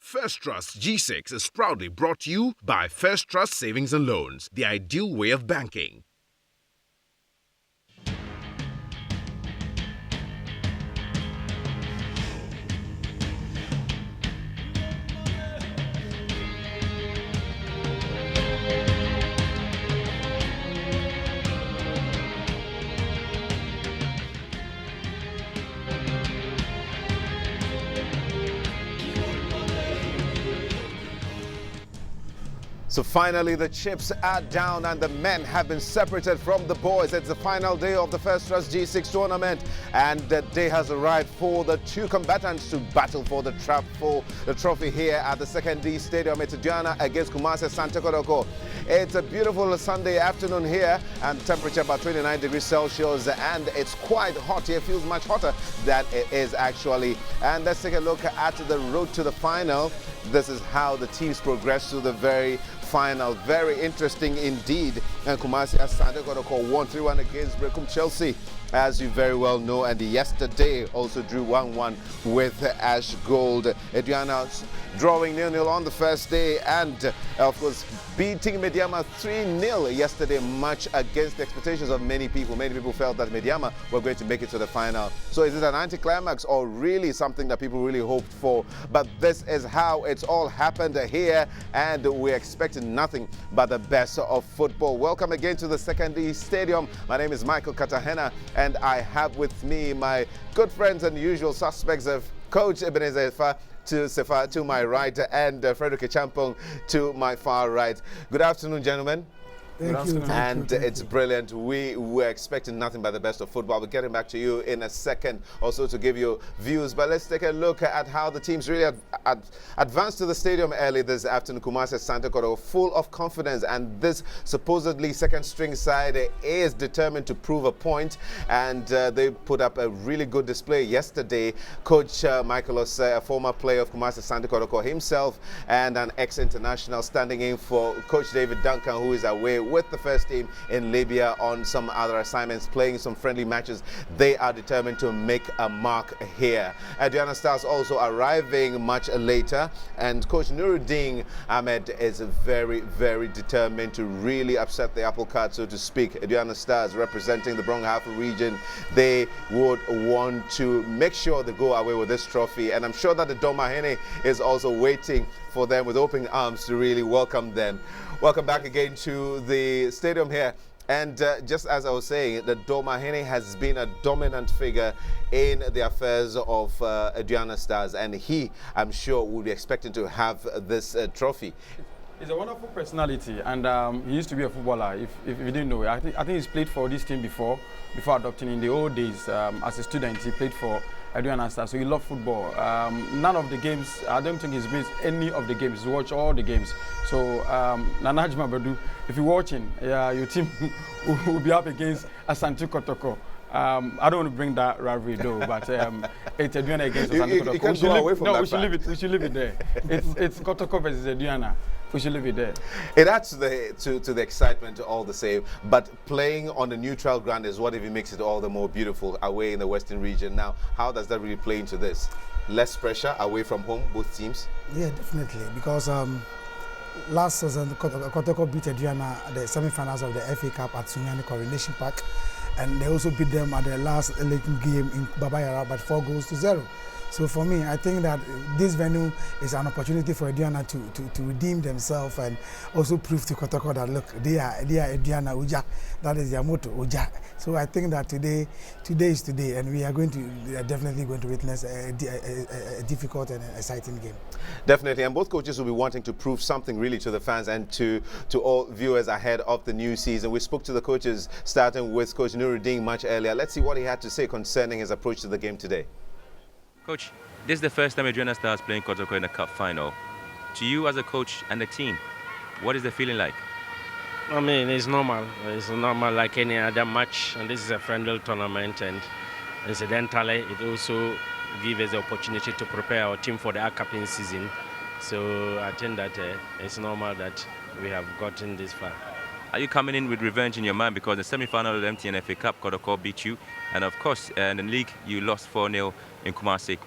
First Trust G6 is proudly brought to you by First Trust Savings and Loans, the ideal way of banking. So finally the chips are down and the men have been separated from the boys. It's the final day of the First Trust G6 tournament and the day has arrived for the two combatants to battle for the trophy here at the Second D Stadium. It's Aduana against Kumasi Asante Kotoko. It's a beautiful Sunday afternoon here and temperature about 29 degrees Celsius and it's quite hot here. It feels much hotter than it is actually. And let's take a look at the road to the final. This is how the teams progress to the very final. Very interesting indeed. And Kumasi Asante Kotoko won 3-1 against Brekum Chelsea, as you very well know, and yesterday also drew 1-1 with Ash Gold. Aduana drawing 0-0 on the first day and of course beating Mediama 3-0 yesterday, much against the expectations of many people. Many people felt that Mediama were going to make it to the final. So is it an anticlimax or really something that people really hoped for? But this is how it's all happened here and we're expecting nothing but the best of football. Welcome again to the Second D Stadium. My name is Michael Katahena and I have with me my good friends and usual suspects of Coach Ebenezer Sefa to my right and Frederick Champong to my far right. Good afternoon, gentlemen. Thank you. And it's brilliant. We were expecting nothing but the best of football. We're getting back to you in a second also to give you views. But let's take a look at how the teams really advanced to the stadium early this afternoon. Kumasi Asante Kotoko full of confidence, and this supposedly second string side is determined to prove a point, and they put up a really good display yesterday. Coach Michael Osei, a former player of Kumasi Asante Kotoko himself and an ex-international, standing in for Coach David Duncan, who is away with the first team in Libya on some other assignments, playing some friendly matches. They are determined to make a mark here. Aduana Stars also arriving much later, and Coach Nuruddin Ahmed is very, very determined to really upset the apple cart, so to speak. Aduana Stars representing the Brong-Ahafo region, they would want to make sure they go away with this trophy, and I'm sure that the Domahene is also waiting for them with open arms to really welcome them. Welcome back again to the stadium here. And just as I was saying, the Domahene has been a dominant figure in the affairs of Aduana Stars, and he, I'm sure, will be expecting to have this trophy. He's a wonderful personality, and he used to be a footballer. If you didn't know, I think he's played for this team before adopting. In the old days, as a student, he played for Aduana Stars, so he loved football. None of the games, I don't think he's missed any of the games. He watched all the games. So, Nanajma Badu, if you're watching, your team will be up against Asante Kotoko. I don't want to bring that rivalry though, but it's Aduana against Asante Kotoko. You can't go away from that. We should leave it there. It's Kotoko versus Aduana. We should leave it there. It adds to the excitement all the same, but playing on the neutral ground is what even makes it all the more beautiful away in the Western region. Now, how does that really play into this? Less pressure away from home, both teams? Yeah, definitely, because last season, Kotoko beat Aduana at the semi-finals of the FA Cup at Sunyani Coronation Park, and they also beat them at the last League game in Babayara by 4-0. So for me, I think that this venue is an opportunity for Aduana to redeem themselves and also prove to Kotoko that look, they are Aduana Uja. That is their motto, Uja. So I think that today is today, and we are definitely going to witness a difficult and exciting game. Definitely, and both coaches will be wanting to prove something really to the fans and to all viewers ahead of the new season. We spoke to the coaches, starting with Coach Nuruddin much earlier. Let's see what he had to say concerning his approach to the game today. Coach, this is the first time Aduana Stars playing Kotoko in a cup final. To you as a coach and the team, what is the feeling like? I mean, it's normal. It's normal like any other match, and this is a friendly tournament, and incidentally, it also gives us the opportunity to prepare our team for the upcoming season. So I think that it's normal that we have gotten this far. Are you coming in with revenge in your mind because the semi-final of the MTN FA Cup, Kotoko beat you, and of course, in the league, you lost 4-0 in Kumasi.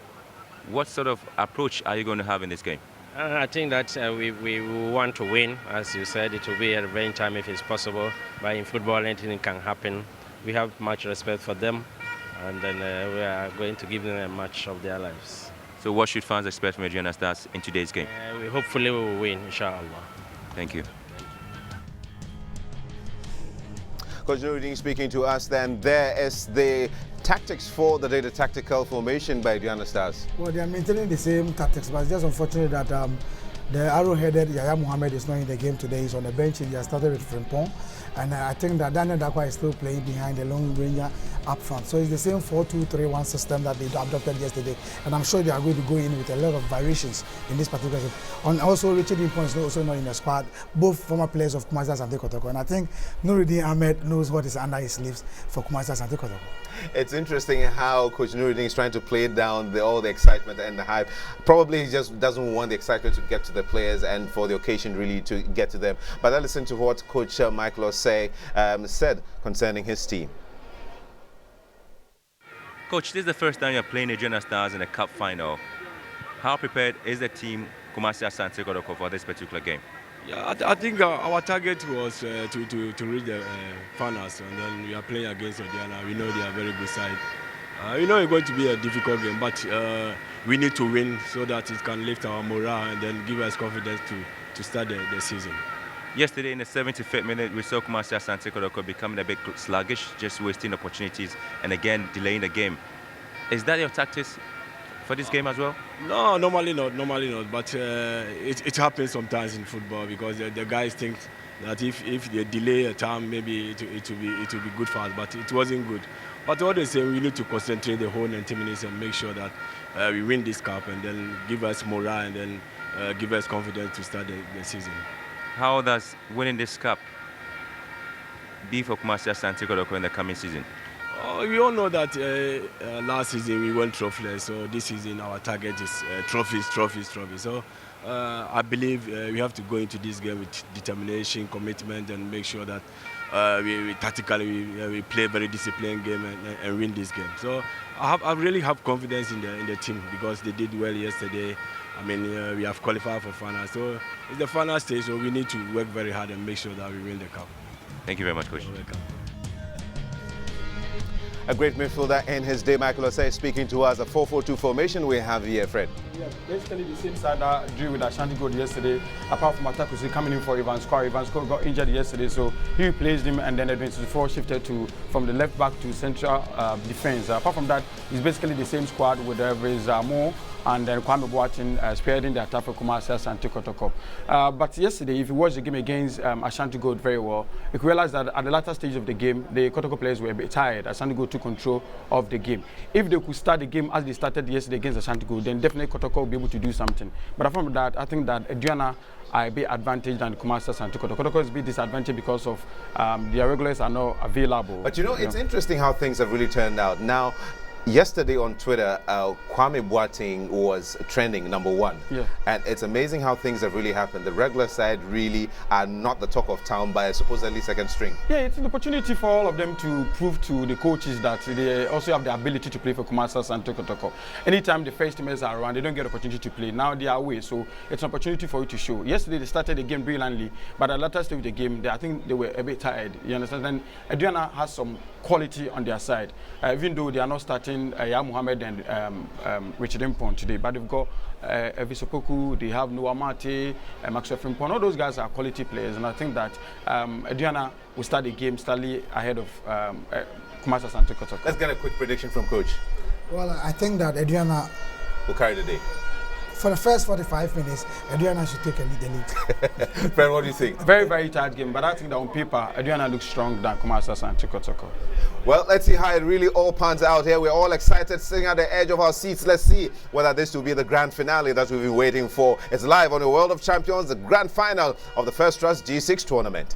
What sort of approach are you going to have in this game? I think that we want to win. As you said, it will be a revenge time if it's possible. But in football, anything can happen. We have much respect for them, and then we are going to give them a match of their lives. So what should fans expect from Aduana Stars in today's game? We hopefully will win, inshallah. Thank you. Coach Nuruddin speaking to us then. There is the tactics for the day, the tactical formation by Aduana Stars. Well, they are maintaining the same tactics, but it's just unfortunate that the arrow-headed Yaya Mohammed is not in the game today. He's on the bench. He has started with Frimpong. And I think that Daniel Dakwa is still playing behind the Lone Ranger up front. So it's the same 4-2-3-1 system that they adopted yesterday. And I'm sure they are going to go in with a lot of variations in this particular game. And also, Richard Impon is also not in the squad. Both former players of Kumasi Asante Kotoko. And I think Nuruddin Ahmed knows what is under his sleeves for Kumasi Asante Kotoko. It's interesting how Coach Nuruddin is trying to play down all the excitement and the hype. Probably he just doesn't want the excitement to get to the players and for the occasion really to get to them. But I listen to what Coach Michael said concerning his team. Coach, this is the first time you're playing Aduana Stars in a cup final. How prepared is the team Kumasi Asante Kotoko for this particular game? Yeah, I think our target was to reach the finals, and then we are playing against Aduana. We know they are a very good side. We know it's going to be a difficult game, but we need to win so that it can lift our morale and then give us confidence to start the season. Yesterday in the 75th minute, we saw Kumasi Asante Kotoko becoming a bit sluggish, just wasting opportunities and again delaying the game. Is that your tactics for this game as well? No, normally not. But it happens sometimes in football because the guys think that if they delay a time, maybe it will be good for us. But it wasn't good. But all the same, we need to concentrate the whole 90 minutes and make sure that we win this cup and then give us morale and then give us confidence to start the season. How does winning this cup be for Kumasi Asante Kotoko in the coming season? We all know that last season we went trophyless, so this season our target is trophies. So I believe we have to go into this game with determination, commitment, and make sure that we tactically we play a very disciplined game and win this game. So I really have confidence in the team because they did well yesterday. I mean, we have qualified for finals, so it's the final stage, so we need to work very hard and make sure that we win the cup. Thank you very much, Coach. You're welcome. A great midfielder in his day, Michael Osei, speaking to us. A 4-4-2 formation we have here, Fred. Yeah, basically the same side that drew with Ashanti Gold yesterday, apart from Atakusi coming in for Ivan Skor. Ivan Skor got injured yesterday, so he replaced him, and then Edwin 64 shifted from the left back to central defense. Apart from that, it's basically the same squad with Mo and then Kwame Boateng spearheading the attack for Kumasi Asante Kotoko. But yesterday, if you watch the game against Ashanti Gold very well, you realize that at the latter stage of the game, the Kotoko players were a bit tired. Ashanti Gold took control of the game. If they could start the game as they started yesterday against Ashanti Gold, then definitely Kotoko will be able to do something. But apart from that, I think that Aduana are a bit advantaged than Kumasi Asante Kotoko. Kotoko is a bit disadvantaged because of their regulars are not available. But you know, it's interesting how things have really turned out. Now, yesterday on Twitter, Kwame Boateng was trending #1. Yeah. And it's amazing how things have really happened. The regular side really are not the talk of town by supposedly second string. Yeah, it's an opportunity for all of them to prove to the coaches that they also have the ability to play for Kumasi Asante Kotoko. Anytime the first teamers are around, they don't get the opportunity to play. Now they are away, so it's an opportunity for you to show. Yesterday they started the game brilliantly, but at the latter stage of the game, I think they were a bit tired. You understand? And Aduana has some quality on their side, even though they are not starting Yaya Mohammed and Richard Impon today, but they've got Evisopoku, they have Noah Mate, Maxwell Frimpong. All those guys are quality players, and I think that Aduana will start the game slightly ahead of Kumasi Asante Kotoko. Let's get a quick prediction from Coach. Well, I think that Aduana Will carry the day. For the first 45 minutes, Aduana should take the lead. Fred, what do you think? Very, very tight game, but I think that on paper, Aduana looks strong than Kumasi Asante Kotoko. Well, let's see how it really all pans out here. We're all excited, sitting at the edge of our seats. Let's see whether this will be the grand finale that we've been waiting for. It's live on the World of Champions, the grand final of the First Trust G6 tournament.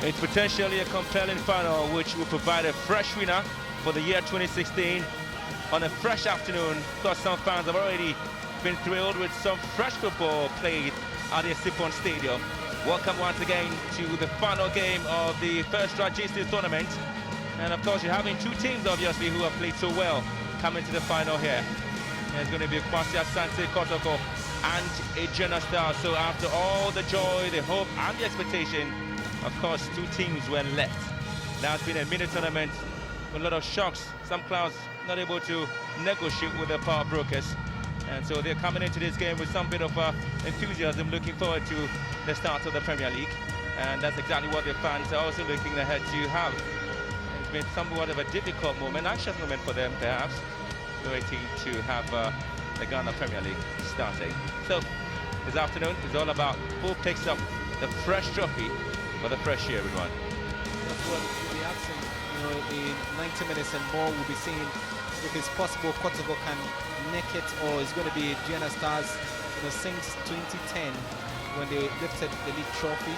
It's potentially a compelling final which will provide a fresh winner for the year 2016 on a fresh afternoon. Of course, some fans have already been thrilled with some fresh football played at the Sipon Stadium. Welcome once again to the final game of the first round G6 tournament. And of course, you're having two teams, obviously, who have played so well coming to the final here. There's going to be Aduana Vs Kotoko and Aduana Stars. So after all the joy, the hope, and the expectation, of course, two teams were left. Now it's been a mini tournament with a lot of shocks. Some clubs not able to negotiate with the power brokers. And so they're coming into this game with some bit of enthusiasm, looking forward to the start of the Premier League. And that's exactly what the fans are also looking ahead to have. It's been somewhat of a difficult moment, anxious moment for them perhaps, waiting to have the Ghana Premier League starting. So this afternoon is all about who picks up the fresh trophy for the fresh year, everyone. That's what we'll be asking, in 90 minutes and more. We'll be seeing if it's possible Kotoko can neck it, or it's going to be Aduana Stars, since 2010 when they lifted the league trophy.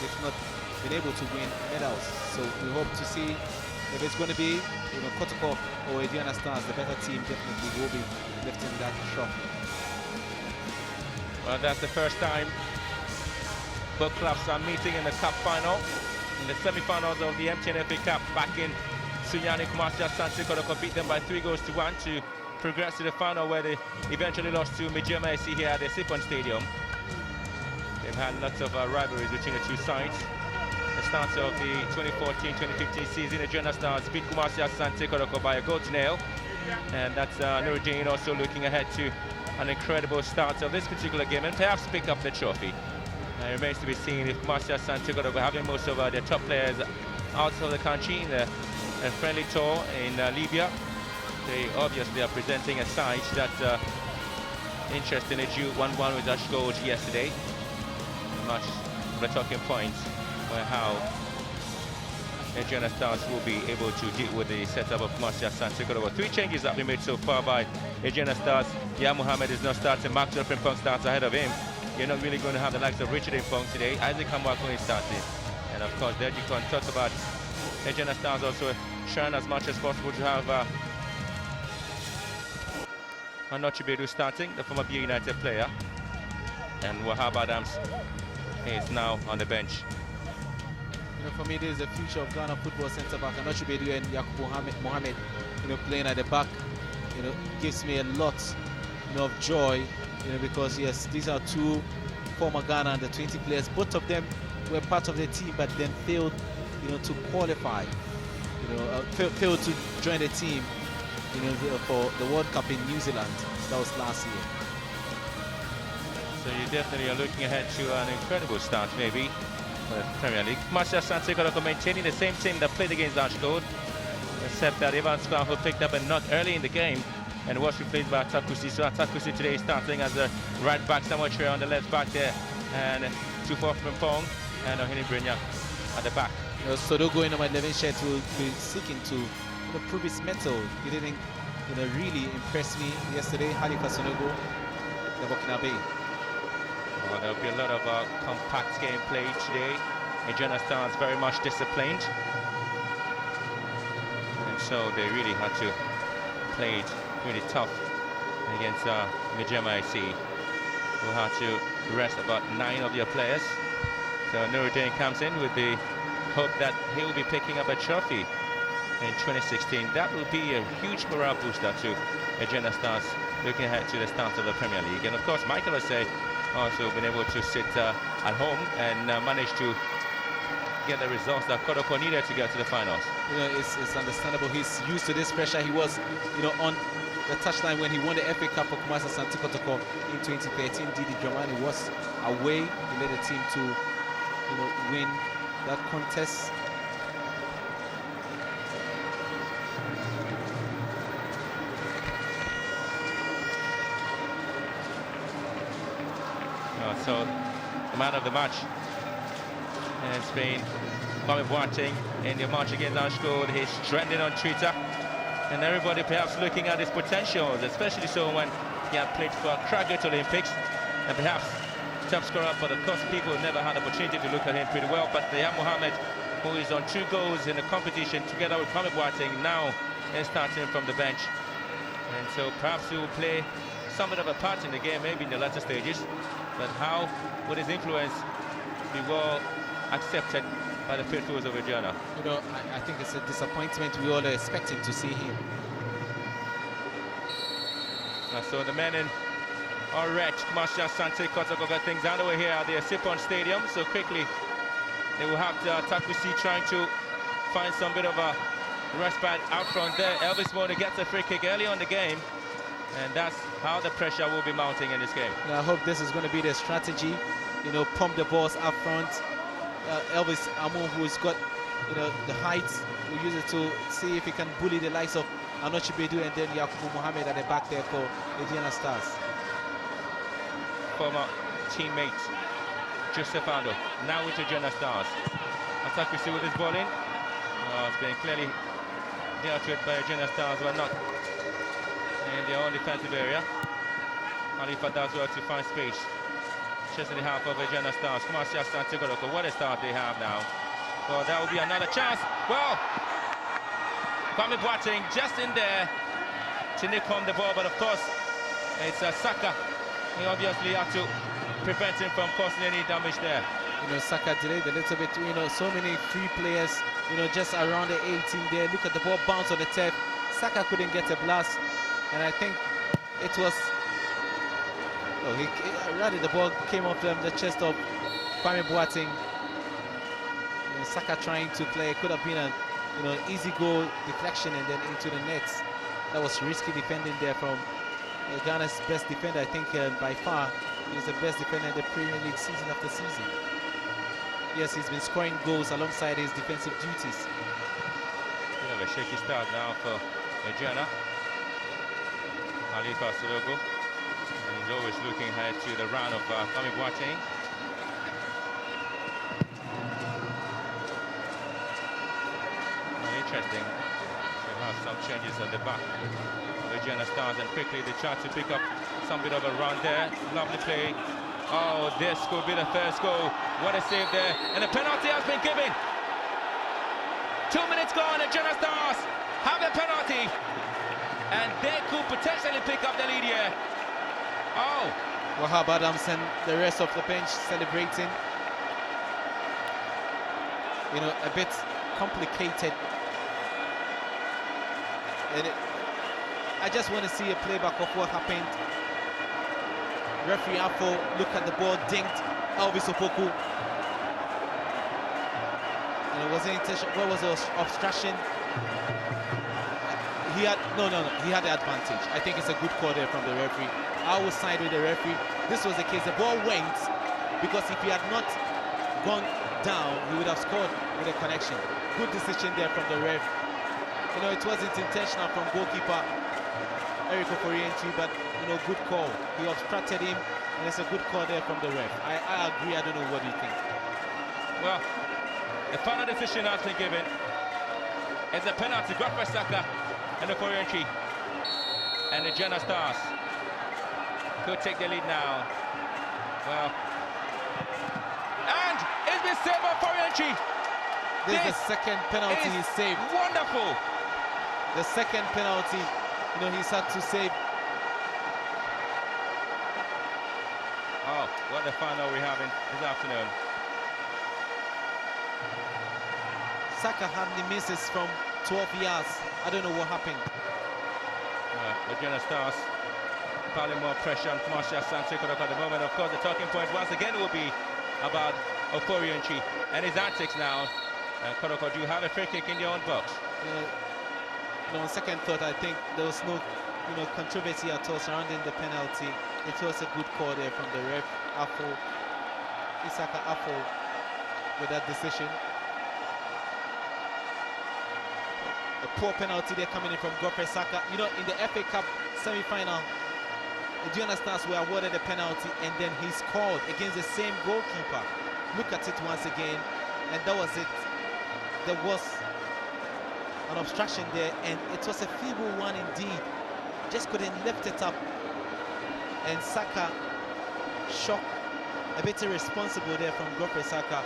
They've not been able to win medals, so we hope to see if it's going to be Kotoko or Aduana Stars. The better team definitely will be lifting that trophy. Well, that's the first time both clubs are meeting in the cup final, in the semi-finals of the MTN FA Cup. Back in Sunyani, Kumasi Asante Kotoko beat them by 3-1 to progress to the final, where they eventually lost to Mijema SC here at the Sipon Stadium. They've had lots of rivalries between the two sides. The start of the 2014-2015 season, Aduana Stars beat Kumasi Asante Kotoko by a goal to nil. And that's Nuruddin also looking ahead to an incredible start of this particular game and perhaps pick up the trophy. It remains to be seen if Kumasi Asante Kotoko, having most of their top players out of the country in a friendly tour in Libya. They obviously are presenting a side that, interestingly, drew 1-1 with Ash Gold yesterday. Much of the talking points were how Aduana Stars will be able to deal with the setup of Kumasi Asante Kotoko. 3 changes have been made so far by Aduana Stars. Ya Mohammed is not starting. Mark Frimpong starts ahead of him. You're not really going to have the likes of Richard Frimpong today. Isaac Kamwako is starting. And of course, there you can talk about Aduana Stars also trying as much as possible to have Anochibedu starting, the former BA United player. And Wahab Adams is now on the bench. For me, this is the future of Ghana football centre-back. Anochibedu and Yakubu Mohamed, playing at the back, gives me a lot, of joy, because yes, these are two former Ghana under 20 players. Both of them were part of the team, but then failed, to qualify, failed to join the team, for the World Cup in New Zealand. That was last year. So you definitely are looking ahead to an incredible start, maybe, for the Premier League. Kumasi Asante Kotoko maintaining the same team that played against Ash Gold, except that Ivan Spam, who picked up a knock early in the game and was replaced by Atakusi. So Atakusi today is starting as a right back, Samuel Tre on the left back there, and Tufo Frimpong and Ohini Brenya at the back. Sodogo in number 11 shirt will be seeking to prove his mettle. He didn't really impress me yesterday. Halifa Sodogo, the Burkina. Well, there'll be a lot of compact game played today. Aduana Stars very much disciplined, and so they really had to play it really tough against Mijema SC, who had to rest about 9 of their players. So Nuruddin comes in with the hope that he will be picking up a trophy in 2016. That will be a huge morale booster to Aduana Stars looking ahead to the start of the Premier League. And of course, Michael Osei also been able to sit at home and manage to get the results that Kotoko needed to get to the finals. It's understandable. He's used to this pressure. He was, on the touchline when he won the FA Cup for Kumasi Asante Kotoko in 2013. Didi Dramani was away. He led the team to, win that contest. So the man of the match has been Kwame Boateng in the match against Ash Gold. He's trending on Twitter, and everybody perhaps looking at his potentials, especially so when he had played for Kraget Olympics, and perhaps top scorer, but of course people never had the opportunity to look at him pretty well. But they have Mohamed, who is on 2 goals in the competition, together with Kwame Boateng, now is starting from the bench. And so perhaps he will play somewhat of a part in the game, maybe in the latter stages. But how would his influence be well accepted by the faithfuls of Aduana? You know, I think it's a disappointment. We all are expecting to see him. So the men in orange, Marshall Sante Kotoko, got things underway here at the Sipon Stadium. So quickly, they will have Takusi trying to find some bit of a respite out front there. Elvis Mona gets a free kick early on the game, and that's how the pressure will be mounting in this game. Yeah, I hope this is going to be the strategy. You know, pump the balls up front. Elvis Amu, who's got, you know, the height, will use it to see if he can bully the likes of Anochi Bedu and then Yakubu Mohamed at the back there for Aduana Stars. Former teammate Joseph Ando, now with Aduana Stars. Atakwisi with his ball in. It's been clearly dealt with by Aduana Stars, but not in their own defensive area. Khalifa does well to find space. Just in the half of Aduana Stars. Kumasi Asante Kotoko, what a start they have now. Well, that will be another chance. Well, Kwame Boateng just in there to nick home the ball, but of course, it's Saka. He obviously had to prevent him from causing any damage there. You know, Saka delayed a little bit. You know, so many free players, you know, just around the 18 there. Look at the ball bounce on the turf. Saka couldn't get a blast, and I think it was... Oh, rather the ball came off the chest of Kwame Boateng. You know, Saka trying to play, it could have been a, you know, easy goal deflection and then into the net. That was risky defending there from Ghana's best defender. I think by far he's the best defender in the Premier League season after season. Yes, he's been scoring goals alongside his defensive duties. Bit of a shaky start now for Aduana. Khalifa Sorogo. And he's always looking ahead to the run of Kwame Boateng. Interesting to have some changes at the back of Aduana Stars, and quickly they try to pick up some bit of a run there. Lovely play. Oh, this could be the first goal. What a save there. And the penalty has been given. 2 minutes gone, Aduana Stars have a penalty. And they could potentially pick up the lead here. Oh. Wahab Adams and the rest of the bench celebrating. You know, a bit complicated. And I just want to see a playback of what happened. Referee Afo, look at the ball, dinked Elvis Opoku. And it wasn't intentional. What was the obstruction? He had he had the advantage. I think it's a good call there from the referee. I will side with the referee. This was the case. The ball went because if he had not gone down, he would have scored with a connection. Good decision there from the ref. You know, it wasn't intentional from goalkeeper Eric Oforientry, but you know, good call. He obstructed him, and it's a good call there from the ref. I agree. I don't know, what do you think? Well, the final decision has been given. It's a penalty. Godfrey Saka and Oforientry, and the Aduana Stars could take the lead now. Well, and it's been saved by Oforientry. This is the second penalty he saved. Wonderful. The second penalty, you know, he's had to save. Oh, what a final we're having this afternoon. Saka hardly misses from 12 yards. I don't know what happened. The Aduana Stars piling more pressure on Marshall Sante Kotoko at the moment. Of course, the talking point once again will be about Oforientry and his antics now. Kotoko do have a free kick in their own box. You know, on second thought, I think there was no, you know, controversy at all surrounding the penalty. It was a good call there from the ref, Isaka Afo, with that decision. A poor penalty there coming in from Godfrey Saka. You know, in the FA Cup semi-final, Aduana Stars were awarded a penalty, and then he scored against the same goalkeeper. Look at it once again, and that was it. There was an obstruction there, and it was a feeble one indeed. Just couldn't lift it up, and Saka shocked a bit irresponsible there from Godfrey Saka.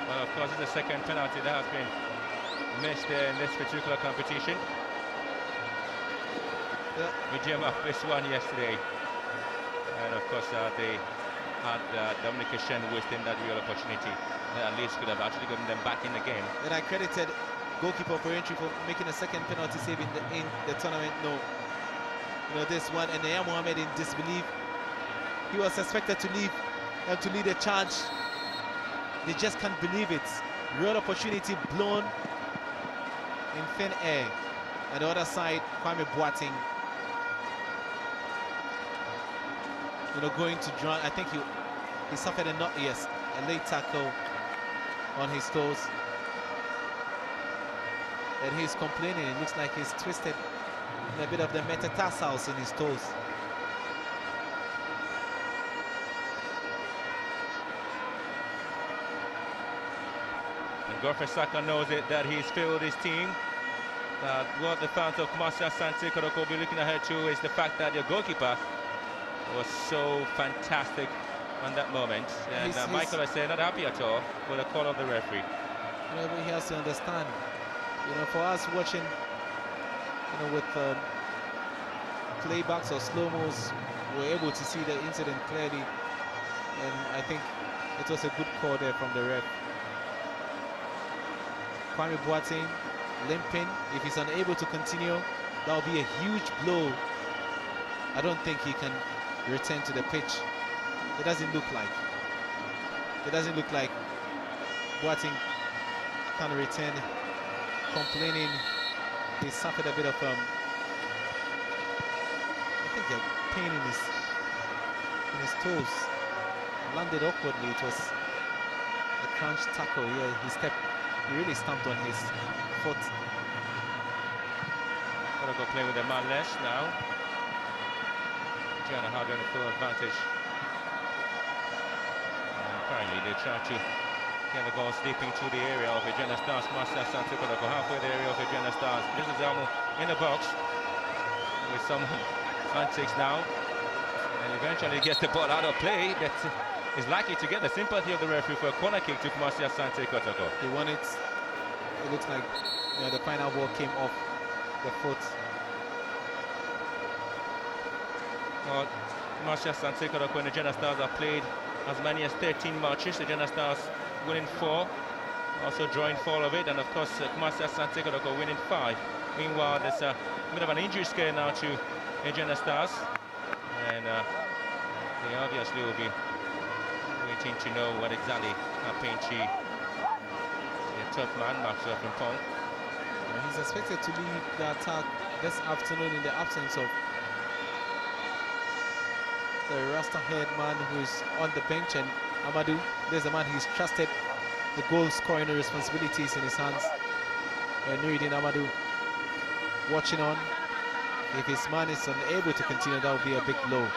Well, of course, it's the second penalty that has been missed in this particular competition. Mijema missed one yesterday, and of course they had Dominic Shen wasting that real opportunity that at least could have actually gotten them back in the game. And I credited goalkeeper for entry for making a second penalty save in the tournament. No, this one, and Naya Mohammed in disbelief. He was expected to lead a charge. They just can't believe it. Real opportunity blown in thin air. And the other side, Kwame Boateng, going to drown. I think he suffered a late tackle on his toes. And he's complaining. It looks like he's twisted a bit of the metatarsals in his toes. And Godfrey Saka knows it, that he's failed his team. What the fans of Kumasi Asante Kotoko will be looking ahead to is the fact that your goalkeeper was so fantastic on that moment. And Michael, I say, not happy at all with the call of the referee. But he has to understand, for us watching, with playbacks or slow-mos, we're able to see the incident clearly. And I think it was a good call there from the ref. Kwame Boateng limping. If he's unable to continue, that will be a huge blow. I don't think he can return to the pitch. It doesn't look like. Boateng can return. Complaining, he suffered a bit of I think a pain in his toes. Landed awkwardly. It was a crunch tackle. Yeah, he really stamped on his foot. Gotta go play with the man less now. Gianna Hardware in full advantage. Apparently they try to get the ball slipping through the area of Agenda Stars. Kumasi Asante Kotoko halfway the area of Agenda Stars. This is Elmo in the box with some antics now. And eventually gets the ball out of play. That is likely to get the sympathy of the referee for a corner kick to Kumasi Asante Kotoko. He won it. It looks like the final ball came off the foot. Well, Kumasi Asante Kotoko and the Agenda Stars have played as many as 13 matches. The Agenda Stars winning 4, also drawing 4 of it, and of course Kumasi Asante Kotoko winning 5. Meanwhile, there's a bit of an injury scare now to Agenda Stars, and they obviously will be waiting to know what exactly happened to the top man, Maxwell Frimpong. He's expected to lead the attack this afternoon in the absence of the Rasta head man who's on the bench, and Amadou, there's a man who's trusted the goal scoring responsibilities in his hands. And Nuruddin Amadou watching on. If his man is unable to continue, that would be a big blow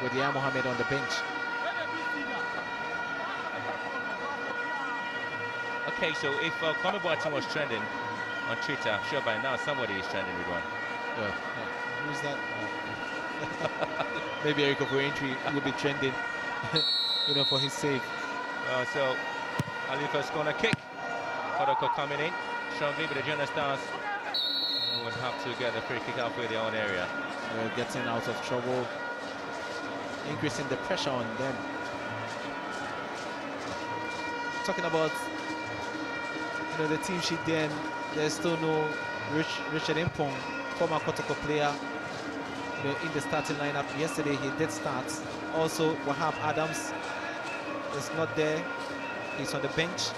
with Yahya Mohammed on the bench. Okay, so if Kwame Boateng was trending on Twitter, I'm sure by now somebody is trending with one. Who's that? Maybe Eric for entry will be trending, for his sake. So Alifa's corner kick. Kotoko coming in strongly, but the Agenda Stars would have to get the free kick halfway their own area. Getting out of trouble, increasing the pressure on them. Talking about the team sheet, then there's still no Richard Impong, former Kotoko player, in the starting lineup. Yesterday he did start. Also Wahab Adams is not there. He's on the bench.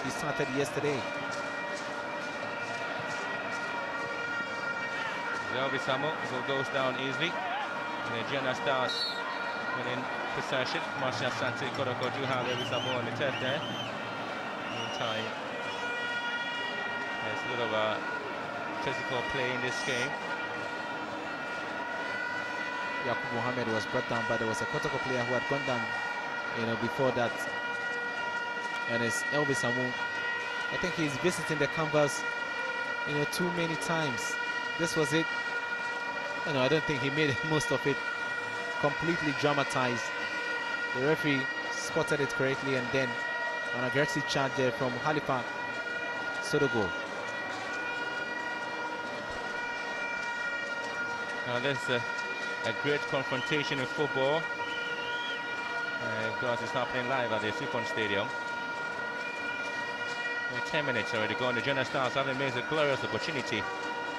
He started yesterday. Elvis Samu goes down easily. And the Agenda Stars winning possession. Kumasi Asante Kotoko do have Elvis Samu on the turf there. Meantime, there's a little physical play in this game. Yakub Mohammed was brought down, but there was a Kotoko player who had gone down, before that. And it's Elvis Samu. I think he's visiting the canvas, too many times. This was it. I don't think he made most of it. completely dramatized. The referee spotted it correctly, and then an aggressive charge there from Halifa Sodogo. Now there's a great confrontation in football. Of course, it's happening live at the Supon Stadium. 10 minutes already gone. The Junior Stars having missed a glorious opportunity.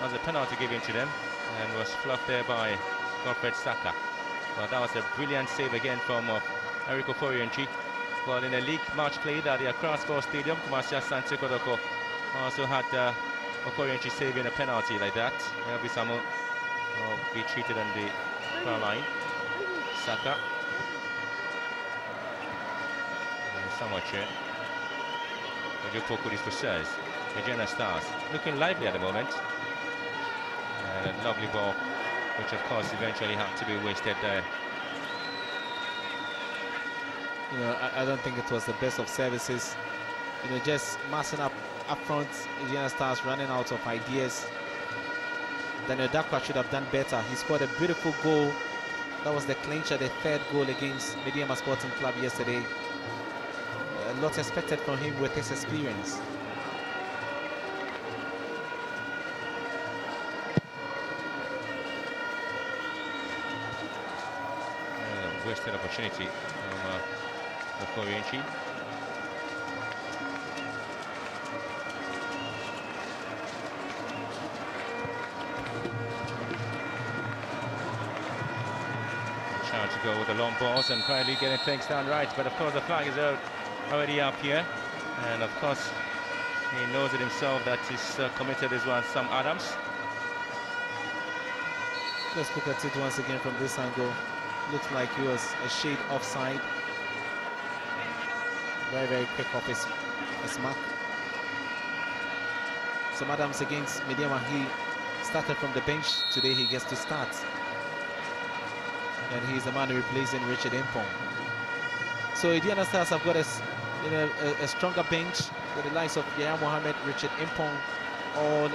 That was a penalty given to them and was fluffed there by Godfred Saka. But that was a brilliant save again from Eric Okorienchi. Well, in a league match played at the Accra Sports Stadium, Kumasi Asante Kotoko also had Okorienchi saving a penalty like that. Elvis Samu will be treated on the foul line. Saka. Somewhat here. Ojopoku Pursuers. The Junior Stars looking lively at the moment. And a lovely ball, which of course eventually had to be wasted there. You know, I don't think it was the best of services. You know, just massing up front. The Junior Stars running out of ideas. Daniel Dakwa should have done better. He scored a beautiful goal. That was the clincher, the third goal against Mediama Sporting Club yesterday. A lot expected from him with his experience. Wasted opportunity from Okorienchi. Trying to go with the long balls and finally getting things done right, but of course the flag is already up here, and of course he knows it himself that he's committed this one, Sam Adams. Let's look at it once again from this angle. Looks like he was a shade offside. Very, very quick off his mark. Sam Adams against Mediama, he started from the bench. Today he gets to start. And he's the man replacing Richard Impong. So Aduana Stars have got a stronger bench with the likes of Yaya Mohammed, Richard Impong, all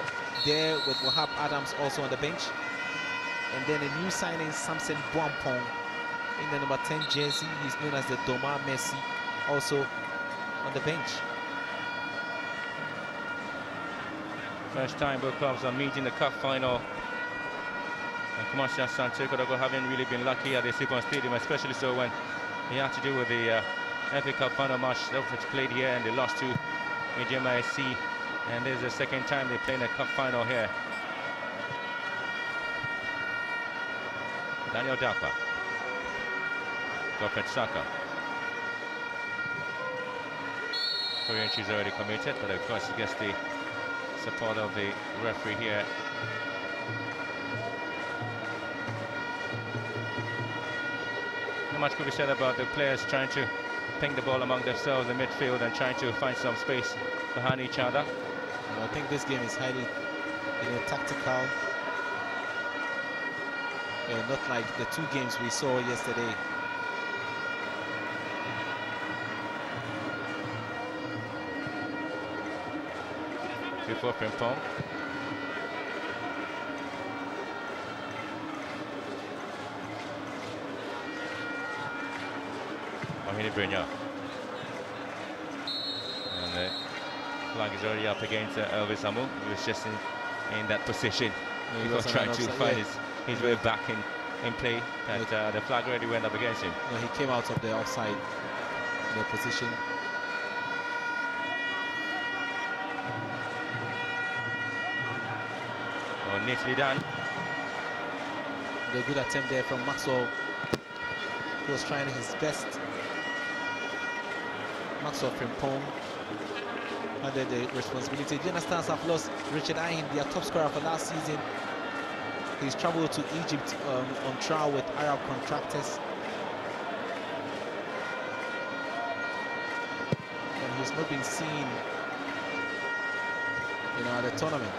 there with Wahab Adams also on the bench. And then a new signing, Samson Buampong, in the number 10 jersey. He's known as the Doma Messi, also on the bench. First time both clubs are meeting the cup final. And Kumasi Asante Kotoko haven't really been lucky at the Supon Stadium, especially so when he had to do with the FA Cup final match that was played here and they lost to Mediama SC. And this is the second time they're playing a cup final here. Daniel Dakwa. Godfred Saka. Okorienchi's already committed, but of course he gets the support of the referee here. Not much could be said about the players trying to ping the ball among themselves in midfield and trying to find some space behind each other. I think this game is highly, tactical. Not like the two games we saw yesterday. Before Frimpong. Mahini Brignon. And the flag is already up against Elvis Samu, who was just in that position before trying to find his way back in play. But the flag already went up against him. He came out of the offside position. Oh, neatly done. The good attempt there from Maxwell, who was trying his best. Maxwell Frimpong under the responsibility. The Stars have lost Richard Ayin, their top scorer for last season. He's traveled to Egypt on trial with Arab contractors. And he's not been seen, at the tournament.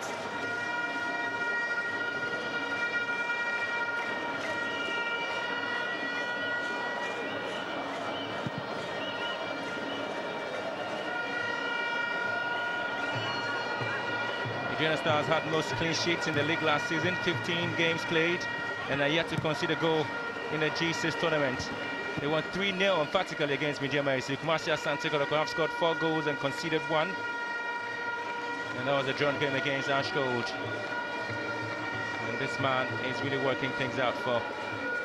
Aduana Stars had most clean sheets in the league last season, 15 games played, and are yet to concede a goal in the G6 tournament. They won 3-0 emphatically against Midiyama FC. Kumasi Asante Kotoko have scored 4 goals and conceded 1. And that was a drawn game against Ash Gold. And this man is really working things out for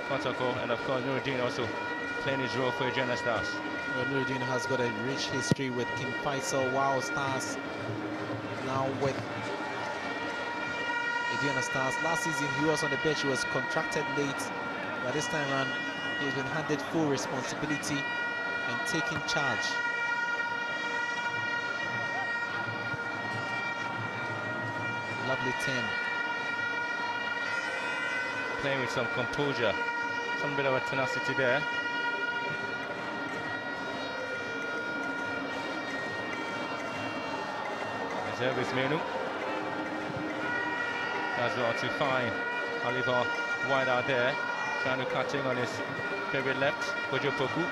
Kotoko. And of course, Nuruddin also playing his role for Aduana Stars. Well, Nuruddin has got a rich history with King Faisal, Wow Stars. Now with Aduana Stars. Last season he was on the bench, he was contracted late. But this time around, he's been handed full responsibility and taking charge. Lovely 10. Playing with some composure, some bit of a tenacity there. Service Menu. That's well to find Oliver wide out there, trying to cut in on his favorite left, Kojo Poku.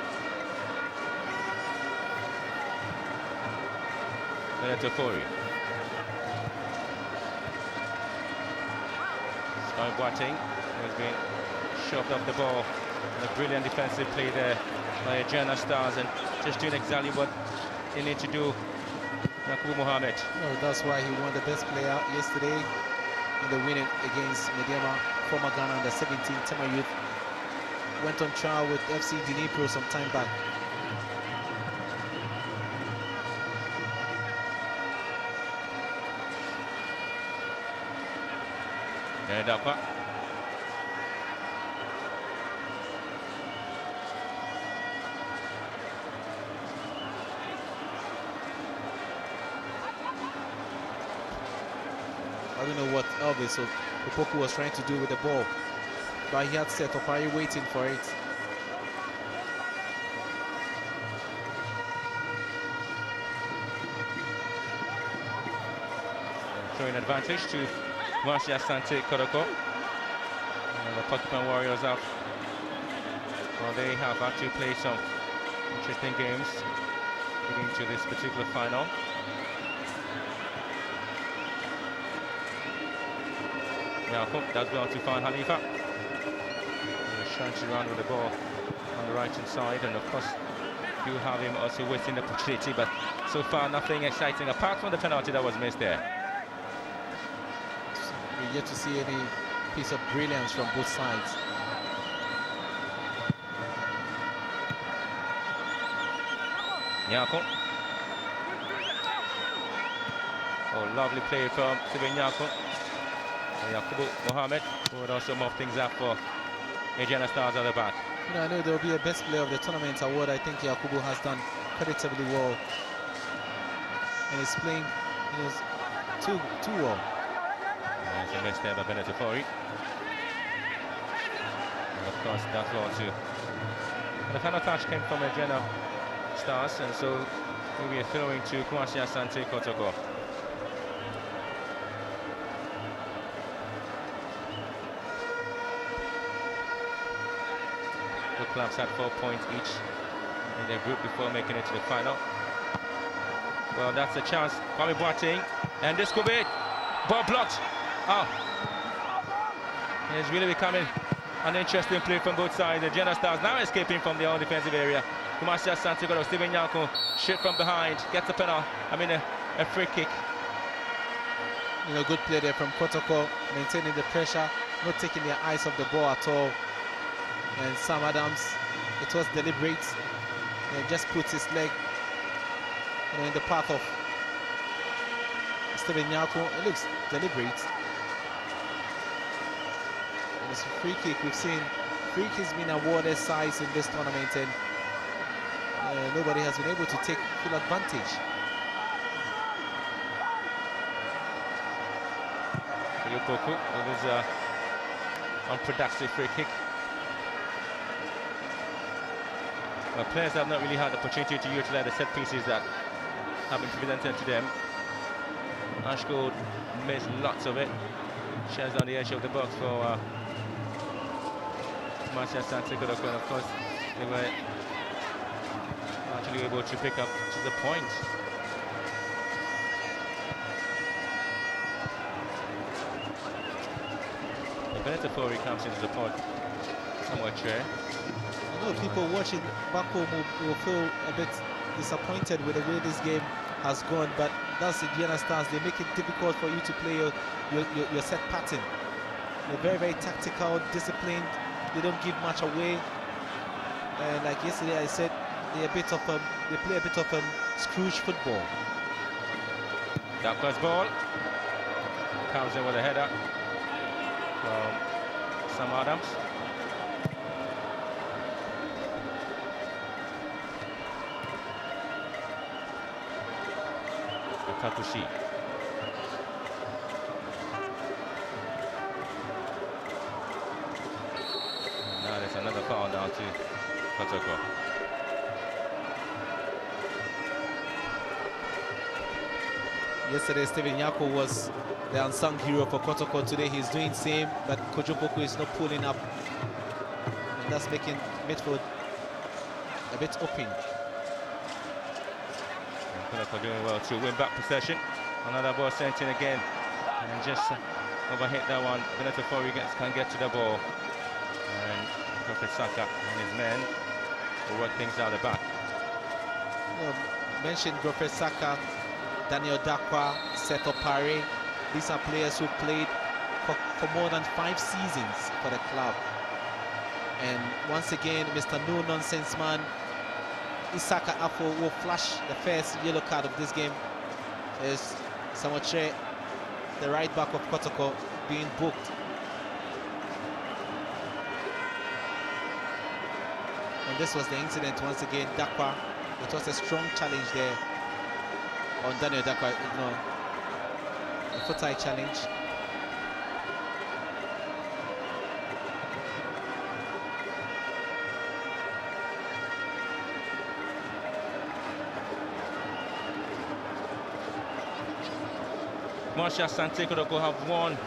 Beneto Fori. Sky Boateng has been shoved off the ball. And a brilliant defensive play there by Aduana Stars, and just doing exactly what they need to do. Yakubu Mohammed. Oh, that's why he won the best player yesterday in the win against Midiyama, former Ghana under 17 Tema Youth. Went on trial with FC Dnipro some time back. Dapa. I don't know what Elvis or Kotoko was trying to do with the ball, but he had set up. Are you waiting for it? Showing advantage to Kumasi Asante Kotoko. And the Porcupine Warriors have, well, they have actually played some interesting games leading to this particular final. Yacoub does well to find Khalifa. Shunts around with the ball on the right hand side, and of course you have him also wasting the opportunity, but so far nothing exciting apart from the penalty that was missed there. We yet to see any piece of brilliance from both sides. Yacoub. Oh, lovely play from Sibin Yacoub. Yakubu Mohammed, who would also move things up for Aduana Stars at the back. You know, I know there will be a best player of the tournament award. I think Yakubu has done creditably well, and he's playing, you know, too well. There's a miss there by Beneto Fori. And of course, that's all too. And the final touch came from Aduana Stars, and so we'll be throwing to Kumasi Asante Kotoko. The clubs had 4 points each in their group before making it to the final. Well, that's a chance. Kwame Boateng, and this could be it. Ball blocked. Oh, it's really becoming an interesting play from both sides. The Aduana Stars now escaping from their own defensive area. Kumasi Asante Kotoko, Stephen Nyanko, shit from behind, gets a penalty. A free kick. You know, good play there from Kotoko, maintaining the pressure, not taking their eyes off the ball at all. And Sam Adams, it was deliberate, and just puts his leg, you know, in the path of Stephen Nyako. It looks deliberate. And it's a free kick. We've seen free kicks being awarded size in this tournament, and nobody has been able to take full advantage. Yupoku with his unproductive free kick. Well, players have not really had the opportunity to utilize the set pieces that have been presented to them. Ash Gold missed lots of it. Shares on the edge of the box for Kumasi Asante Kotoko, and of course they were actually able to pick up to the point. The Beneto Fori comes into the pot Somewhat Trey. I know people watching back home will feel a bit disappointed with the way this game has gone, but that's the Aduana Stars. They make it difficult for you to play your set pattern. They're very, very tactical, disciplined. They don't give much away. And like yesterday, I said they play a bit of Scrooge football. That was ball. Comes in with a header from Sam Adams. Takushi. Now there's another foul down to Kotoko. Yesterday, Steven Yako was the unsung hero for Kotoko. Today, he's doing same, but Kojoboku is not pulling up, and that's making midfield a bit open. Kotoko doing well to win back possession. Another ball sent in again, and just overhit that one. Benito Fori can get to the ball, and Prophet Saka and his men will work things out the back. Mentioned Prophet Saka, Daniel Dakwa, Seto Pare. These are players who played for more than 5 seasons for the club. And once again, Mr. No Nonsense Man, Isaka Afo, will flash the first yellow card of this game. Is Samoche, the right back of Kotoko, being booked. And this was the incident once again. Dakwa, it was a strong challenge there on Daniel Dakwa. A foot-high challenge. Marcia Sante Kotoko have won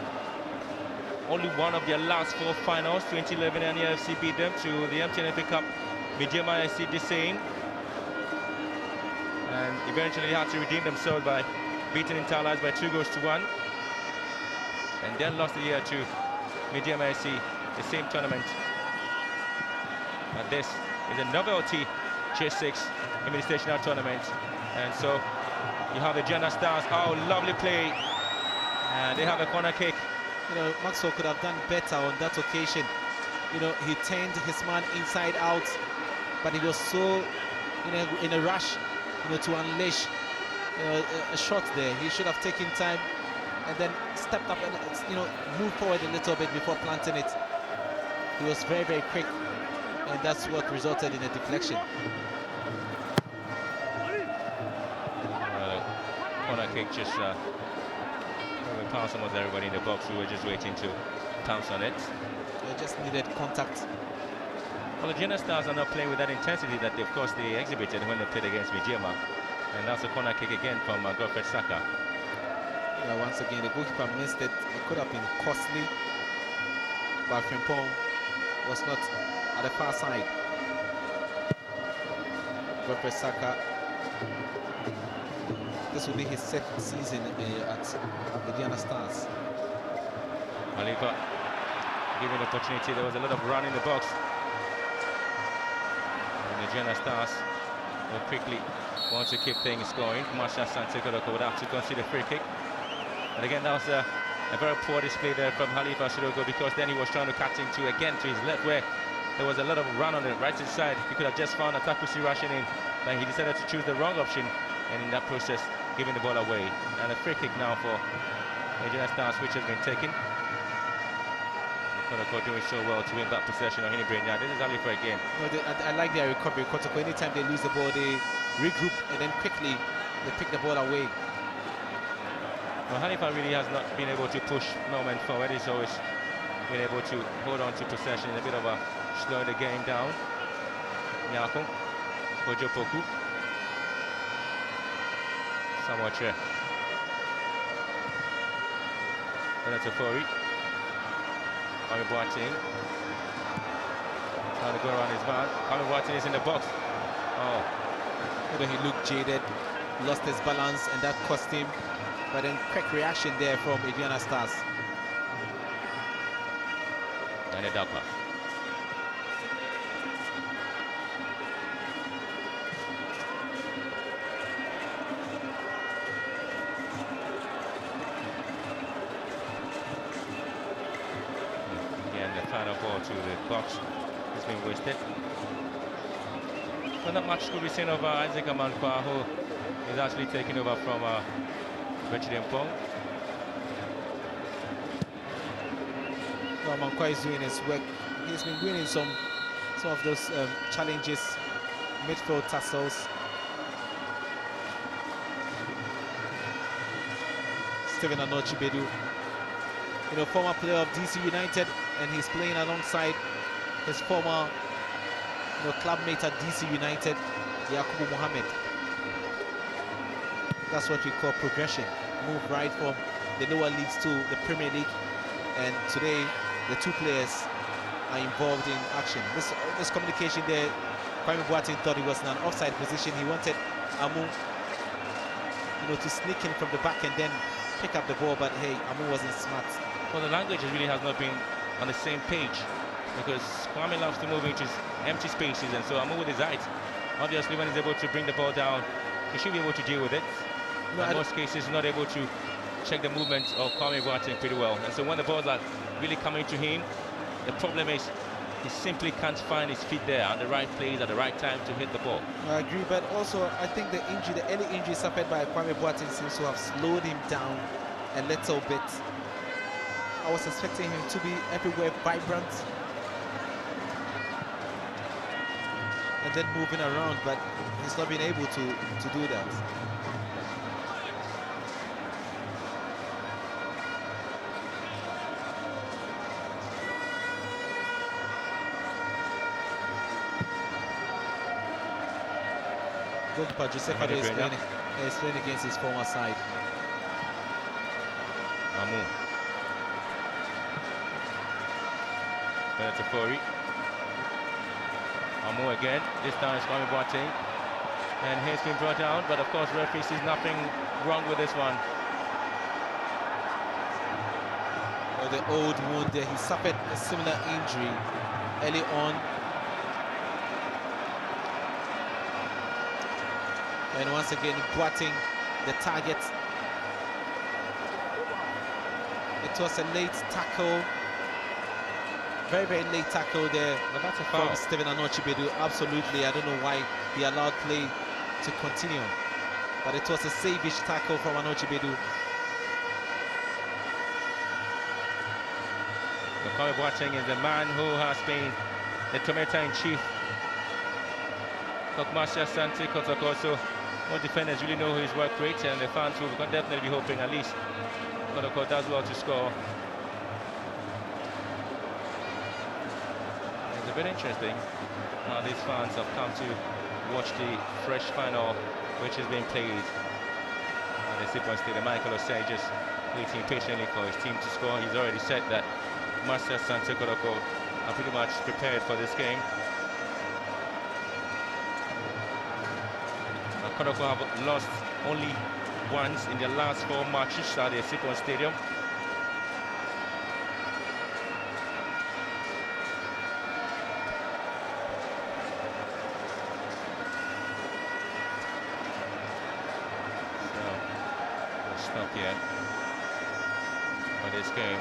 only one of their last 4 finals. 2011 and the FC beat them to the MTN Cup. Mijema FC the same. And eventually they had to redeem themselves by beating Intalas by 2-1. And then lost the year to Mijema FC, the same tournament. And this is a novelty J6 Invitational tournament. And so you have the Aduana Stars. Oh, lovely play. And they have a corner kick. Maxwell could have done better on that occasion. He turned his man inside out, but he was so in a rush, to unleash a shot there. He should have taken time and then stepped up and moved forward a little bit before planting it. He was very, very quick, and that's what resulted in a deflection. Corner kick just pounced almost everybody in the box. We were just waiting to pounce on it. They just needed contact. Well, the Aduana Stars are not playing with that intensity that, of course, they exhibited when they played against Mijema. And that's a corner kick again from Godfred Saka. Yeah, once again, the goalkeeper missed it. It could have been costly, but Frimpong was not at the far side. Godfred Saka. This will be his 2nd season at the Aduana Stars. Alipa given the opportunity. There was a lot of run in the box. And the Aduana Stars will quickly want to keep things going. Marcia Sante Kotoko would have to concede a free kick. And again, that was a very poor display there from Halifa Sirogo, because then he was trying to cut into again to his left, where there was a lot of run on the right side. He could have just found Atakusi rushing in, but he decided to choose the wrong option, and in that process giving the ball away. And a free kick now for Aduana Stars, which has been taken. Kotoko doing so well to win that possession on Hinibrenya. This is Halifa again. I like their recovery. Kotoko, anytime they lose the ball, they regroup and then quickly they pick the ball away. Well, Halifa really has not been able to push Norman forward. He's always been able to hold on to possession in a bit of a slowing the game down. Nyako, Kojopoku, Samoche, Benito Fori, Kwame Boateng, trying to go around his man. Kwame Boateng is in the box. Oh. He looked jaded, lost his balance, and that cost him. But then quick reaction there from Aduana Stars. And a Dakwa. final ball to the box has been wasted. But not much could be seen of Isaac Amankwa, who is actually taking over from Richard Mpong. Well, Amankwa is doing his work. He's been winning some of those challenges, midfield tussles. Stephen Anochibedu, former player of DC United, and he's playing alongside his former clubmate at DC United, Yakubu Mohammed. That's what we call progression. Move right from the lower leagues to the Premier League, and today the two players are involved in action. This communication there, Kwame Boateng thought he was in an offside position. He wanted Amu, to sneak in from the back and then pick up the ball, but hey, Amu wasn't smart. Well, the language really has not been on the same page, because Kwame loves to move into empty spaces, and so Amu with his height, obviously when he's able to bring the ball down, he should be able to deal with it. No, in most cases, not able to check the movement of Kwame Boateng pretty well. And so when the balls are really coming to him, the problem is he simply can't find his feet there at the right place at the right time to hit the ball. I agree, but also I think the early injury suffered by Kwame Boateng seems to have slowed him down a little bit. I was expecting him to be everywhere vibrant and then moving around, but he's not been able to do that. Goalkeeper Joseph is playing against his former side. Amu. Better Fori. Amu again. This time it's Kwame Boateng. And he's been brought down, but of course referee sees nothing wrong with this one. Well, the old wound there, he suffered a similar injury early on. And once again, Boateng, the target. It was a late tackle. Very, very late tackle there. But that's a foul. From Stephen Anochibedu. Absolutely. I don't know why he allowed play to continue. But it was a savage tackle from Anochibedu. Kwame Boateng is the man who has been the tormentor-in-chief of Marcia Sante Kotoko. So all defenders really know his work rate, and the fans will definitely be hoping at least Kotoko does well to score. It's a bit interesting how these fans have come to watch the fresh final which has been played at the Sipon Stadium. Michael Osei just waiting patiently for his team to score. He's already said that Marcia Sante Kotoko are pretty much prepared for this game. Kotoko have lost only once in their last 4 matches at the Sipon Stadium. So we'll stop here for this game.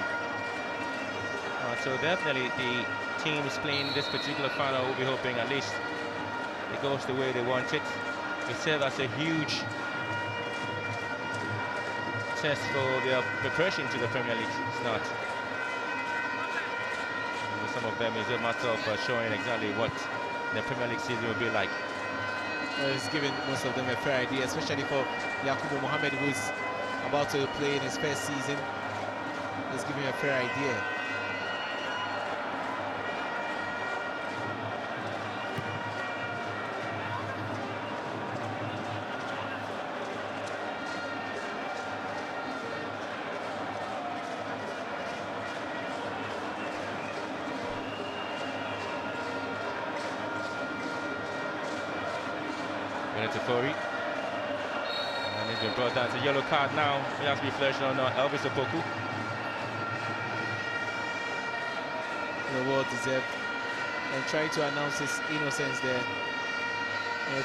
So definitely the teams playing this particular final will be hoping at least it goes the way they want it. It serves as a huge test for their preparation to the Premier League start. And some of them is a matter of showing exactly what the Premier League season will be like. Well, it's giving most of them a fair idea, especially for Yakubu Mohammed, who is about to play in his first season. It's giving a fair idea. Fori. And he's been brought down to yellow card now. He has to be flushed on Elvis Opoku. Well deserved. And trying to announce his innocence there.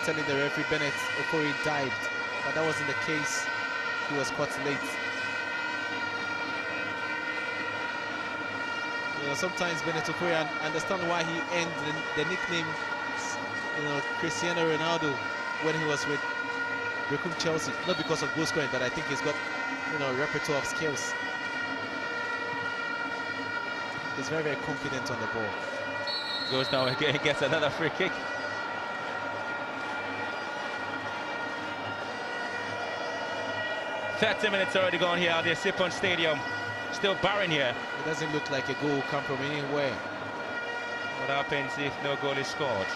Telling the referee Bennett Okori dived. But that wasn't the case. He was caught late. sometimes Benito Koyan understand why he earned the nickname, Cristiano Ronaldo when he was with Beckham Chelsea. Not because of goal scoring, but I think he's got, a repertoire of skills. He's very, very confident on the ball. Goes down again, gets another free kick. "30 minutes already gone here at the Sipon Stadium. Still barren here. It doesn't look like a goal will come from anywhere. What happens if no goal is scored?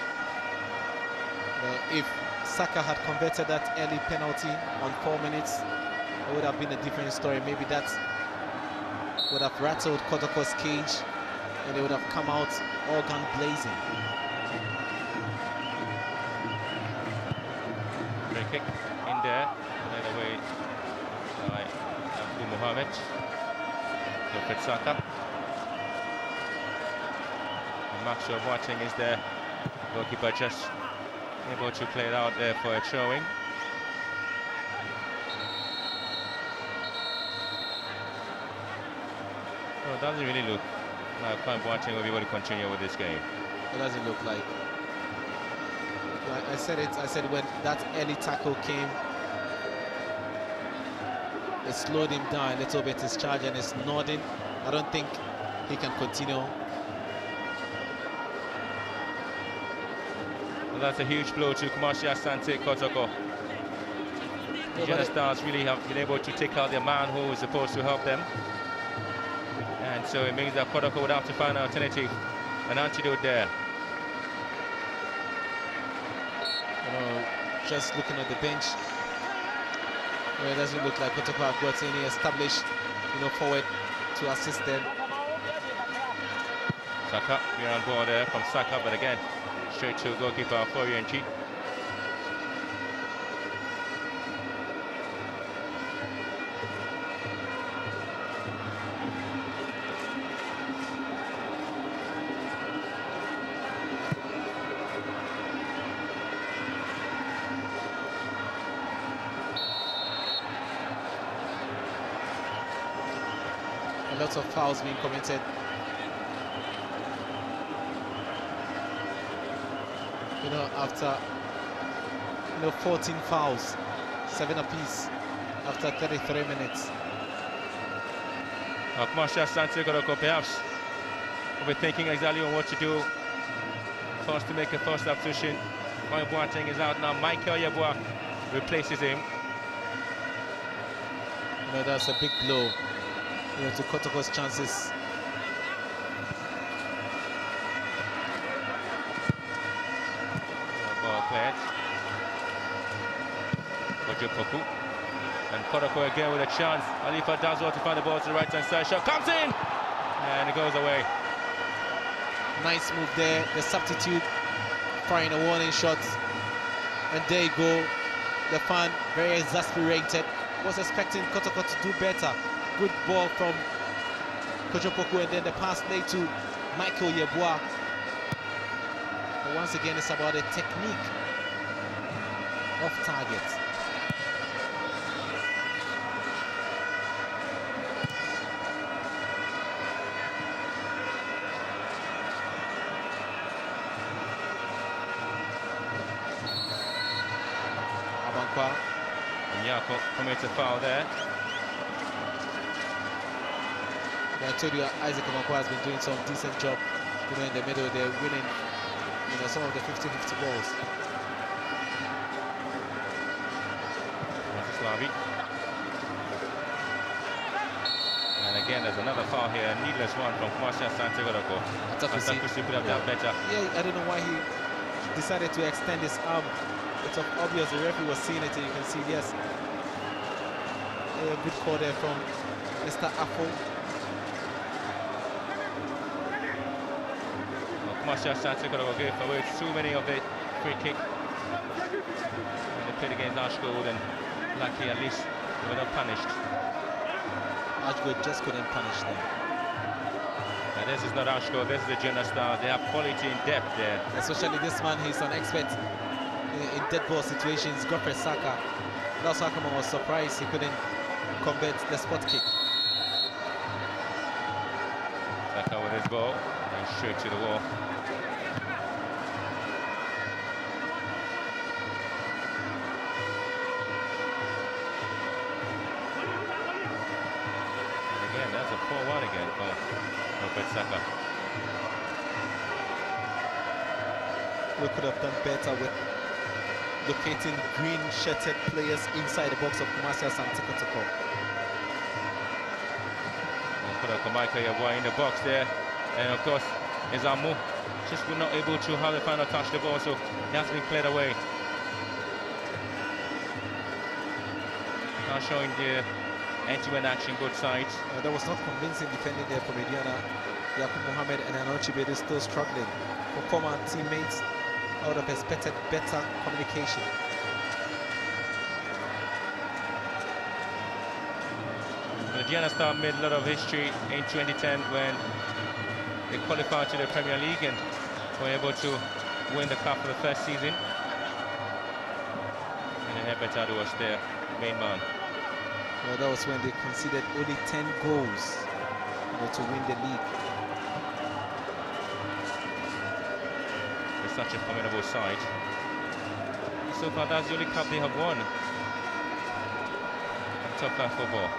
If Saka had converted that early penalty on 4 minutes, it would have been a different story. Maybe that would have rattled Kotoko's cage and they would have come out all gun blazing. Free kick in there, right away by Abdul Mohamed. Look at Saka. And Maxwell watching is there. Goalkeeper just able to play it out there for a throwing. Well, it doesn't really look like Prime Watching will be able to continue with this game. It doesn't look like. I said when that early tackle came, it slowed him down a little bit, his charge, and his nodding. I don't think he can continue. Well, that's a huge blow to Kumasi Asante Kotoko. The Jena Stars really have been able to take out their man who was supposed to help them. And so it means that Kotoko would have to find an alternative, an antidote there. Just looking at the bench, it doesn't look like Kotoko have got any established, forward to assist them. Saka, we're on board there from Saka, but again, straight to goalkeeper for UNG. Lots of fouls being committed. 14 fouls, 7 apiece after 33 minutes. Kumasi Asante Kotoko perhaps will be thinking exactly on what to do. First to make a first substitution. Kwame Boateng is out now. Michael Yeboah replaces him. That's a big blow to Kotoko's chances. Ball cleared. Poku. And Kotoko again with a chance. Alifa does well to find the ball to the right hand side. Shot comes in! And it goes away. Nice move there. The substitute firing a warning shot. And there you go. The fan very exasperated. Was expecting Kotoko to do better. Good ball from Kojopoku, and then the pass laid to Michael Yeboah. But once again, it's about the technique of target. Abankwa. Nyako commits a foul there. I told you Isaac Abankwa has been doing some decent job, in the middle. They're winning, some of the 50-50 balls. Slavi. And again, there's another foul here, a needless one from Kumasi Asante Kotoko. Atakusi could have done better. Yeah, I don't know why he decided to extend his arm. It's obvious the referee was seeing it, and you can see, yes, a good call there from Mr. Afo. Kumasi Asante Kotoko gave away too many of the free kick. And they played against Ashgold, and lucky at least they were not punished. Ashgold just couldn't punish them. And this is not Ashgold, this is the Jena Stars. They have quality in depth there. Especially this man, he's an expert in dead ball situations. Godfrey Saka. That's how Akama was surprised he couldn't convert the spot kick. Saka with with his ball and straight to the wall. And again, that's a 4-1 again for Saka. We could have done better with locating green-shirted players inside the box of Kumasi Asante Kotoko. Put up Michael Yeboah in the box there, and of course Izamu just not able to have the final touch the ball, so he has been cleared away. Now showing the end-to-end action both sides. That was not convincing defending there from Aduana. Yakub Mohammed and Anochibe is still struggling. For former teammates, I would have expected better communication. Aduana Star made a lot of history in 2010 when they qualified to the Premier League and were able to win the cup for the first season. And Herbert Adu was their main man. Well, that was when they conceded only 10 goals to win the league. It's such a formidable side. So far, that's the only cup they have won in top flight football.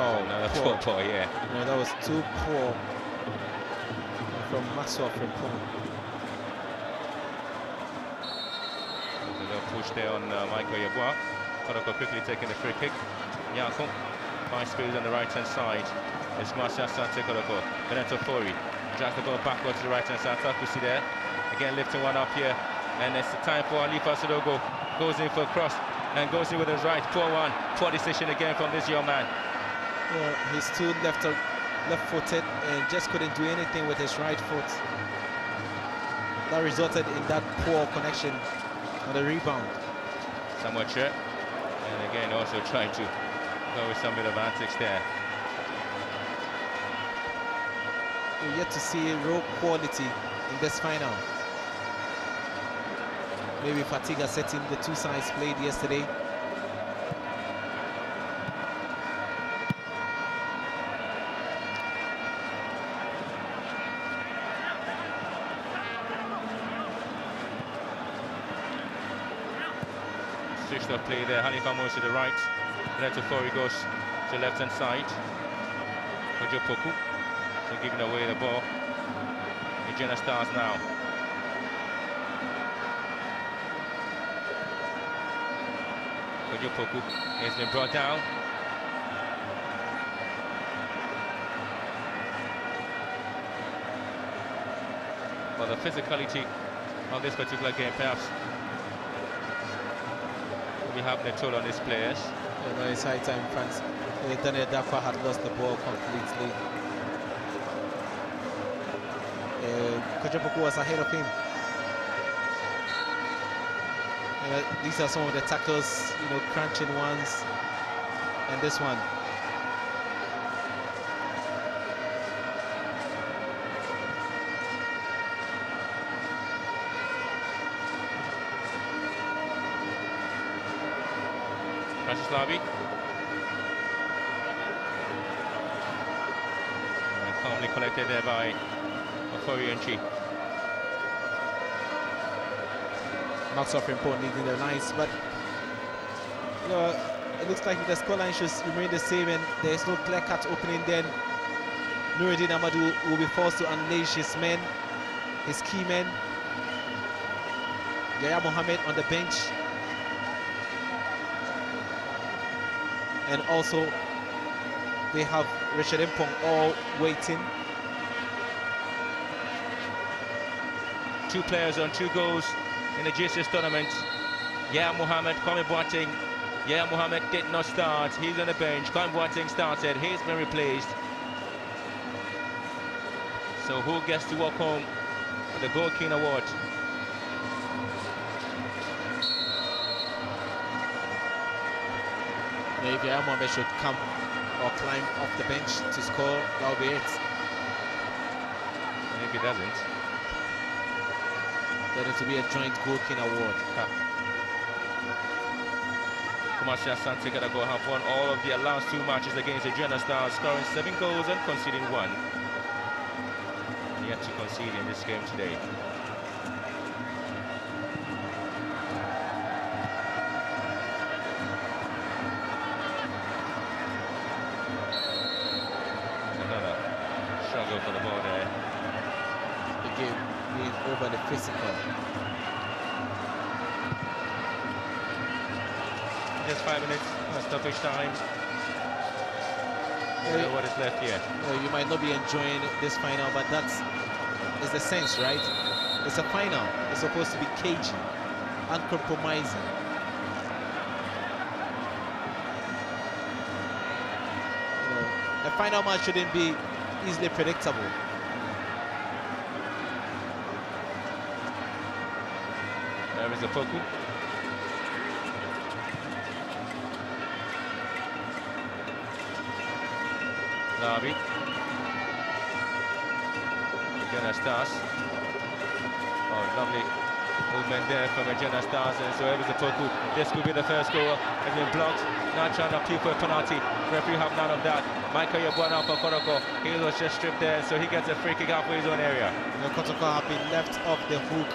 Oh, another poor. football, yeah. No, that was too poor from Maxwell Frimpong. There's a little push there on Michael Yeboah. Kotoko quickly taking the free kick. Yakub, nice speed on the right-hand side. It's Kumasi Asante Kotoko. Benito Fori drags the ball backwards to the right-hand side. Takusi there. Again, lifting one up here. And it's the time for Alifa Sodogo. Goes in for a cross and goes in with his right. 4-1. Poor decision again from this young man. Yeah, he's too left-footed and just couldn't do anything with his right foot. That resulted in that poor connection on the rebound. Samuel Che. And again, also trying to go with some bit of antics there. We're yet to see raw quality in this final. Maybe fatigue has set in. The two sides played yesterday. Switched up play there. Hanifa moves to the right. Benito Fori goes to the left-hand side. Kojo Poku. So giving away the ball. Aduana Stars now. Kojo Poku has been brought down. Well, the physicality of this particular game perhaps will be having a toll on these players. You know, it's high time France. Daniel Dafa had lost the ball completely. Kojo Poku was ahead of him. These are some of the tackles, crunching ones, and this one. Francis Labi. And calmly collected there by Ofori-Enchi. Maxwell Frimpong leading the lines, but it looks like the scoreline should remain the same and there is no clear-cut opening. Then Nuruddin Amadou will be forced to unleash his men, his key men. Yaya Mohammed on the bench, and also they have Richard Mpong all waiting. 2 players on 2 goals in the G6 tournament. Yaya Mohammed, Kwame Boateng. Yaya Mohammed did not start. He's on the bench. Kwame Boateng started. He's been replaced. So who gets to walk home with the Goal King Award? If Yaya Mohammed should come or climb off the bench to score, that will be it. And if he doesn't, There is to be a joint Goal King Award. Marcia Sante Kotoko have won all of their last 2 matches against the Aduana Stars, scoring 7 goals and conceding 1. And yet to concede in this game today. Another struggle for the ball there. The game being over the physical. Just 5 minutes, stoppage time. What is left here? You might not be enjoying this final, but that's is the sense, right? It's a final. It's supposed to be cagey, uncompromising. A final match shouldn't be easily predictable. There is a Poku. Nabi. Aduana Stars. Oh, lovely movement there from Aduana Stars, and so it was a Poku. This could be the first goal. Has been blocked. Not trying to appeal for a penalty. Referee have none of that. Michael Aduana for Kotoko. He was just stripped there, so he gets a free kick halfway his own area. Kotoko have been left off the hook.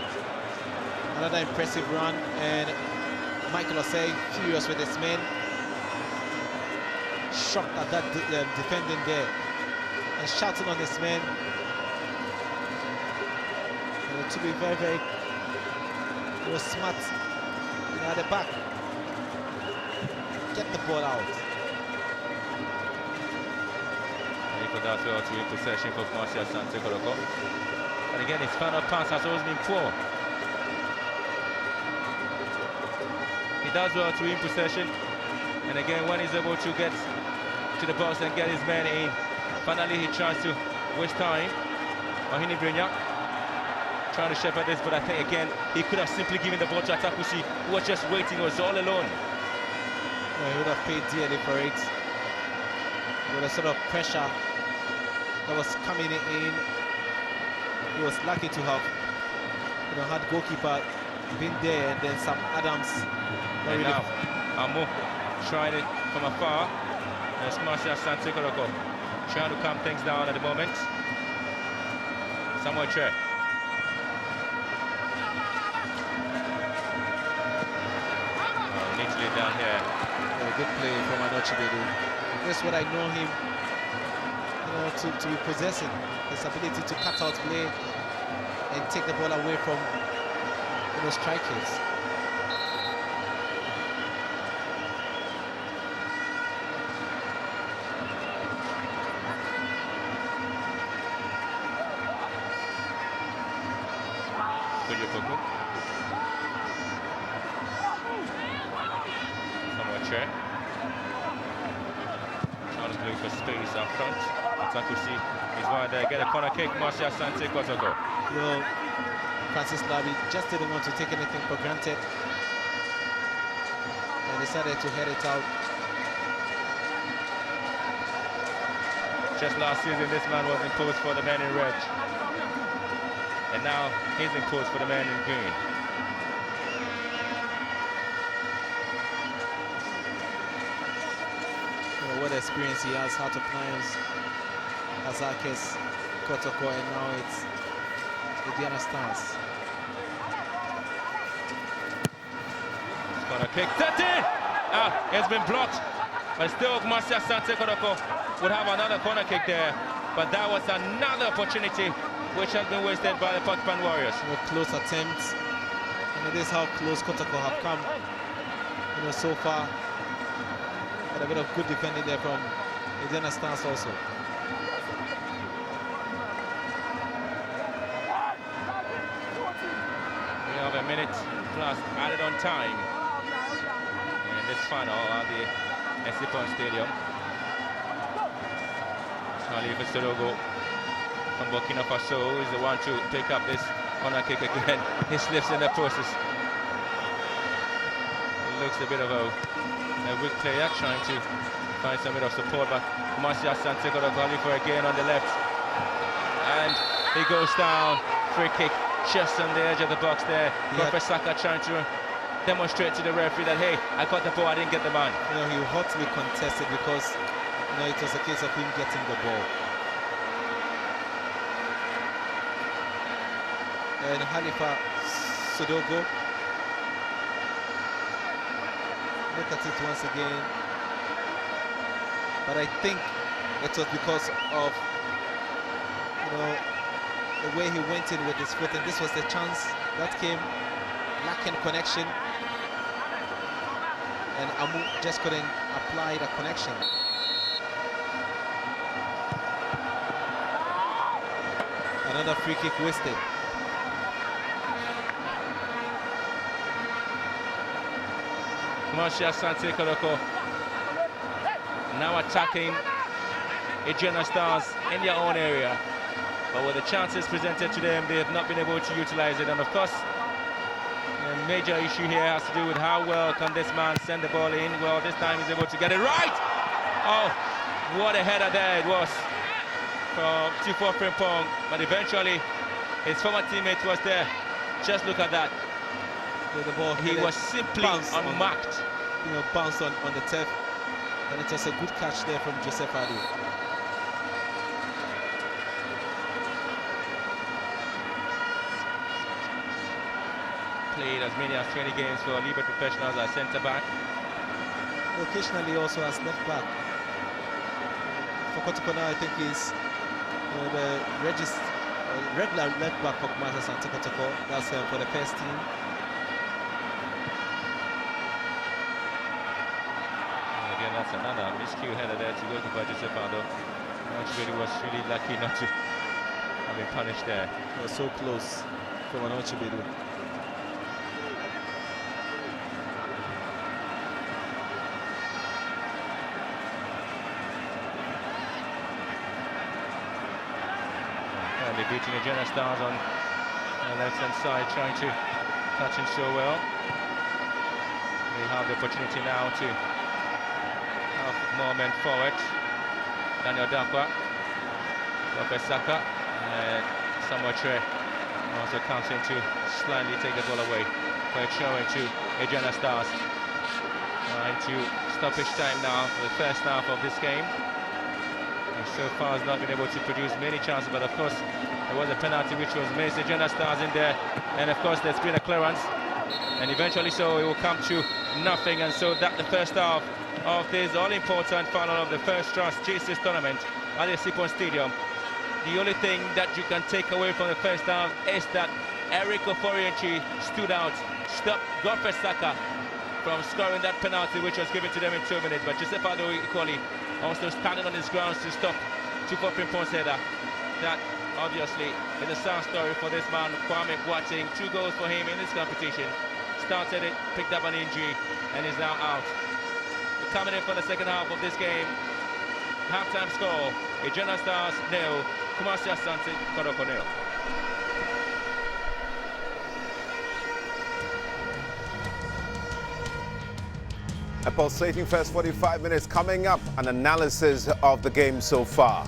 Another impressive run, and Michael Osei furious with his men. Shocked at that defending there and shouting on his men. To be very, very smart at the back. Get the ball out. Nico does well to win possession for Marcia Sante Kotoko. And again, his final pass has always been poor. He does well to win possession. And again, when he's able to get to the box and get his man in, finally he tries to waste time. Mahini Brignac trying to shepherd this, but I think again he could have simply given the ball to Atakusi, who was just waiting, was all alone. Well, he would have paid dearly for it. With a sort of pressure that was coming in, he was lucky to have had goalkeeper been there, and then Sam Adams. And really now Amo trying it from afar. There's Marcia Sante Kotoko trying to calm things down at the moment. Samuel Che. Neatly down here. Good play from Anochibedu. That's what I know him, to be possessing. His ability to cut out play and take the ball away from strikers. Trying to look for space up front. Atakusi is one there. Get a corner kick. Marcia Sante Kotoko. Well, Francis Labi just didn't want to take anything for granted and decided to head it out. Just last season, this man was imposed for the man in red, and now he's imposed for the man in green. What experience he has, how to climb Azakis, Kotoko, and now it's Aduana Stars. Corner kick, 30! It's been blocked, but still Marcia Sante Kotoko would have another corner kick there, but that was another opportunity which has been wasted by the Porcupine Warriors. Close attempts. This is how close Kotoko have come, so far. But a bit of good defending there from Aduana Stars also. We have a minute plus added on time in this final at the Esipon Stadium. Khalifa Sorogo from Burkina Faso is the one to pick up this corner kick again. He slips in the process. It looks a bit of a weak player trying to find some bit of support, but Marcia Sante Kotoko again on the left, and he goes down. Free kick just on the edge of the box there. Professor Saka trying to demonstrate to the referee that, hey, I caught the ball, I didn't get the man. You know, he hotly contested because, you know, it was a case of him getting the ball. And Halifa Sudogo, look at it once again. But I think it was because of, you know, the way he went in with his foot, and this was the chance that came, lacking connection, and Amu just couldn't apply the connection. Another free kick wasted. Marcia Sante Kodoko now attacking Aduana Stars in their own area. But with the chances presented to them, they have not been able to utilize it. And of course, the major issue here has to do with how well can this man send the ball in. Well, this time he's able to get it right. Oh, what a header there it was from Tifo Frimpong. But eventually, his former teammate was there. Just look at that. With the ball, he was simply unmarked. You know, bounced on the turf. And it was a good catch there from Joseph Adu. Played as many as 20 games for Libre Professionals as centre-back. Occasionally also as left-back. For Kotoko now, I think he's the regular left-back for Kumasi Asante Kotoko. That's for the first team. And again, that's another miscue header there to goalkeeper Joseph Ado. Ochibedi was really lucky not to have been punished there. It was so close from an Ochibedi. They're beating Aduana Stars on the left-hand side, trying to touch and show well. They have the opportunity now to have more men forward. Daniel Dakwa, Lopez Saka, and Samuel Tre also comes in to slightly take the ball away for a throw into Aduana Stars. Into stoppage time now for the first half of this game. So far has not been able to produce many chances, but of course there was a penalty which was missed. Aduana Stars in there, and of course there's been a clearance, and eventually so it will come to nothing. And so that the first half of this all-important final of the First Trust G6 tournament at the Sipon Stadium. The only thing that you can take away from the first half is that Eric Oforienchi stood out, stopped Godfrey Saka from scoring that penalty which was given to them in 2 minutes, but Joseph Ado equally also standing on his grounds to stop Tifo Frimpong's header. That obviously is a sad story for this man, Kwame Boateng. 2 goals for him in this competition. Started it, picked up an injury, and is now out. Coming in for the second half of this game, half-time score, Aduana Stars 0, Kumasi Asante Kotoko 0. A pulsating first 45 minutes coming up, an analysis of the game so far.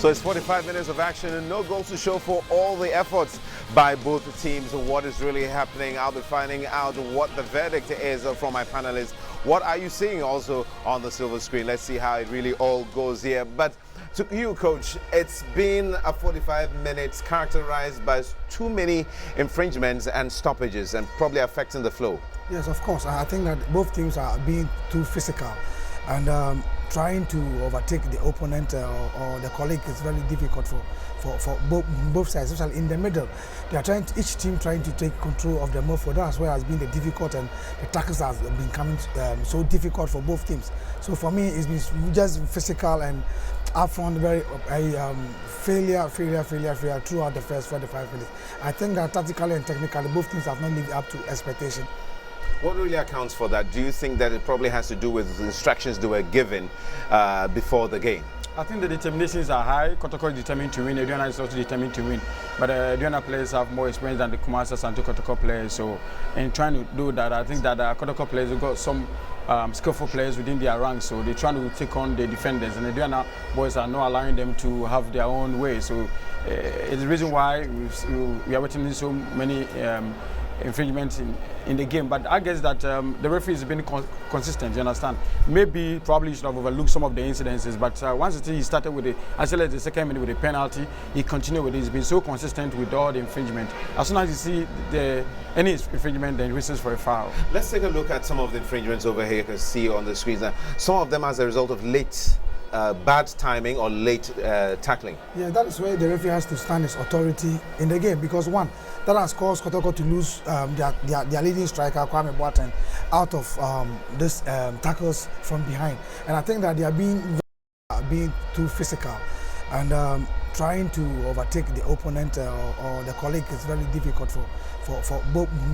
So it's 45 minutes of action and no goals to show for all the efforts by both teams. What is really happening? I'll be finding out what the verdict is from my panelists. What are you seeing also on the silver screen? Let's see how it really all goes here. But to you, Coach, it's been a 45 minutes characterized by too many infringements and stoppages and probably affecting the flow. Yes, of course. I think that both teams are being too physical and trying to overtake the opponent or the colleague is very difficult for both sides, especially in the middle. They are each team trying to take control of the midfield. That's where has been the difficult, and the tackles have been coming so difficult for both teams. So for me, it's been just physical, and I found failure throughout the first 45 minutes. I think that tactically and technically, both teams have not lived up to expectation. What really accounts for that? Do you think that it probably has to do with the instructions they were given before the game? I think the determinations are high. Kotoko is determined to win. Aduana is also determined to win. But Aduana players have more experience than the Kumasi Santo Kotoko players. So in trying to do that, I think that Kotoko players have got some skillful players within their ranks. So they're trying to take on the defenders. And the Aduana boys are not allowing them to have their own way. So it's the reason why we are witnessing so many infringements in the game. But I guess that the referee has been consistent, you understand. Maybe probably he should have overlooked some of the incidences, but once he started with the second minute with a penalty, he continued with it. He's been so consistent with all the infringement. As soon as you see any infringement, then he whistles for a foul. Let's take a look at some of the infringements over here. You can see on the screen now. Some of them as a result of late bad timing or late tackling. Yeah, that is where the referee has to stand his authority in the game, because one, that has caused Kotoko to lose their leading striker, Kwame Boateng, out of this tackles from behind. And I think that they are being too physical and trying to overtake the opponent or the colleague is very difficult for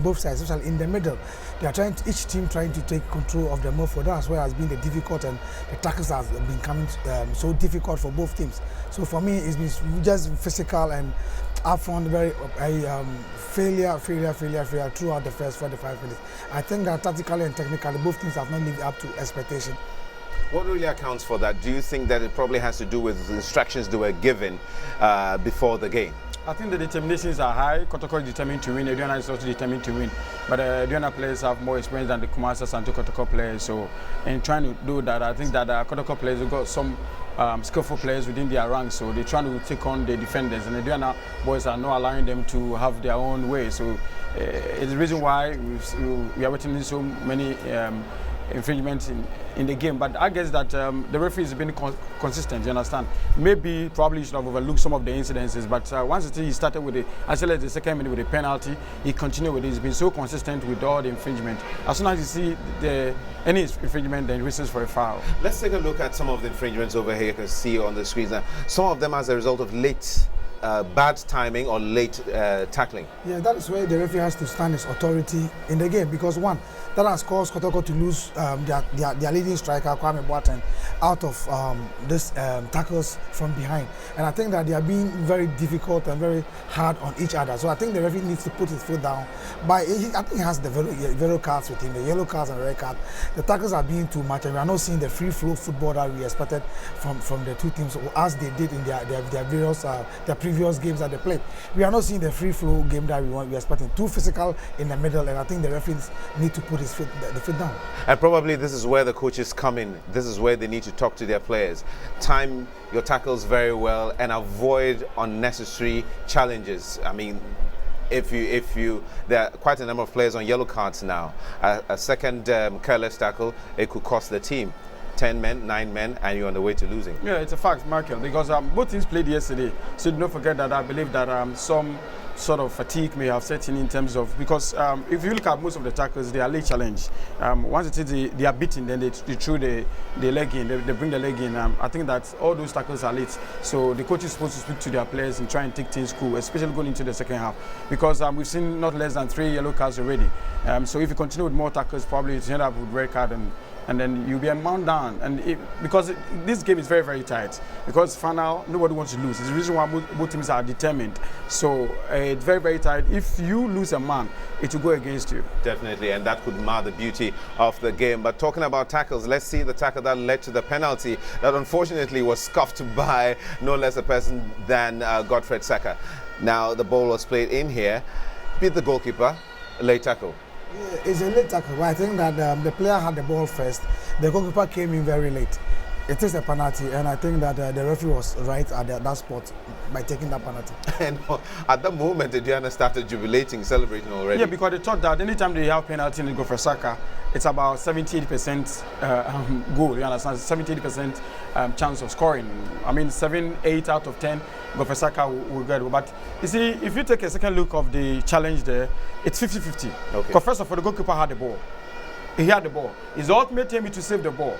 both sides, especially in the middle. They are each team trying to take control of the midfield. That's where has been the difficult, and the tackles have been coming so difficult for both teams. So for me, it's been just physical, and I found failure throughout the first 45 minutes. I think that tactically and technically, both teams have not lived up to expectation. What really accounts for that? Do you think that it probably has to do with the instructions they were given before the game? I think the determinations are high. Kotoko is determined to win. Aduana is also determined to win. But Aduana players have more experience than the Kumasi Santo Kotoko players. So in trying to do that, I think that Kotoko players have got some skillful players within their ranks. So they're trying to take on the defenders. And the Aduana boys are not allowing them to have their own way. So it's the reason why we are witnessing so many infringements in the game. But I guess that the referee has been consistent, you understand. Maybe probably he should have overlooked some of the incidences, but once he started with the second minute with a penalty, he continued with it. He's been so consistent with all the infringement. As soon as you see any infringement, then he whistles for a foul. Let's take a look at some of the infringements over here. You can see on the screen now. Some of them as a result of late bad timing or late tackling. Yeah, that is where the referee has to stand his authority in the game, because one, that has caused Kotoko to lose their leading striker, Kwame Boateng, out of this tackles from behind. And I think that they are being very difficult and very hard on each other. So I think the referee needs to put his foot down. I think he has the yellow cards with him, the yellow cards and red card. The tackles are being too much, and we are not seeing the free flow football that we expected from the two teams, as they did in their various previous games that they played. We are not seeing the free flow game that we expecting. Too physical in the middle, and I think the referees need to put the foot down. And probably this is where the coaches come in. This is where they need to talk to their players. Time your tackles very well and avoid unnecessary challenges. I mean, if you there are quite a number of players on yellow cards now. A second careless tackle, it could cost the team 10 men, 9 men, and you're on the way to losing. Yeah, it's a fact, Michael, because both teams played yesterday. So don't forget that I believe that some sort of fatigue may have set in terms of, because if you look at most of the tackles, they are late challenge. Once they are beaten, then they throw the leg in, they bring the leg in. I think that all those tackles are late. So the coach is supposed to speak to their players and try and take things cool, especially going into the second half. Because we've seen not less than 3 yellow cards already. So if you continue with more tackles, probably it's end up with red card and and then you'll be a man down. And because this game is very, very tight, because final, nobody wants to lose. It's the reason why both teams are determined. So it's very, very tight. If you lose a man, it will go against you. Definitely, and that could mar the beauty of the game. But talking about tackles, let's see the tackle that led to the penalty that unfortunately was scuffed by no less a person than Godfred Saka. Now the ball was played in here, beat the goalkeeper, a late tackle. Yeah, it's a late tackle, but I think that the player had the ball first. The goalkeeper came in very late. It is a penalty, and I think that the referee was right at that spot by taking that penalty. And at the moment, Aduana started jubilating, celebrating already. Yeah, because they thought that anytime they have penalty and they go for Saka, it's about 70-80% goal. You understand? 70-80% chance of scoring. I mean, 7-8 out of 10 go for Saka will get it. But you see, if you take a second look of the challenge there, it's 50-50. Okay. Because first of all, the goalkeeper had the ball. He had the ball. His ultimate aim is to save the ball.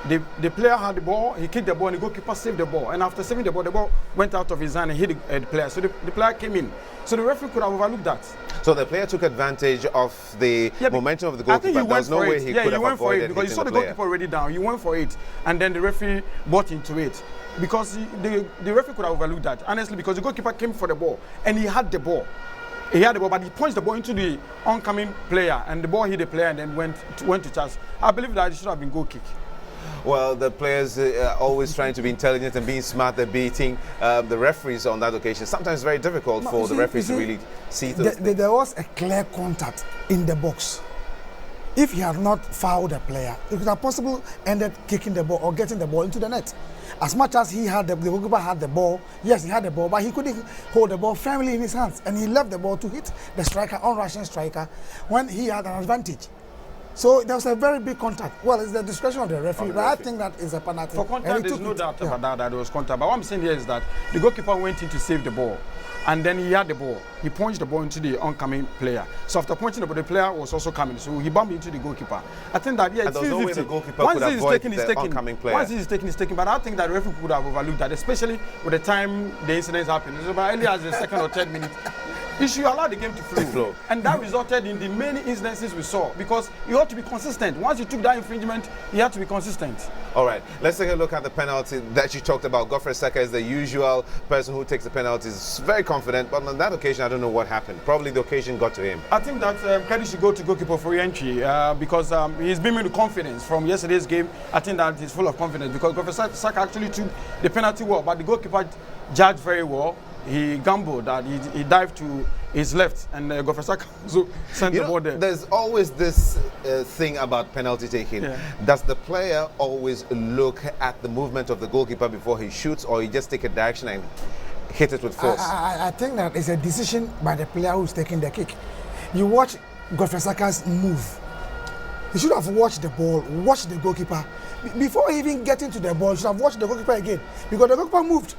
The player had the ball, he kicked the ball, and the goalkeeper saved the ball. And after saving the ball went out of his hand and hit the player. So the player came in. So the referee could have overlooked that. So the player took advantage of the momentum of the goalkeeper. There was no way he could have avoided because he saw the goalkeeper already down. He went for it, and then the referee bought into it. Because the referee could have overlooked that, honestly, because the goalkeeper came for the ball, and he had the ball. He had the ball, but he punched the ball into the oncoming player, and the ball hit the player and then went to chance. I believe that it should have been goal kick. Well, the players are always trying to be intelligent and being smart. They're beating the referees on that occasion. Sometimes it's very difficult for the referees to really see those things. There was a clear contact in the box. If he had not fouled the player, it could have possibly ended kicking the ball or getting the ball into the net. As much as he had the goalkeeper had the ball, yes, he had the ball, but he couldn't hold the ball firmly in his hands, and he left the ball to hit the striker, on-rushing striker, when he had an advantage. So there was a very big contact. Well, it's the discretion of the referee, but I think that is a penalty. For contact, there's no doubt about that there was contact. But what I'm saying here is that the goalkeeper went in to save the ball, and then he had the ball. He punched the ball into the oncoming player. So after punching the ball, the player was also coming. So he bumped into the goalkeeper. I think that, yeah, it's 50-50. No way the goalkeeper could avoid the oncoming player. Once he's taken. But I think that the referee could have overlooked that, especially with the time the incidents happened. It's about early as the second or third minute. He should allow the game to flow. And that resulted in the many instances we saw, because you ought to be consistent. Once you took that infringement, you have to be consistent. All right, let's take a look at the penalty that you talked about. Godfred Saka is the usual person who takes the penalties, very confident, but on that occasion, I don't know what happened. Probably the occasion got to him. I think that credit should go to goalkeeper for re-entry because he's been with confidence from yesterday's game. I think that he's full of confidence because Godfred Saka actually took the penalty well, but the goalkeeper judged very well. He gambled that he dived to his left, and Godfred Saka also sent the ball there. There's always this thing about penalty taking. Yeah. Does the player always look at the movement of the goalkeeper before he shoots, or he just take a direction and hit it with force? I think that is a decision by the player who's taking the kick. You watch Godfred Saka's move. He should have watched the ball, watched the goalkeeper. Before even getting to the ball, he should have watched the goalkeeper again, because the goalkeeper moved.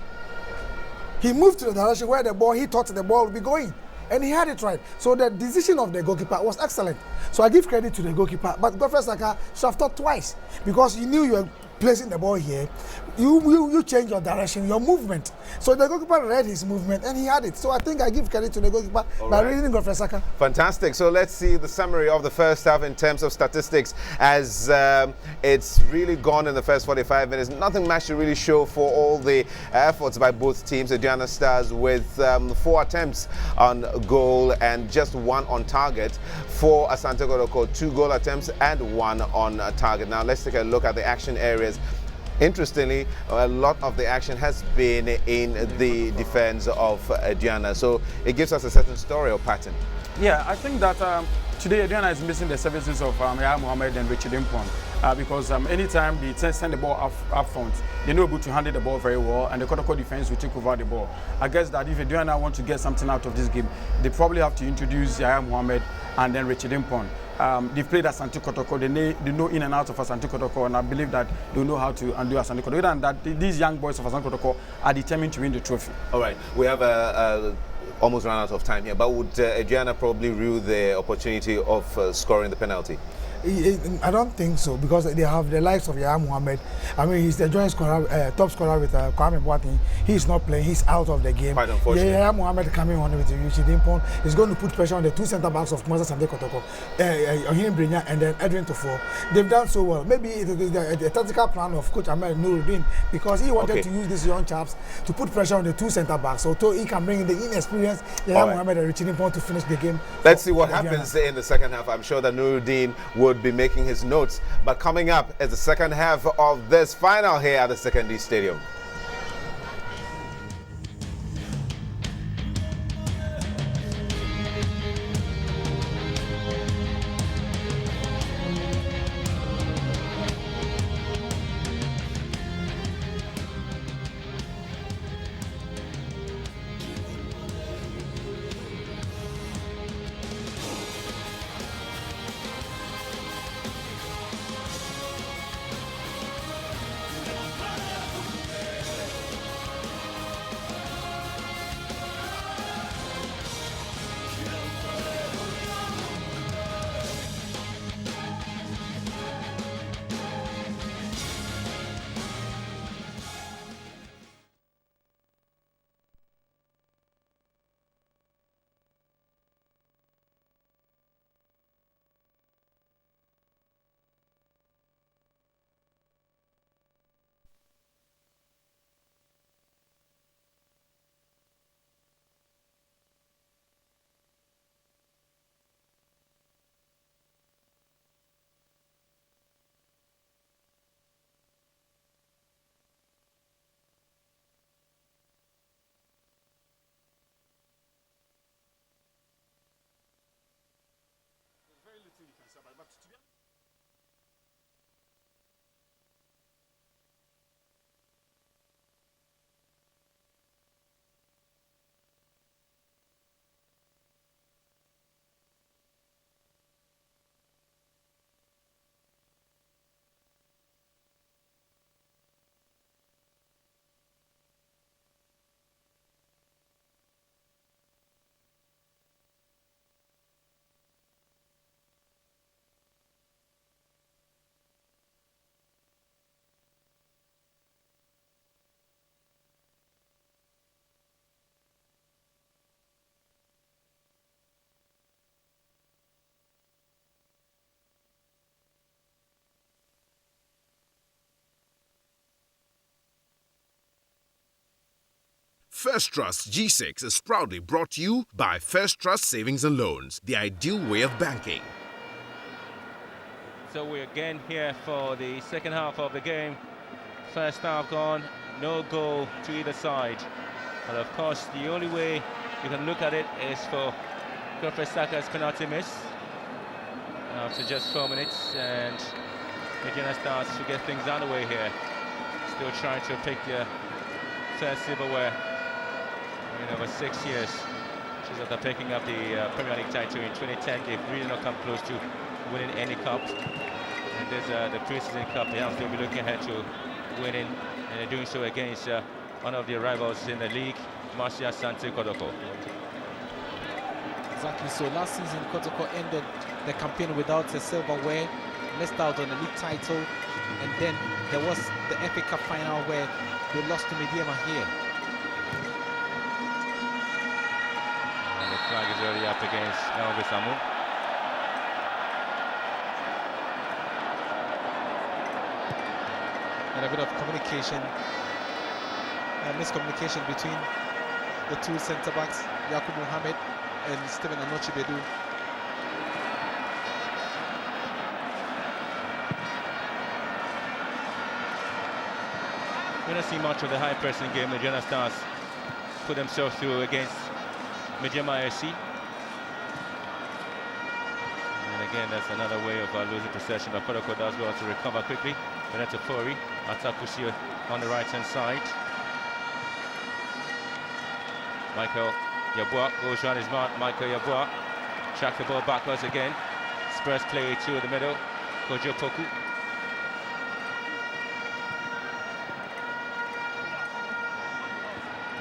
He moved to the direction where he thought the ball would be going, and he had it right. So the decision of the goalkeeper was excellent. So I give credit to the goalkeeper, but Godfred Saka should have thought twice, because he knew you were placing the ball here. You change your direction, your movement. So the goalkeeper read his movement and he had it. So I think I give credit to the goalkeeper by reading Godfred Saka. Fantastic. So let's see the summary of the first half in terms of statistics, as it's really gone in the first 45 minutes. Nothing much to really show for all the efforts by both teams. Aduana Stars with 4 attempts on goal and just 1 on target. For Asante Kotoko, 2 goal attempts and 1 on target. Now let's take a look at the action areas. Interestingly, a lot of the action has been in the defense of Aduana, so it gives us a certain story or pattern. Yeah, I think that today Aduana is missing the services of Yahya Mohammed and Richard Impon because anytime they send the ball up front, they're not able to handle the ball very well, and the Kotoko defense will take over the ball. I guess that if Aduana want to get something out of this game, they probably have to introduce Yahya Mohammed and then Richard Impon. They've played Asante Kotoko, they know in and out of Asante Kotoko, and I believe that they know how to undo Asante Kotoko. And that these young boys of Asante Kotoko are determined to win the trophy. All right, we have almost run out of time here, but would Aduana probably rue the opportunity of scoring the penalty? I don't think so, because they have the likes of Yahya Mohammed. I mean, he's the joint scorer, top scorer with Kwame Boateng. He's not playing. He's out of the game. Quite unfortunate. Yahya Mohammed coming on with Yuchi Dimpon is going to put pressure on the two centre backs of Kumasa Sande Kotoko, Ohim Brinya and then Edwin Tofo. They've done so well. Maybe it is the tactical plan of Coach Ahmed Nuruddin, because he wanted to use these young chaps to put pressure on the two centre backs, so he can bring in the inexperienced Yahya Mohammed and Richie Dimpon to finish the game. Let's see what happens in the second half. I'm sure that Nuruddin would be making his notes. But coming up is the second half of this final here at the Secondary Stadium. First Trust G6 is proudly brought to you by First Trust Savings and Loans, the ideal way of banking. So we're again here for the second half of the game. First half gone, no goal to either side. And of course, the only way you can look at it is for Godfrey Saka's penalty miss. After just 4 minutes, and Regina starts to get things underway here. Still trying to pick their third silverware in over 6 years. She's after picking up the Premier League title in 2010. They've really not come close to winning any cup. And there's the pre-season cup. They'll be looking ahead to winning, and they're doing so against one of their rivals in the league, Marcia Sante Kotoko. Exactly so. Last season, Kotoko ended the campaign without a silverware, missed out on the league title, and then there was the FA Cup final where they lost to Mediema here. And the flag is already up against Elvis Amu. And a bit of communication, miscommunication between the two centre-backs, Yakub Mohammed and Stephen Anochibedu. We don't see much of the high-pressing game Regina Stars put themselves through against Mediema FC. And again, that's another way of losing possession, but Kotoko does well to recover quickly. Benito Fori, Atakushi on the right-hand side. Michael Yabua goes around his mark. Michael Yabua tracks the ball backwards again. Spurs play to the middle. Kojo Poku.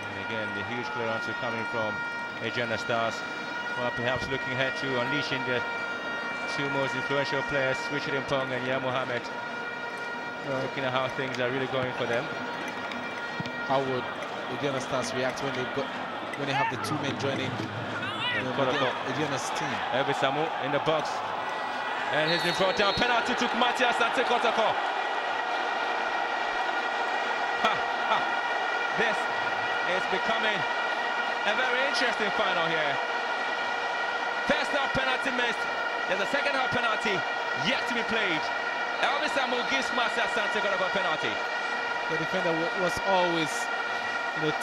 And again, the huge clearance coming from Regina Stars. Well, perhaps looking ahead to unleashing the two most influential players, Richard Impong and Ya Mohammed. Looking at how things are really going for them. How would Aduana Stars react when they have the two men joining Aduana's team? Elvis Samu in the box. And he's been brought down. Penalty to Matias Kotoko. This is becoming a very interesting final here. First half penalty missed. There's a second half penalty yet to be played. Elvis Samu gives Matias Kotoko a penalty. The defender was always,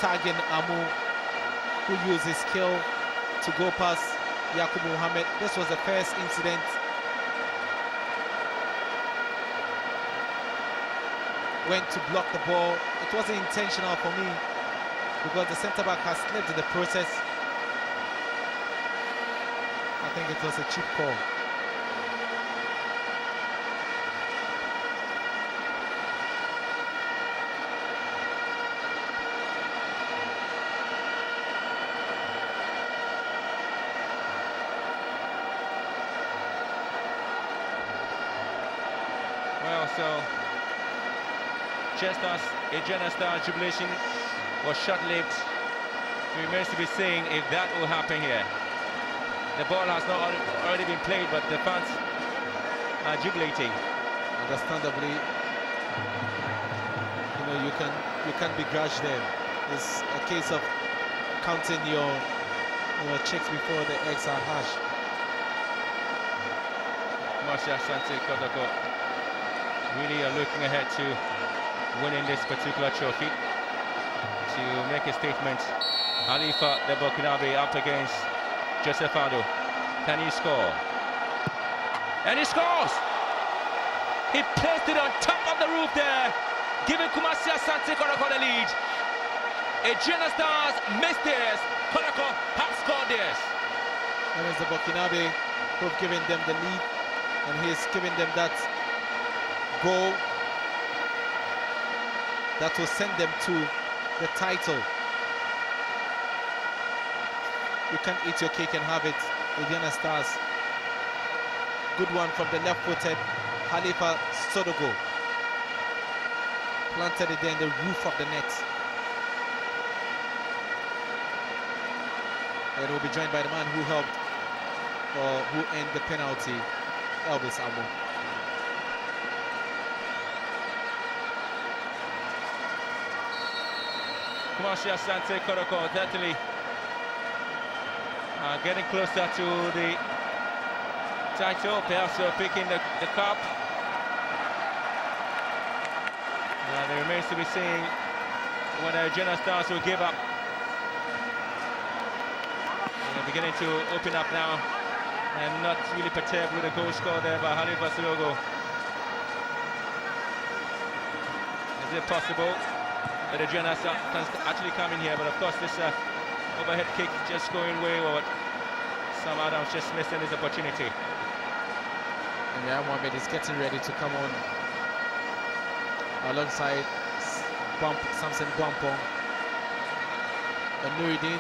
tagging Amu, who used his skill to go past Yakubu Mohammed. This was the first incident. Went to block the ball. It wasn't intentional for me because the centre-back has slipped in the process. I think it was a cheap call. Well, so just as Aduana Stars jubilation was short-lived, it remains to be seen if that will happen here. The ball has not already been played, but the fans are jubilating. Understandably, you can't begrudge them. It's a case of counting your chicks before the eggs are hatched. Marcia Sante Kotoko really are looking ahead to winning this particular trophy to make a statement. Halifa the Burkinabe up against Joseph Ado. Can he score? And he scores! He placed it on top of the roof there, giving Kumasi Asante Kotoko the lead. Aduana Stars missed theirs. Kotoko have scored theirs. And it's the Burkinabe who've given them the lead, and he's giving them that goal that will send them to the title. You can't eat your cake and have it. Aduana Stars. Good one from the left-footed Halifa Sodogo. Planted it there in the roof of the net. And will be joined by the man who helped, or who ended the penalty, Elvis Amu. Kumasi Asante Kotoko definitely getting closer to the title, perhaps picking the cup. And it remains to be seen when Aduana Stars will give up. They're beginning to open up now and not really perturbed with a goal score there by Halifa Sodogo. Is it possible that Aduana can actually come in here? But of course this overhead kick just going wayward. Sam Adams just missing his opportunity. And Ya Mohammed is getting ready to come on alongside Samson Bwampong. And Nuruddin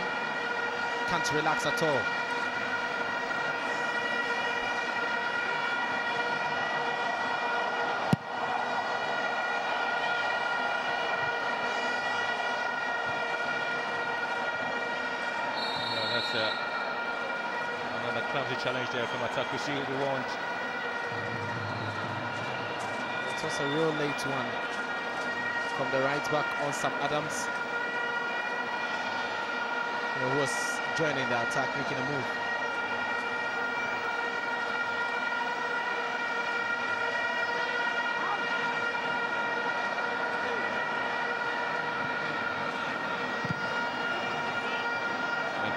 can't relax at all. Another clumsy challenge there from Atakusi, who won't. It was a real late one from the right back on Sam Adams, who was joining the attack, making a move.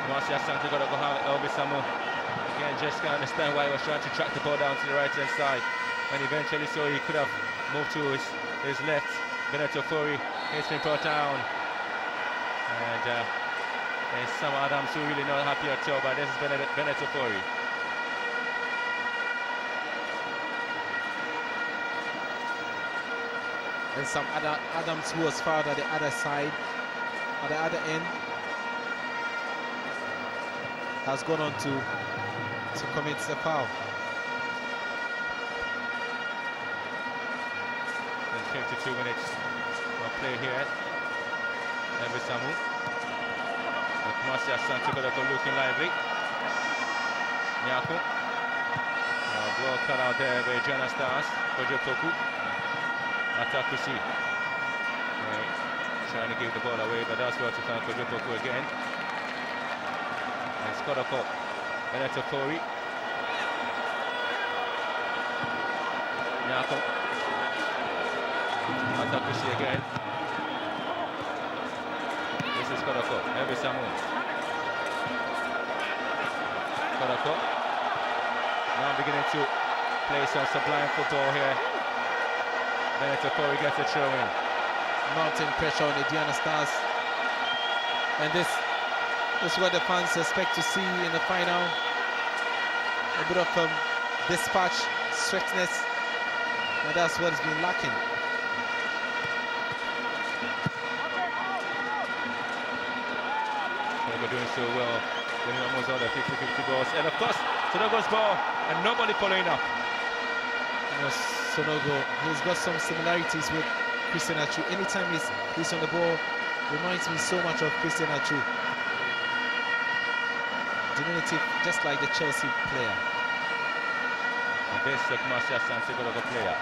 Kumasi Asante got to go have Elvis Samu. Again, just can't understand why he was trying to track the ball down to the right-hand side. When eventually saw he could have moved to his left. Beneto Fori has been brought down. And there's some Adams who really not happy at all, but this is Beneto Fori. And some other Adams who was fouled at the other side, at the other end, has gone on to commit the foul. 22 minutes of play here. Every Samu. Kumasi Asante Kotoko looking lively. Nyako. Well cut out there by Aduana Stars. Kotoko. Atakusi. Trying to give the ball away, but that's what to find Kotoko again. And Kotoko. Benito Tori. Nyako. Atakusi again. This is Kotoko. Every Samu. Kotoko. Now beginning to play some sublime football here. Benito Tori gets a throw in. Mounting pressure on the Aduana Stars. And this is what the fans expect to see in the final. A bit of dispatch, swiftness, and that's what has been lacking. We're doing so well, winning almost all the 50-50 balls. And of course, Sonogo's ball, and nobody following up. You know, Sonogo, he's got some similarities with Christian Achu. Anytime he's on the ball, reminds me so much of Christian Achu. Diminutive, just like the Chelsea player. And this is Kumasi Asante Kotoko player.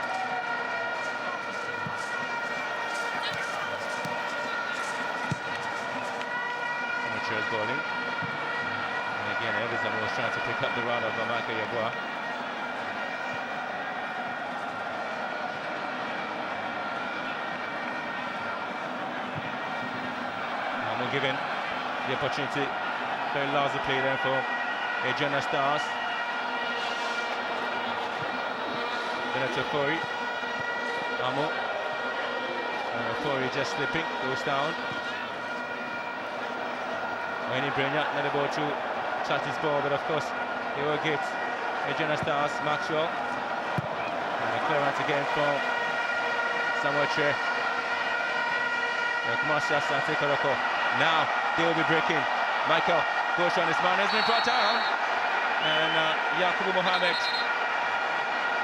Amateurs bowling. And again, everyone was trying to pick up the run of Michael Yeboah. Given the opportunity, very lousy play there for Aduana Stars. Benito Tori, Amo, Tori just slipping, goes down. Any brilliant, not able to touch his ball, but of course he will get Aduana Stars, Maxwell. And a clearance again from Samuel Che. Kumasi Asante Kotoko. Now they will be breaking. Michael goes on his man, isn't it? Brought down. And Yakubu Mohammed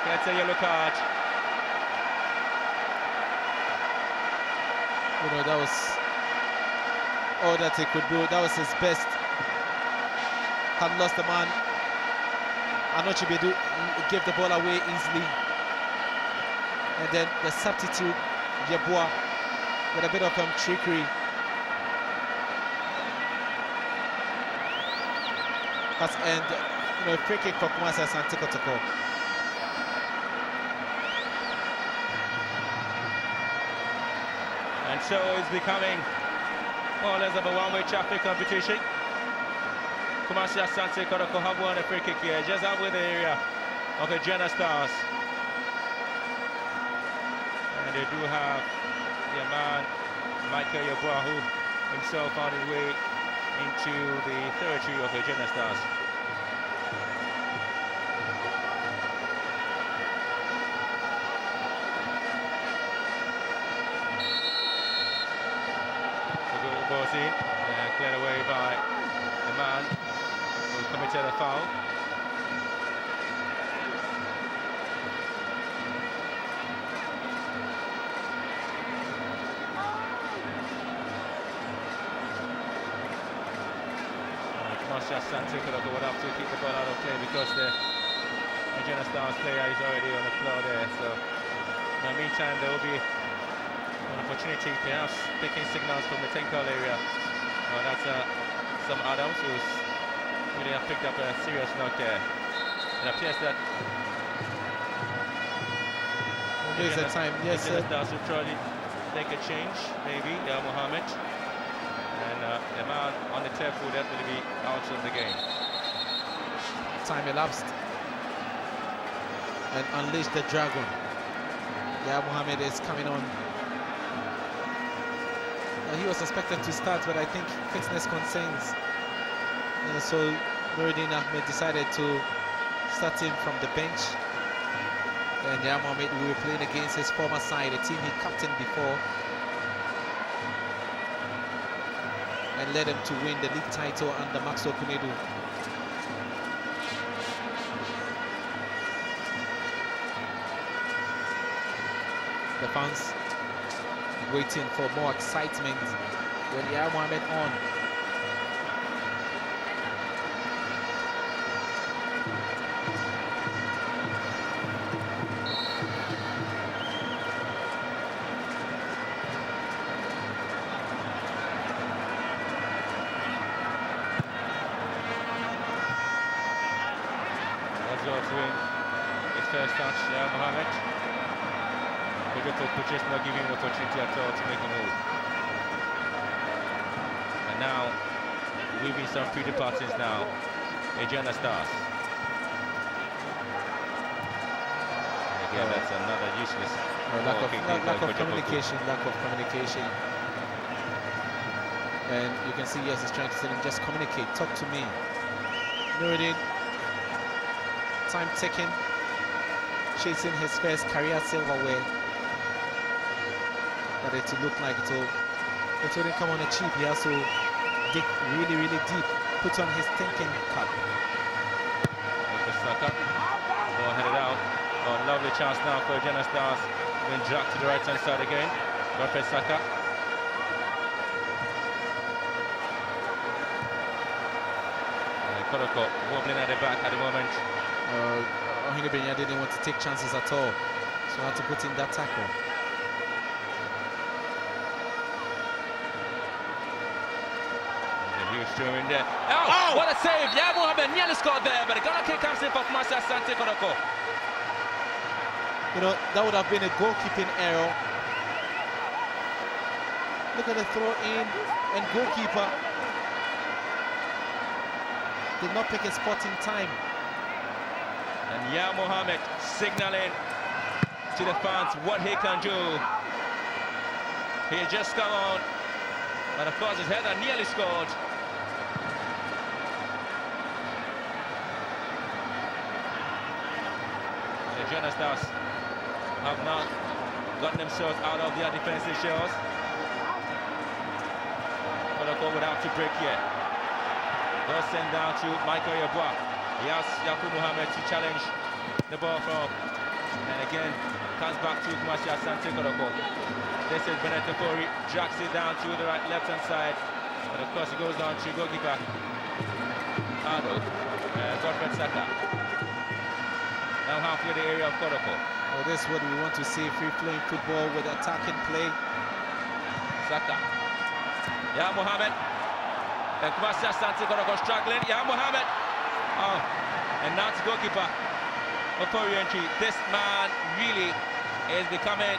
gets a yellow card. You know, that was all that he could do. That was his best. Had lost the man. Anochibedu gave the ball away easily. And then the substitute, Yeboah, with a bit of trickery. And you know, free kick for Kumasi Asante Kotoko. And so it's becoming more or less of a one-way traffic competition. Kumasi Asante Kotoko have won a free kick here, just out with the area of the Aduana Stars. And they do have their man, Michael Yeboah, who himself found his way into the territory of the Aduana Stars. So good ball's in, cleared away by the man who committed a foul. Asante Kotoko would have to keep the ball out of play because the Aduana Stars player is already on the floor there. So in the meantime, there will be an opportunity, perhaps taking signals from the Tenkal area. That's Sam Adams, who's really have picked up a serious knock there. It appears that There's a time, yes, sir. Aduana Stars will probably take a change, maybe, Mohammed. And the man on the turf will definitely be out of the game. Time elapsed. And unleash the dragon. Mohammed is coming on. He was expected to start, but I think fitness concerns. So Nuruddin Ahmed decided to start him from the bench. And Mohammed will be playing against his former side, a team he captained before. And led him to win the league title under Maxwell Kunedu. The fans waiting for more excitement when Yahya Mohammed on. His first touch, Yahya Mohammed. Kotoko just not giving him an opportunity at all to make a move. And now, weaving some pretty passes now. Aduana Stars. And again, that's another useless lack of communication. And you can see, yes, he's trying to tell him, just communicate, talk to me. Nuruddin, time ticking, chasing his first career silverware. But it will look like it wouldn't come on a cheap. He has to dig really, really deep, put on his thinking cap. Saka, ball headed out. Oh, lovely chance now for Aduana Stars. Then dragged to the right hand side again. Godfrey Saka. Kotoko wobbling at the back at the moment. Ohine Benya didn't want to take chances at all, so had to put in that tackle. And he was thrown in there. Oh, what a save! Yahya Mohammed nearly scored there, but the corner kick comes in for Kumasi Asante Kotoko. You know, that would have been a goalkeeping error. Look at the throw in, and goalkeeper did not pick a spot in time. And Yahya Mohammed signaling to the fans what he can do. He just come on, but of course his header nearly scored. The Aduana Stars have now gotten themselves out of their defensive shells. Kotoko would have to break here. They'll send down to Michael Yeboah. He asks Yakubu Mohammed to challenge the ball from, and again comes back to Kumasi Asante Kotoko. This is Benito Fori, drags it down to the right left hand side, and of course it goes down to goalkeeper Arnold and Godfrey Saka. Now halfway the area of Kotoko. Oh, this is what we want to see, free-flowing football with attacking play. Saka. Yahya Mohammed. And Kumasi Asante Kotoko struggling. Yahya Mohammed. Oh, and now to goalkeeper for re-entry. This man really is becoming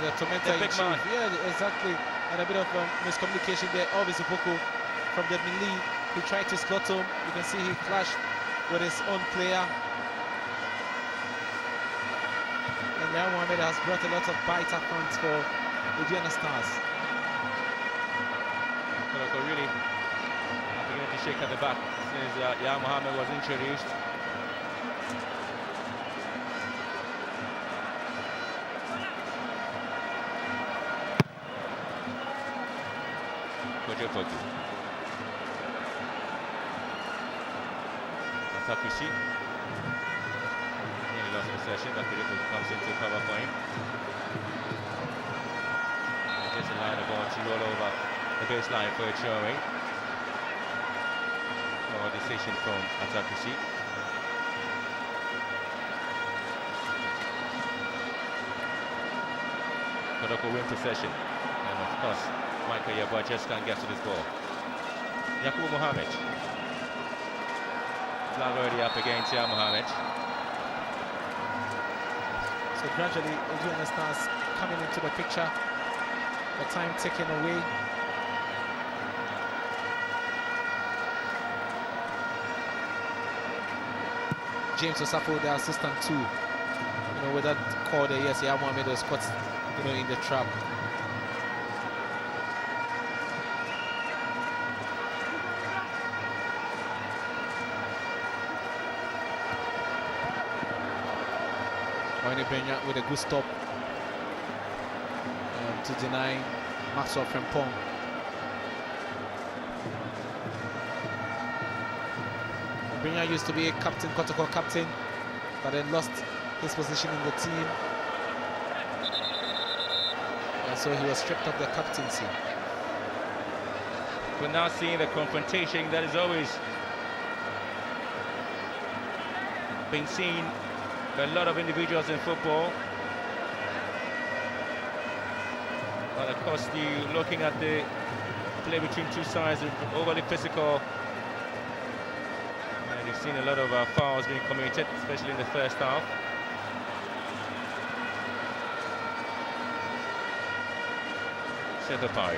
the tormentor in chief. Yeah, exactly. And a bit of miscommunication there. Obviously, Boko from the melee, he tried to slot him. You can see he clashed with his own player. And Yahya Mohammed has brought a lot of bite up front for the Aduana Stars. Kotoko really beginning to shake at the back since Yahya Mohammed was introduced. Kojopoku. Atakushi. Nearly lost possession, but Kojopoku comes into cover for him. Just allow the ball to roll over the baseline for a throwing. Or decision from Atakushi. Kotoko win possession. And of course, Michael Yeboah just can't get to this ball. Yakubu Mohammed. Flag already up against Yahya Mohammed. So gradually, Aduana Stars coming into the picture. The time ticking away. James Osafo, the assistant too. You know, with that call there, yes, Yahya Mohammed was caught, you know, in the trap. Ohine Benya with a good stop to deny Maxwell Frempong. Benya used to be a captain, Kotoko captain, but then lost his position in the team. so he was stripped of the captaincy. We're now seeing the confrontation that is always been seen by a lot of individuals in football. But of course, looking at the play between two sides, overly physical. And you've seen a lot of fouls being committed, especially in the first half. Set up high.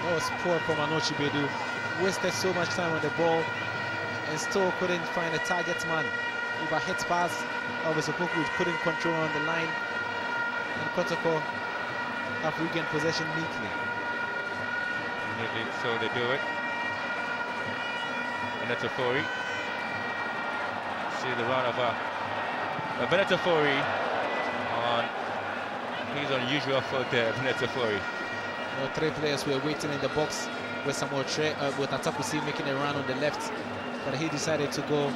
That was poor from Anochi Bedu. Wasted so much time on the ball and still couldn't find a target man. Over hit pass, obviously couldn't control on the line. And Kotoko have regained possession neatly. So they do it. Benetafori. See the run of Benetafori on his unusual foot there, Benetafori. Three players were waiting in the box with Samuel with Atakusi making a run on the left, but he decided to go,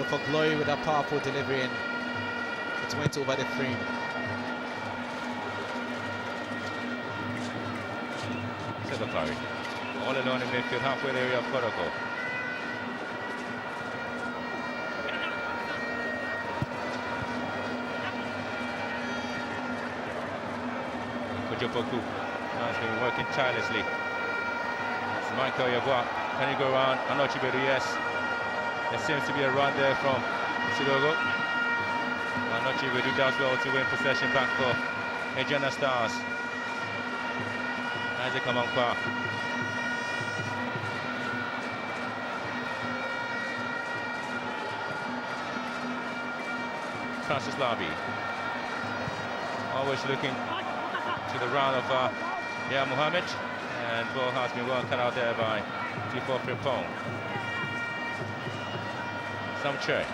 for glory with that powerful delivery, and it went over the frame. Sebapari, all alone in midfield, halfway the area of Kotoko. Kujopoku has been working tirelessly. It's Michael Yagua. Can he go around? Anochi Bedu, yes. There seems to be a run there from Sidogo. Anochi Bedu does well to win possession back for Ejana Stars. Isaac Amankwa. Francis Labi. Always looking to the round of Mohammed, and ball has been well cut out there by Tifo Frimpong. Samche.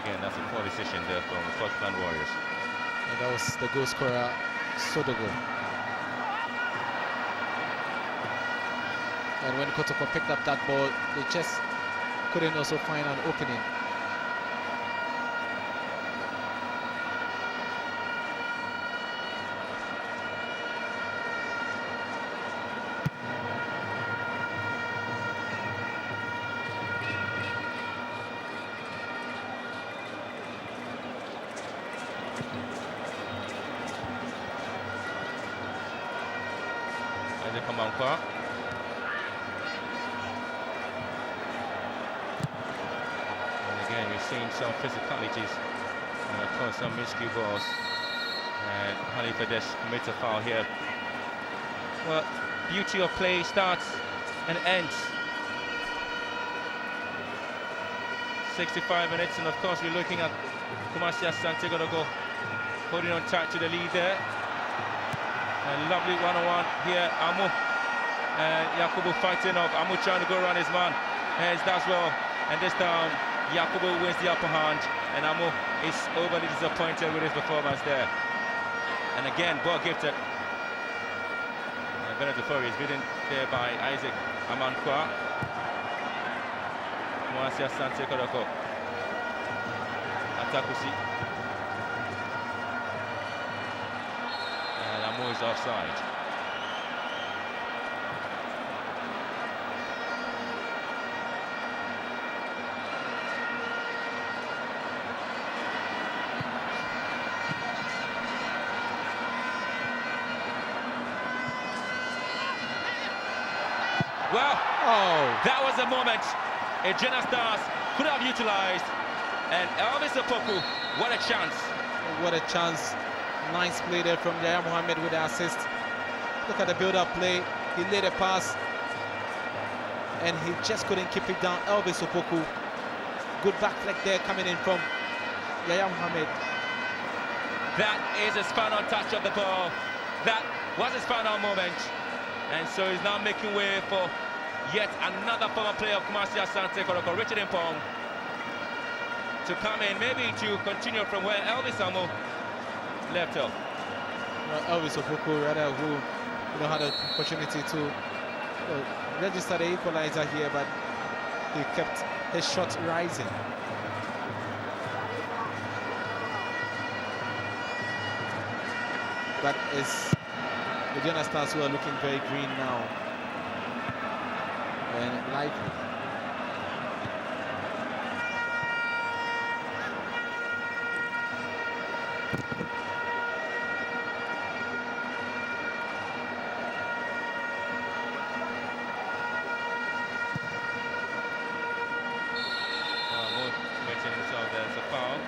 Again, that's a poor decision there from the Scotland Warriors. And that was the goal scorer, Sodogo. And when Kotoko picked up that ball, they just couldn't also find an opening. Amankwa. And again, we've seen some physicalities and of course some miscue balls. And Halifadesh commits a foul here. Well, beauty of play starts and ends. 65 minutes, and of course we're looking at Kumasi Asante Kotoko holding on tight to the lead there. A lovely one-on-one here, Amu and Yakubu fighting off. Amu trying to go around his man, and does well. And this time, Yakubu wins the upper hand, and Amu is overly disappointed with his performance there. And again, ball gifted. And Benetafori is beaten there by Isaac Amankwa. Kumasi Asante Kotoko. Atakusi. Is offside. Well, that was a moment Ejana Stars could have utilized, and Elvis Opoku, what a chance. What a chance. Nice play there from Yaya Mohammed with the assist. Look at the build-up play. He laid a pass and he just couldn't keep it down. Elvis Opoku. Good back flick there coming in from Yaya Mohammed. That is his final touch of the ball. That was his final moment. And so he's now making way for yet another former player of Kumasi Asante Kotoko, Richard Impong, to come in, maybe to continue from where Elvis Amo left off. Elvis Opoku, rather, who had an opportunity to registered the equalizer here, but he kept his shot rising. But it's the Aduana Stars who are looking very green now and lively. There's a foul.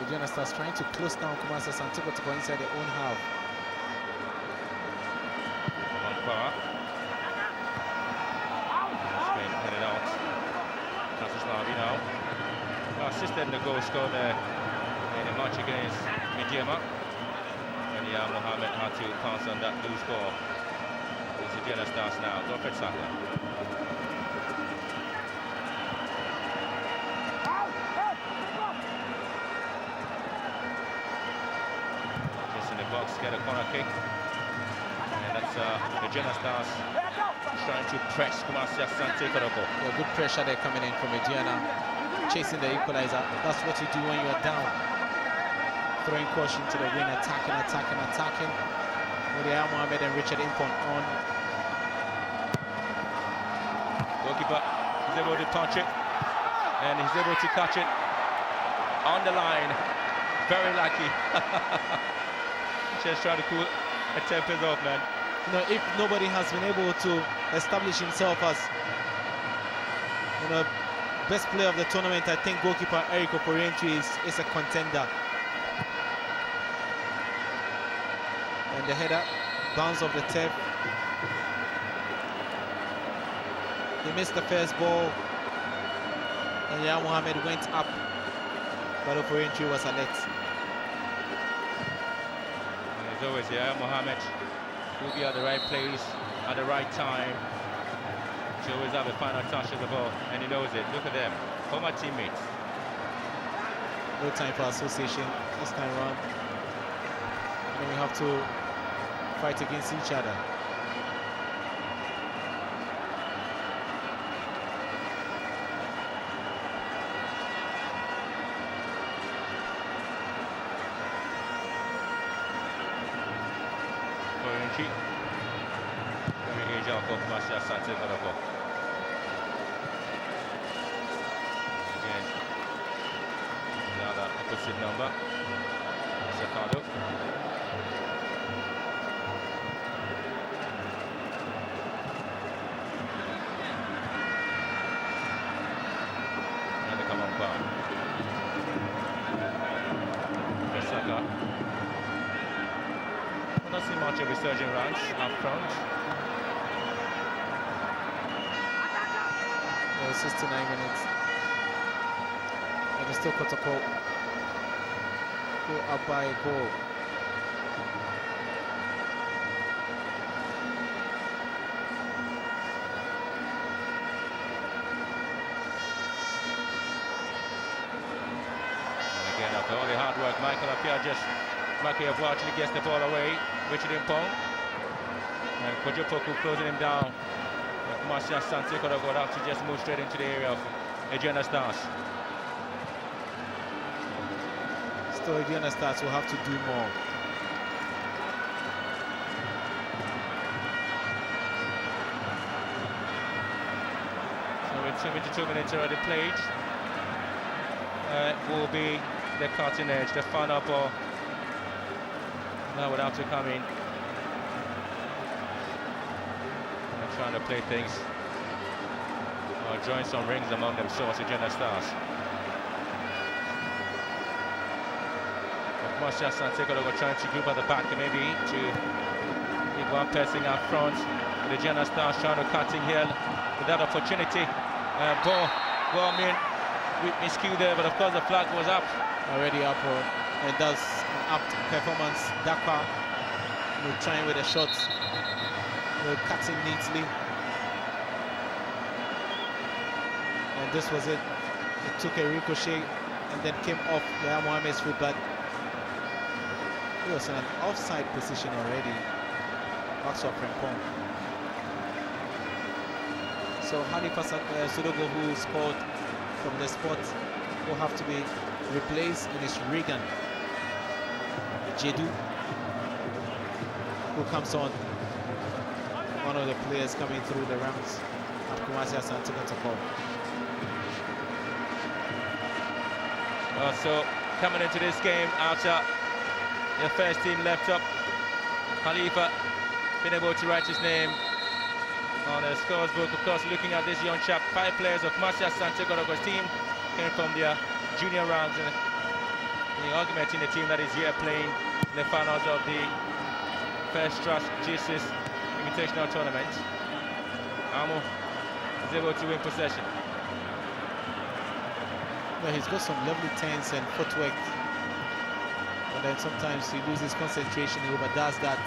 Aduana Stars trying to close down Kumasi Santiago to go inside their own half. Headed out. Now assisted the goal scored there in a match against Midiyama, and Mohammed had to pass on that loose ball. It's Aduana Stars now. Dr. Saka. Just in the box, get a corner kick, and that's Aduana Stars trying to press Kumasi Asante Kotoko. Yeah, good pressure there coming in from Aduana, chasing the equalizer. That's what you do when you are down. Throwing caution to the wing, attacking. With Mohammed and Richard Impon on. Goalkeeper is able to touch it, and he's able to catch it on the line. Very lucky. Just trying to cool the tempers off, man. You know, if nobody has been able to establish himself as, you know, best player of the tournament, I think goalkeeper Eric Oporientry is a contender. And the header, bounce off the turf. He missed the first ball, and Mohammed went up, but Oporientry was alert. And as always, Mohammed will be at the right place at the right time to always have a final touch of the ball, and he knows it. Look at them, former teammates. No time for association this time around. And we have to fight against each other. Very agile for Kumasi Asante Kotoko. Again, now that opposite number, Sakado. And they come on back. Saka. Not see much of resurging runs up front. 69 minutes. And it's still Kotoko who are up by a goal. And again, after all the hard work, Michael actually gets the ball away. Richard Impong. And Kojopoku closing him down. Kumasi Asante Kotoko have to just move straight into the area of Aduana Stars. Still, Aduana Stars will have to do more. So with 72 minutes already played, will be the cutting edge, the final ball. Now would have to come in. Trying to play things or join some rings among themselves, Aduana Stars. Kumasi Asante Kotoko trying to group at the back and maybe to get one person up front. The Aduana Stars trying to cut in here with that opportunity. Ball with miscue there, but of course the flag was up. Already up, and that's an apt performance. Dakar trying with a shot, cutting neatly. And this was it. It took a ricochet and then came off Yahya Mohammed's foot, but he was in an offside position already. Maxwell Frimpong. So Halifa Sudogo, who scored from the spot, will have to be replaced, and it's Regan Jedu who comes on. One of the players coming through the ranks at Kumasi Asante Kotoko. So coming into this game after the first team left up, Khalifa been able to write his name on the scores book. Of course, looking at this young chap, 5 players of Kumasi Asante Kotoko's team came from their junior ranks, and the argument in the team that is here playing in the finals of the First Trust G6 Invitational Tournament. Amo is able to win possession. Yeah, he's got some lovely turns and footwork, but then sometimes he loses concentration. He overdoes that.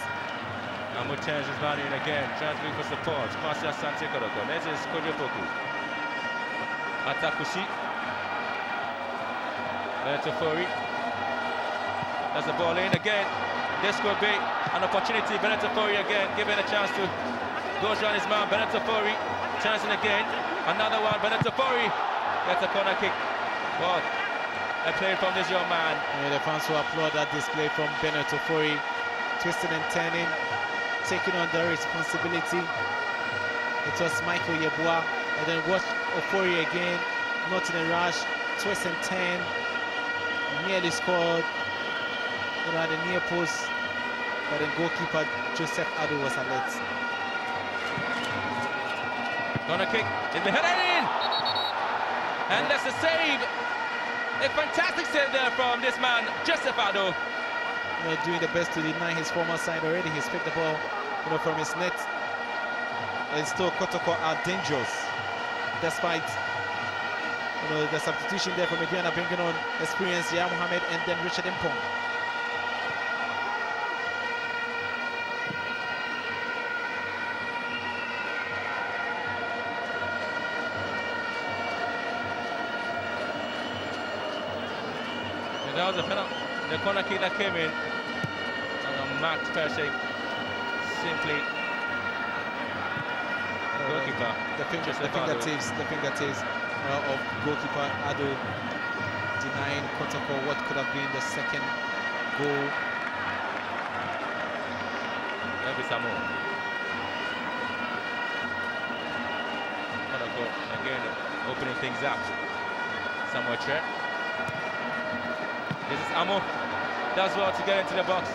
Amo turns his man in again, trying to look for support. Kumasi Asante Kotoko. This is Kojopoku. Atakushi. Benetofori. That's the ball in again. This could be an opportunity. Benetofori again, given a chance to goes around his man. Benetofori turns in again. Another one. Benetofori gets a corner kick. What a play from this young man. Yeah, the fans will applaud that display from Benetofori, twisting and turning, taking on the responsibility. It was Michael Yeboah, and then watch Ofori again, not in a rush, twist and turn, nearly scored. At the near post, but then goalkeeper Joseph Adu was alert. Corner kick in the header in, and that's a save. A fantastic save there from this man, Joseph Adu. Doing the best to deny his former side already. He's picked the ball, from his net, and still Kotoko are dangerous, despite the substitution there from Aduana, bringing on experienced Yahya Mohammed and then Richard Impong. That was the corner kick that came in, and Max Persing simply goalkeeper. The fingertips of goalkeeper Ado denying Kotoko what could have been the second goal. There'll be some more. Kotoko again opening things up. Samuel Tre. This is Amo, does well to get into the box.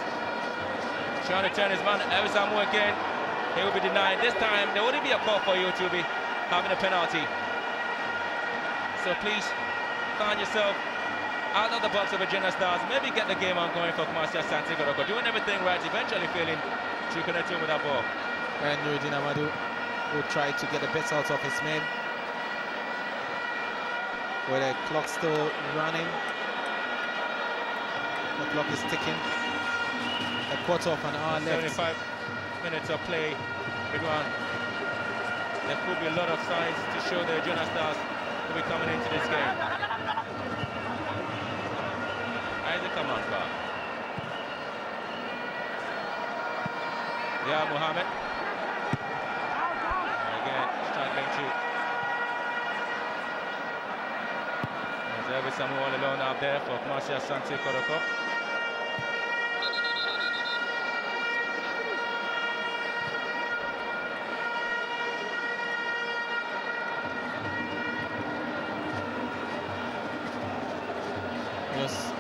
Trying to turn his man, Elvis Amo again. He will be denied. This time, there wouldn't be a call for you to be having a penalty. So please, find yourself out of the box of Virginia Stars. Maybe get the game on going for Kumasi Asante Kotoko. Doing everything right, eventually failing to connect him with that ball. And Nuruddin Amadou will try to get the best out of his men. With the clock still running. The clock is ticking. A quarter of an hour left. 75 minutes of play. Ridwan. There could be a lot of signs to show the Virginia Stars will be coming into this game. Isaac Amanfa. Yeah, Mohammed. Again, struggling to. There's Elvis Samu all alone out there for Kumasi Asante Kotoko. Yes,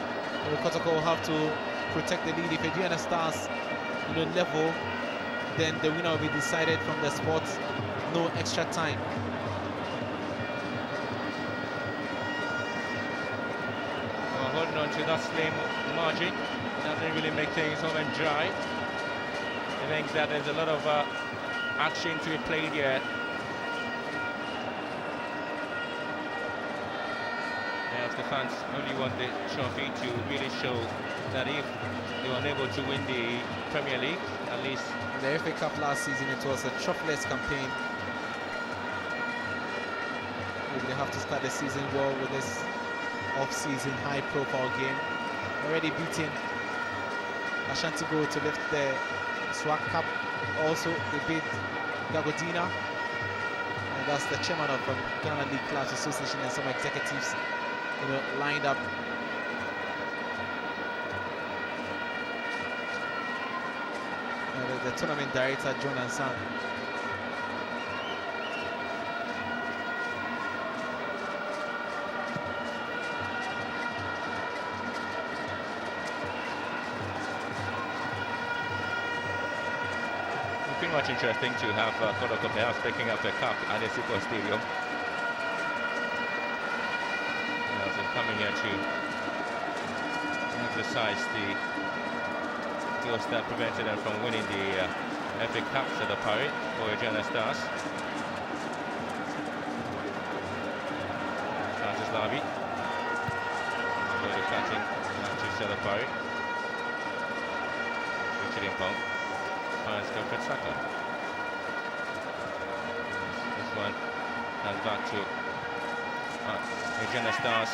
Kotoko will have to protect the lead. If Aduana Stars level, then the winner will be decided from the spot. No extra time. Well, holding on to that slim margin doesn't really make things home and dry. I think that there's a lot of action to be played here. Yes, the fans only want the trophy to really show that if they were unable to win the Premier League, at least. In the FA Cup last season, it was a trophyless campaign. Maybe they have to start the season well with this off-season high-profile game. Already beaten Ashanti Go to lift the SWAC Cup. Also, they beat Gagodina, and that's the chairman of Ghana League Clubs Association and some executives, lined up. The tournament director, John Ansan. Pretty much interesting to have Kotoko perhaps picking up the cup at the Siko Stadium. So coming here to emphasize the skills that prevented them from winning the FA Cups at the parade for Aduana Stars. Francis Lavi. Really cutting to Stella Parade. Richard Impong. Finds Wilfred Saka. This one comes back to Aduana Stars.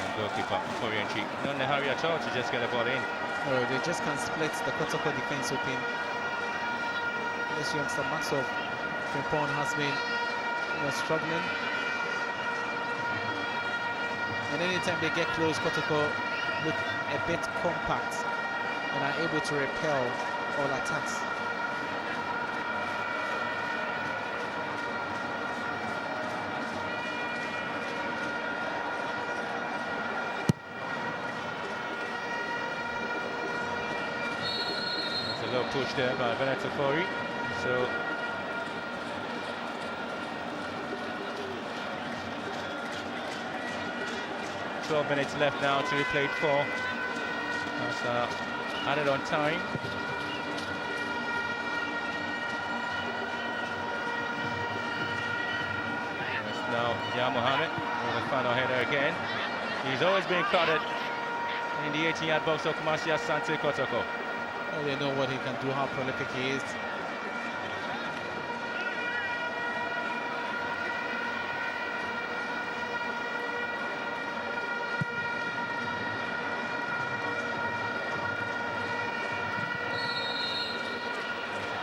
And goalkeeper Korianchi. Not in a hurry at all to just get the ball in. No, they just can't split the Kotoko defense open. This youngster Maxwell Frimpong has been struggling. And anytime they get close, Kotoko look a bit compact and are able to repel all attacks. There's a low push there by Veneto Fori. So ...12 minutes left now to be played for. That's added on time. Now, Mohammed with the final header again. He's always been crowded in the 18-yard box of Kumasi Asante Kotoko. Oh, they know what he can do, how prolific he is.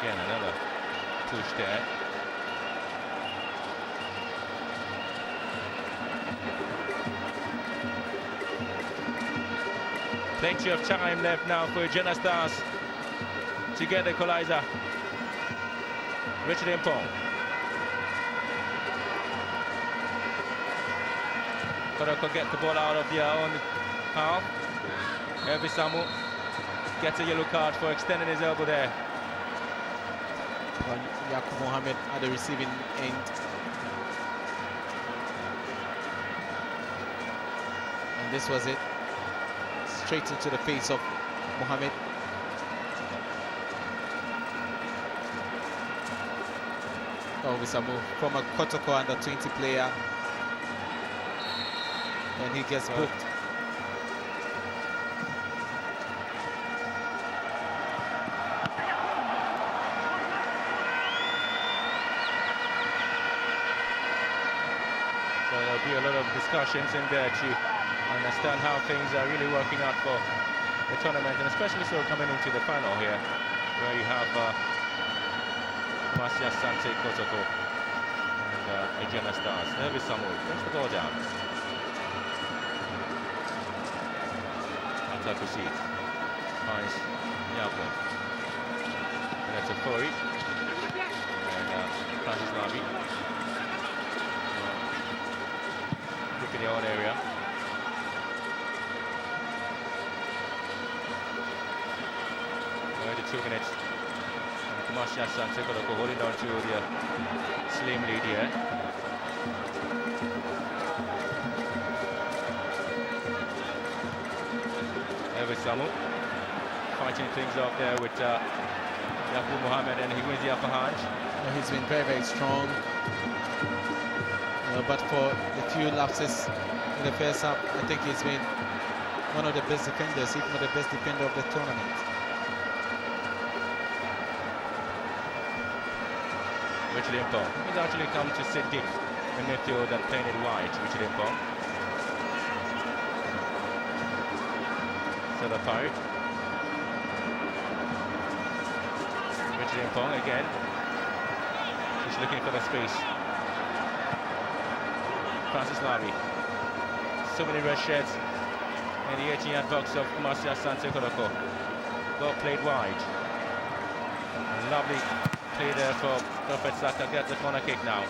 Again, another push there. Plenty of time left now for Aduana Stars to get the equalizer. Richard Impong. Kotoko get the ball out of their own half. Elvis Samu gets a yellow card for extending his elbow there. Yakub Mohammed at the receiving end. And this was it. Straight into the face of Mohammed. Oh, Wisamu, former Kotoko under 20 player. And he gets booked. So there'll be a lot of discussions in there to understand how things are really working out for the tournament, and especially so coming into the final here, where you have Marcia Sante Kotoko and Aduana Stars. Elvis Samu gets the ball down. Atakusi finds Nyako. And that's a Fori. And Francis Lavi. Look in your own area. Already 2 minutes. And Kumasi Asante Kotoko holding on to the slim lead here. Elvis Samu fighting things off there with Yakub Mohammed, and he wins the upper hand. He's been very, very strong. But for the few lapses in the first half, I think he's been one of the best defenders, if not the best defender of the tournament. Richard Impong. He's actually come to sit deep in midfield and playing it wide. Richard Impong. Sedapari. Richard Impong again. He's looking for the space. Francis Larry. So many red shirts in the 18-yard box of Marcia Sante Kotoko. Well played wide. Lovely play there for Prophet Saka. Gets a corner kick now.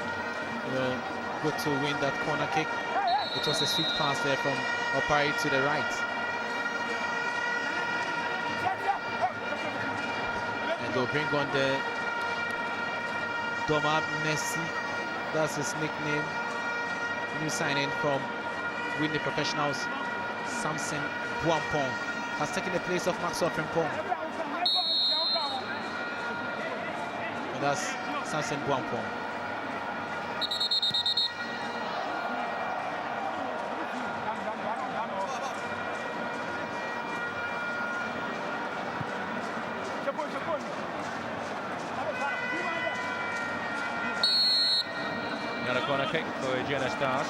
Good to win that corner kick. It was a sweet pass there from Opari to the right. And they'll bring on the Doma Messi. That's his nickname. New signing from Winnie Professionals, Samson Buampong, has taken the place of Maxwell Frimpong. And that's Samson Buampong. Another corner kick for Aduana Stars.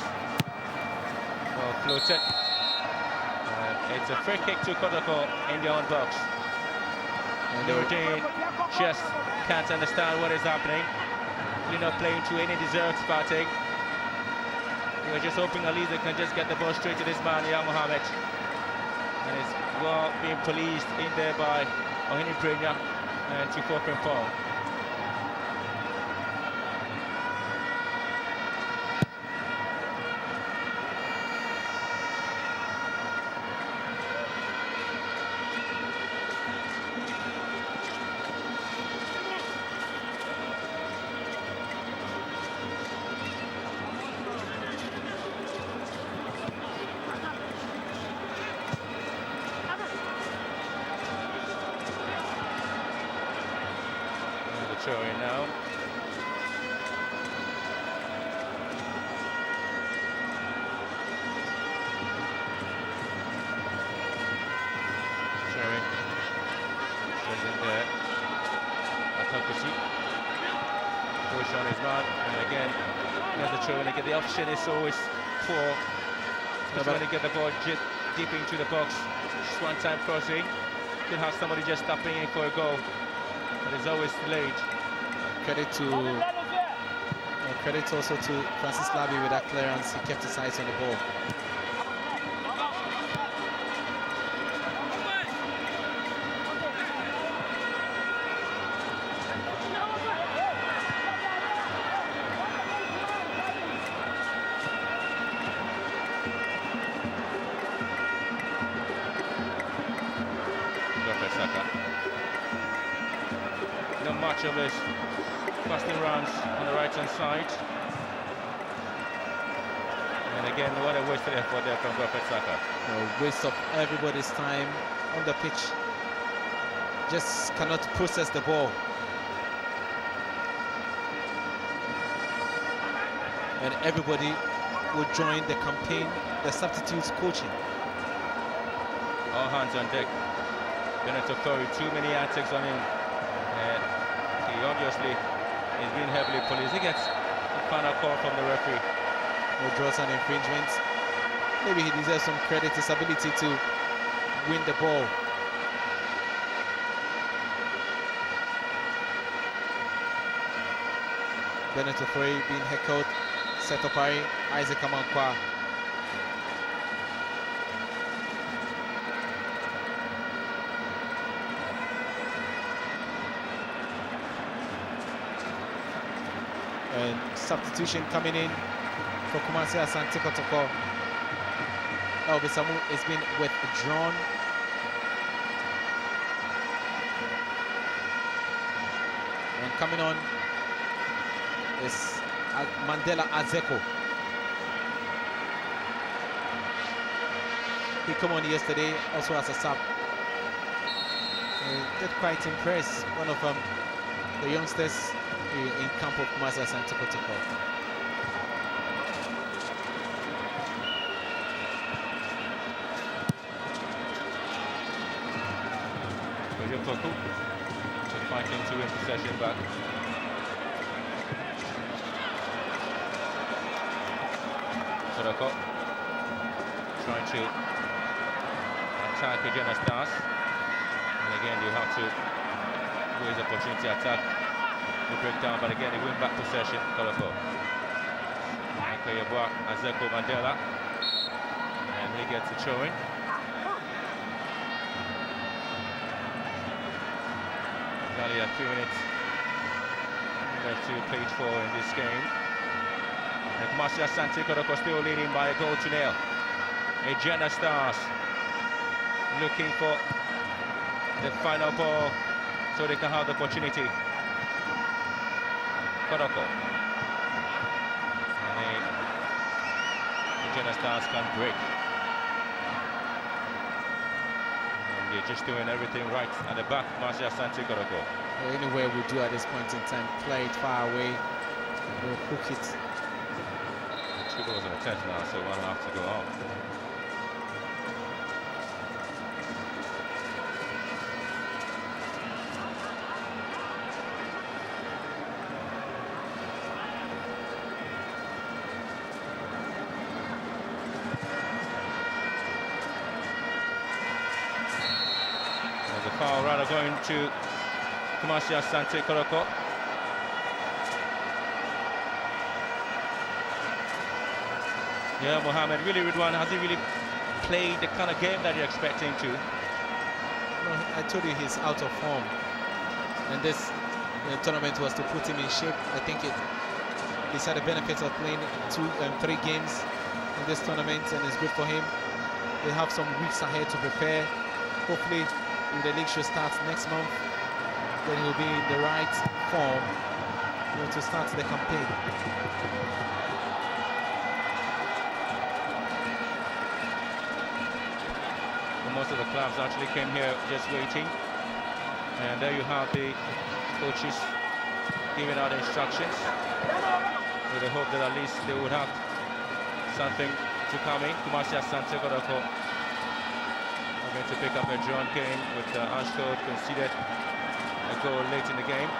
Well floated. It's a free kick to Kotoko in their own box. And Nuruddin just can't understand what is happening. They're not playing to any deserved spotting. They were just hoping at least they can just get the ball straight to this man, Young Mohammed. And it's well being policed in there by Ohini Prenya and Chifo Frimpong. Throw-in now. Throw-in. Goes in there. Atakushi. Push on his man. And again, there's the throw-in. Again, the option is always poor. Trying to get the ball deep into the box. Just one-time crossing. Could have somebody just stopping in for a goal. But it's always delayed. Credit also to Francis Labi with that clearance. He kept his eyes on the ball. Not much of this passing runs on the right hand side. And again, what a wasted effort there from Prophet Saka. A waste of everybody's time on the pitch. Just cannot process the ball. And everybody will join the campaign, the substitutes coaching. All hands on deck. Benito Corey, too many antics on him. He obviously is being heavily policed. He gets a final call from the referee. Will draws an infringement. Maybe he deserves some credit, his ability to win the ball. Benito Corey being heckled. Setopari, Isaac Amankwa. And substitution coming in for Kumasi Asante Kotoko. Elbisamu has been withdrawn. And coming on is Mandela Azeko. He came on yesterday also as a sub. He did quite impress one of the youngsters in camp of Kumasi Asante Kotoko. Fighting to win possession back. Kotoko trying to attack Aduana Stars. And again, you have to waste the opportunity to attack the breakdown, but again, they win back possession. Kotoko. Azeko Mandela. And he gets the throwing. Only 3 minutes left to play for in this game. And Marcia Santi Kotoko still leading by a goal to nil. Aduana Stars looking for the final ball so they can have the opportunity. Kotoko. And Aduana Stars can break. They're just doing everything right at the back. Marcia Santi Kotoko. Well, anywhere we do at this point in time, play it far away, we'll cook it. 2 goals in a test now, so 1.5 to go on. The foul rather going to Marcia Santi Kotoko. Yeah, Mohamed, really, Ridwan, has he really played the kind of game that you're expecting to? No, I told you he's out of form. And this tournament was to put him in shape. I think he's had the benefits of playing 3 games in this tournament, and it's good for him. They have some weeks ahead to prepare. Hopefully, if the league should start next month, then he'll be in the right form to start the campaign. Most of the clubs actually came here just waiting, and there you have the coaches giving out instructions with the hope that at least they would have something to come in. Marcia Santi Kotoko are going to pick up a John Kane with Ashford conceded a goal late in the game.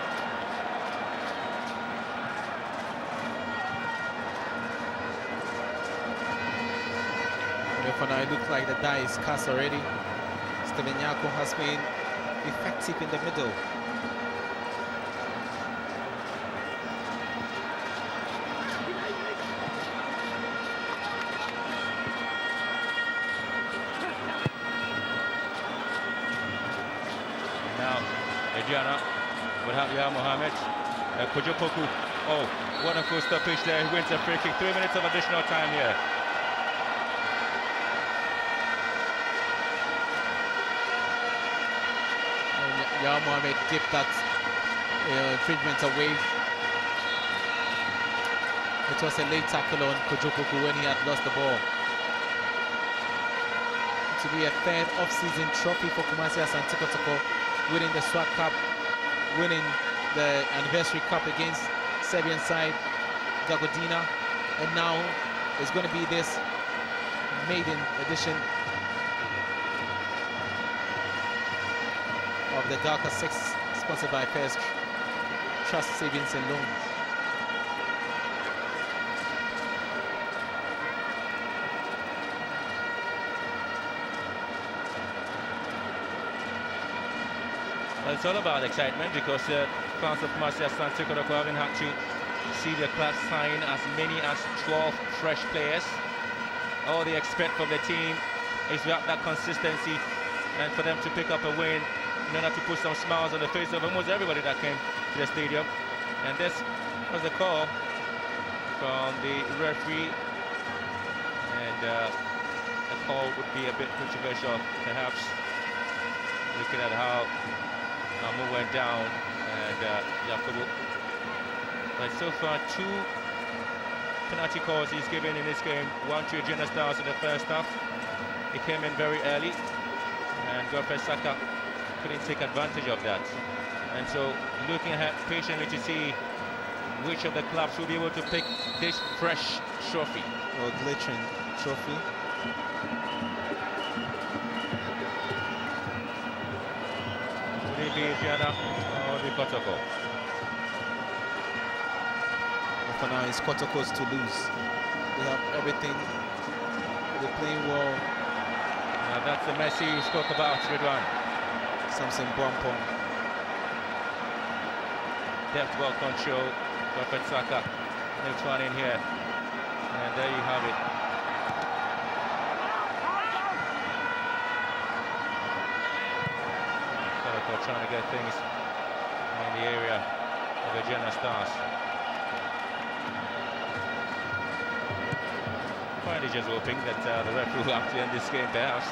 For now, it looks like the die is cast already. Steven Nyako has been effective in the middle. Now, Aduana would have Mohamed. Kojopoku. Oh, wonderful stoppage there. He wins a free kick. 3 minutes of additional time here. Mohamed give that infringement away. It was a late tackle on Kojopoku when he had lost the ball. To be a 3rd off-season trophy for Marcia Santi Kotoko, winning the SWAT Cup, winning the anniversary cup against Serbian side Jagodina, and now it's going to be this maiden edition of the Darker 6, sponsored by First Trust Savings and Loans. Well, it's all about excitement because fans of Marcia Santi Kotoko haven't had to see their club sign as many as 12 fresh players. All they expect from the team is to have that consistency and for them to pick up a win in order to put some smiles on the face of almost everybody that came to the stadium. And this was a call from the referee, and a call would be a bit controversial, perhaps, looking at how Amu went down and Yakubu. But so far, 2 penalty calls he's given in this game. 1 to Aduana Stars in the first half. He came in very early, and Godfrey Saka couldn't take advantage of that. And so looking ahead patiently to see which of the clubs will be able to pick this fresh trophy. Or glittering trophy. Will it be Aduana or the Kotoko? For now, it's Kotoko's to lose. They have everything. They're playing well. That's the Messi you spoke about, Ridwan. Something Bompong. Depth, ball control. Prophet Saka. Next one in here. And there you have it. Kotoko trying to get things in the area of Aduana Stars. Finally just hoping that the referee will have to end this game perhaps.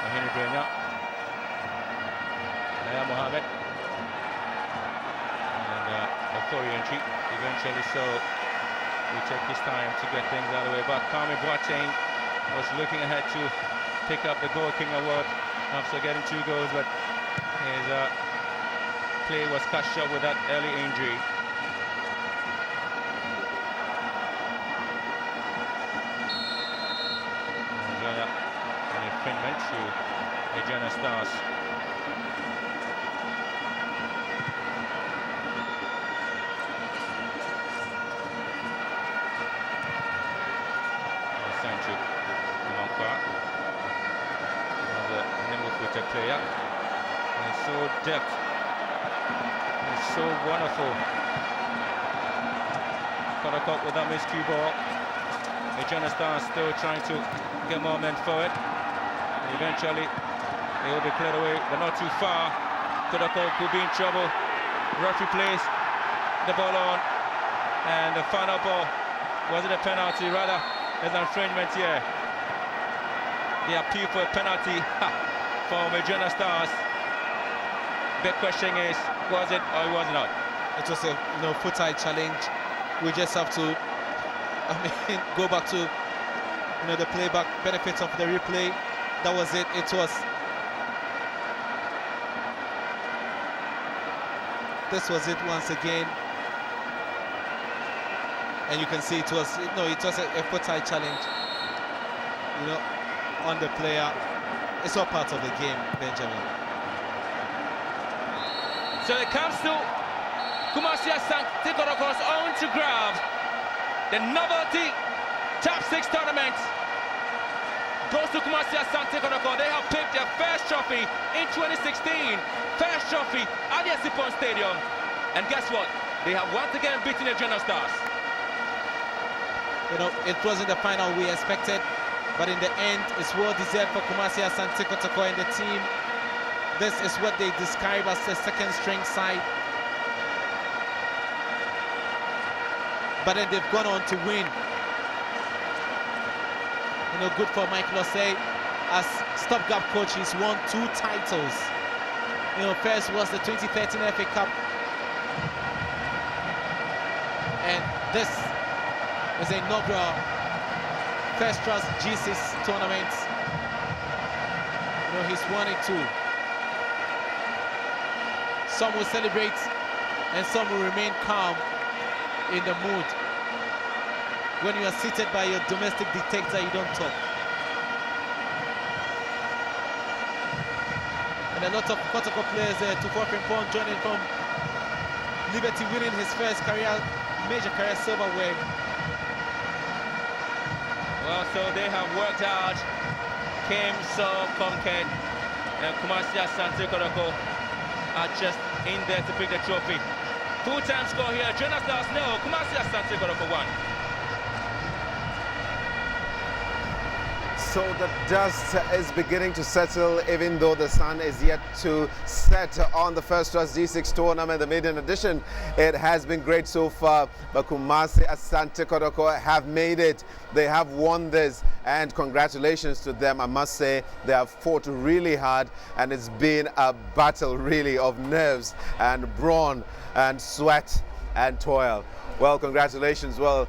Mahini Brenya. Naya Mohammed. And a Corey entry eventually, so we take this time to get things out of the way. But Kwame Boateng was looking ahead to pick up the Goal King award after getting 2 goals, but his play was cut short with that early injury. An infringement to Aduana Stars. Centric. Another nimble-footed player. And so depth. It's so wonderful. Kotoko with that miscue ball. Aduana Stars still trying to get moment forward. And eventually, they will be cleared away, but not too far. Kotoko could be in trouble. Referee plays the ball on. And the final ball, was it a penalty? Rather, there's an infringement here. They appeal for a penalty from Aduana Stars. Big question is, was it or was it not? It was a foot-high challenge. We just have to go back to the playback benefits of the replay. That was it. It was. This was it once again. And you can see it was a foot-high challenge. On the player. It's all part of the game, Benjamin. So it comes to Kumasi Asante Kotoko's own to grab the novelty top 6 tournament. Goes to Kumasi Asante Kotoko. They have picked their first trophy in 2016. First trophy at the Sipon Stadium. And guess what? They have once again beaten the Aduana Stars. It wasn't the final we expected, but in the end, it's well deserved for Kumasi Asante Kotoko and the team. This is what they describe as the second string side. But then they've gone on to win. Good for Mike Lossay. As stopgap coach, he's won 2 titles. First was the 2013 FA Cup. And this is the inaugural First Trust G6 tournament. He's won it too. Some will celebrate and some will remain calm in the mood. When you are seated by your domestic dictator, you don't talk. And a lot of Kotoko players there. Tufo Frimpong joining from Liberty, winning his first major career silverware. Well, so they have worked hard, came so conquered, and Kumasi Asante Kotoko are just in there to pick the trophy. Full-time score here, Aduana Stars 0, Kumasi Asante Kotoko 1. So the dust is beginning to settle, even though the sun is yet to set on the First Trust G6 tournament, the maiden edition. It has been great so far, but Kumasi Asante Kotoko have made it. They have won this, and congratulations to them. I must say, they have fought really hard, and it's been a battle really of nerves and brawn and sweat and toil. Well, congratulations. Well,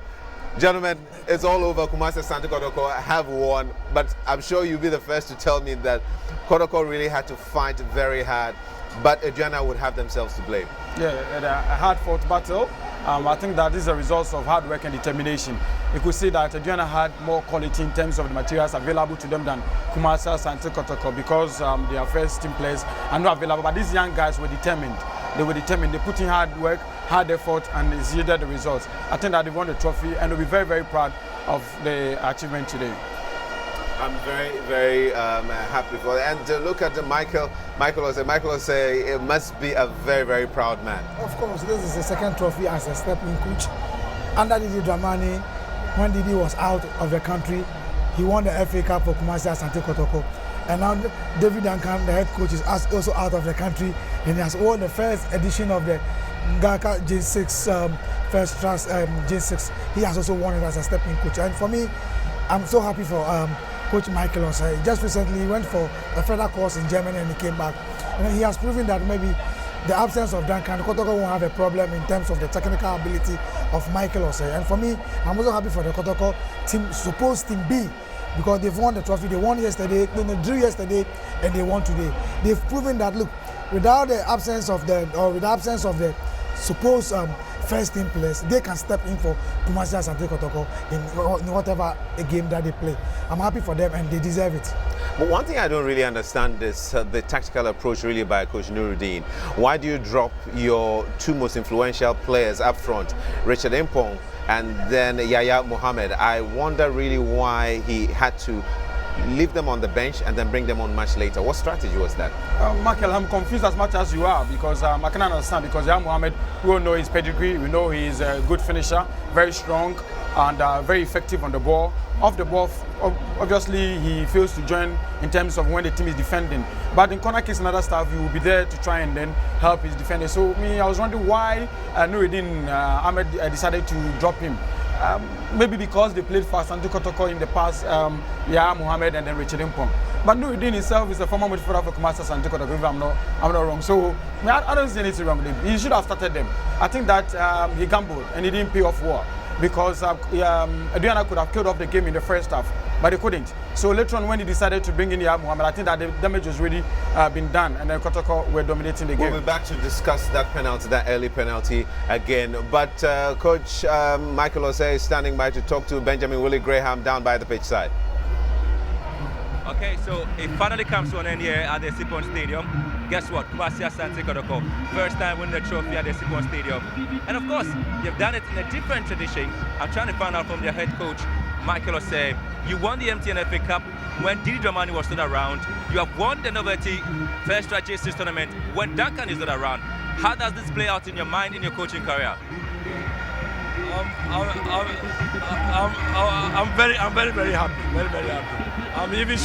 gentlemen, it's all over. Kumasi Asante Kotoko have won, but I'm sure you'll be the first to tell me that Kotoko really had to fight very hard, but Aduana would have themselves to blame. Yeah, a hard-fought battle. I think that is a result of hard work and determination. You could see that Aduana had more quality in terms of the materials available to them than Kumasi Asante Kotoko, because their first team players are not available. But these young guys were determined. They were determined. They put in hard work hard effort, and it's yielded the results. I think that they won the trophy, and they'll be very, very proud of the achievement today. I'm very, very happy for that. And look at Michael. Michael say it must be a very, very proud man. Of course, this is the second trophy as a stepping coach. Under Didi Dramani, when Didi was out of the country, he won the FA Cup for Kumasi Asante Kotoko. And now David Duncan, the head coach, is also out of the country, and he has won the first edition of the Gaka J6 First Trust J6. He has also won it as a stepping coach. And for me, I'm so happy for Coach Michael Osei. Just recently, he went for a further course in Germany and he came back. And he has proven that maybe the absence of Duncan, Kotoko won't have a problem in terms of the technical ability of Michael Osei. And for me, I'm also happy for the Kotoko team, supposed team B, because they've won the trophy. They won yesterday, they drew yesterday, and they won today. They've proven that, look, without the absence of the supposed first team players, they can step in for Kumasi Asante Kotoko in whatever game that they play. I'm happy for them, and they deserve it. But one thing I don't really understand is the tactical approach really by Coach Nuruddin. Why do you drop your two most influential players up front, Richard Impong and then Yaya Mohammed? I wonder really why he had to leave them on the bench and then bring them on much later. What strategy was that? Michael, I'm confused as much as you are, because I can understand, because Yaya Mohammed, we all know his pedigree, we know he's a good finisher, very strong and very effective on the ball. Off the ball, obviously he fails to join in terms of when the team is defending. But in corner kicks and other stuff, he will be there to try and then help his defenders. So I was wondering why Nuruddin Ahmed decided to drop him. Maybe because they played for Asante Kotoko in the past, Yaya Mohammed and then Richard Impong. But Nuruddin himself is a former midfielder for Kumasi Asante Kotoko, if I'm not wrong. So I don't see anything wrong with him. He should have started them. I think that he gambled and he didn't pay off well, because Aduana could have killed off the game in the first half, but they couldn't. So later on, when he decided to bring in Yaya Mohammed, I think that the damage was really been done, and then Kotoko were dominating the game. We'll be back to discuss that penalty, that early penalty again. But Coach Michael Osei is standing by to talk to Benjamin Willie Graham down by the pitch side. Okay, so it finally comes to an end here at the Sipon Stadium. Guess what? Kumasi Asante Kotoko, first time winning the trophy at the Sipon Stadium. And of course, they've done it in a different tradition. I'm trying to find out from their head coach, Michael Osei. You won the MTN FA Cup when Didi Dramani was not around. You have won the Novelty First Track J6 tournament when Duncan is not around. How does this play out in your mind in your coaching career? I'm very happy, very happy. I'm even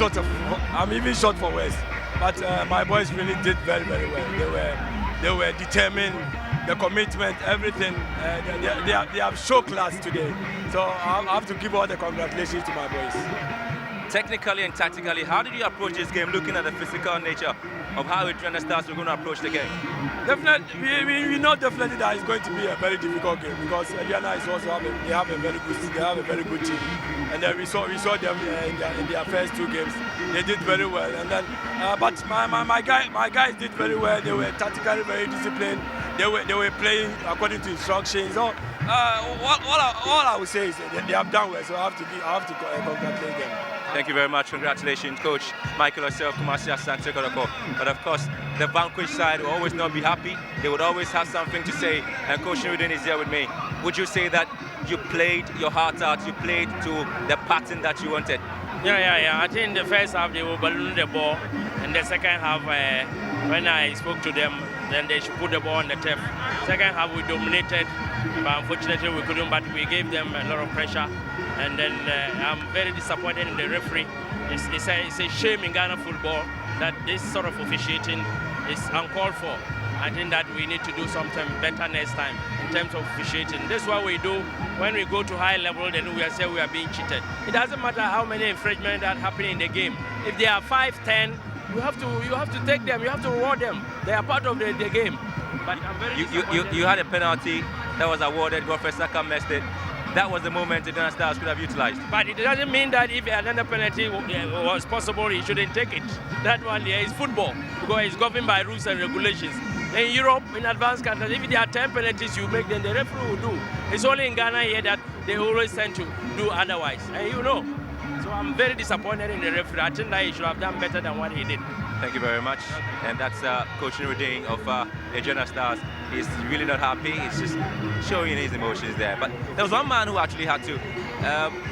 short for words. But my boys really did very well. They were determined, the commitment, everything. They have show class today. So I have to give all the congratulations to my boys. Technically and tactically, how did you approach this game, looking at the physical nature of how Aduana Stars were going to approach the game? Definitely, we know definitely that it's going to be a very difficult game, because Aduana is also have a very good team, and then we saw them in their first two games. They did very well, and then but my guys did very well. They were tactically very disciplined. They were playing according to instructions. So all I would say is they have done well. So I have to congratulate them. Thank you very much. Congratulations, Coach Michael Osei, Kumasi Asante Kotoko. But of course, the vanquished side will always not be happy. They would always have something to say. And Coach Nuruddin is here with me. Would you say that you played your heart out? You played to the pattern that you wanted? Yeah. I think in the first half they were ballooning the ball, and the second half, when I spoke to them, then they should put the ball on the turf. Second half we dominated, but unfortunately we couldn't. But we gave them a lot of pressure. And then I'm very disappointed in the referee. It's a shame in Ghana football that this sort of officiating is uncalled for. I think that we need to do something better next time in terms of officiating. This is what we do when we go to high level, then we say we are being cheated. It doesn't matter how many infringements that happen in the game. If they are 5, 10, you have to take them, you have to reward them. They are part of the game. But I'm very you had a penalty that was awarded, Godfrey Saka missed it. That was the moment the Aduana Stars could have utilized. But it doesn't mean that if another penalty was possible, he shouldn't take it. That one is football, because it's governed by rules and regulations. In Europe, in advanced countries, if there are 10 penalties you make, then the referee will do. It's only in Ghana here that they always tend to do otherwise. And you know. So I'm very disappointed in the referee. I think that he should have done better than what he did. Thank you very much. And that's Coach Nuruddin of the Aduana Stars he's really not happy. He's just showing his emotions there. But there was one man who actually had to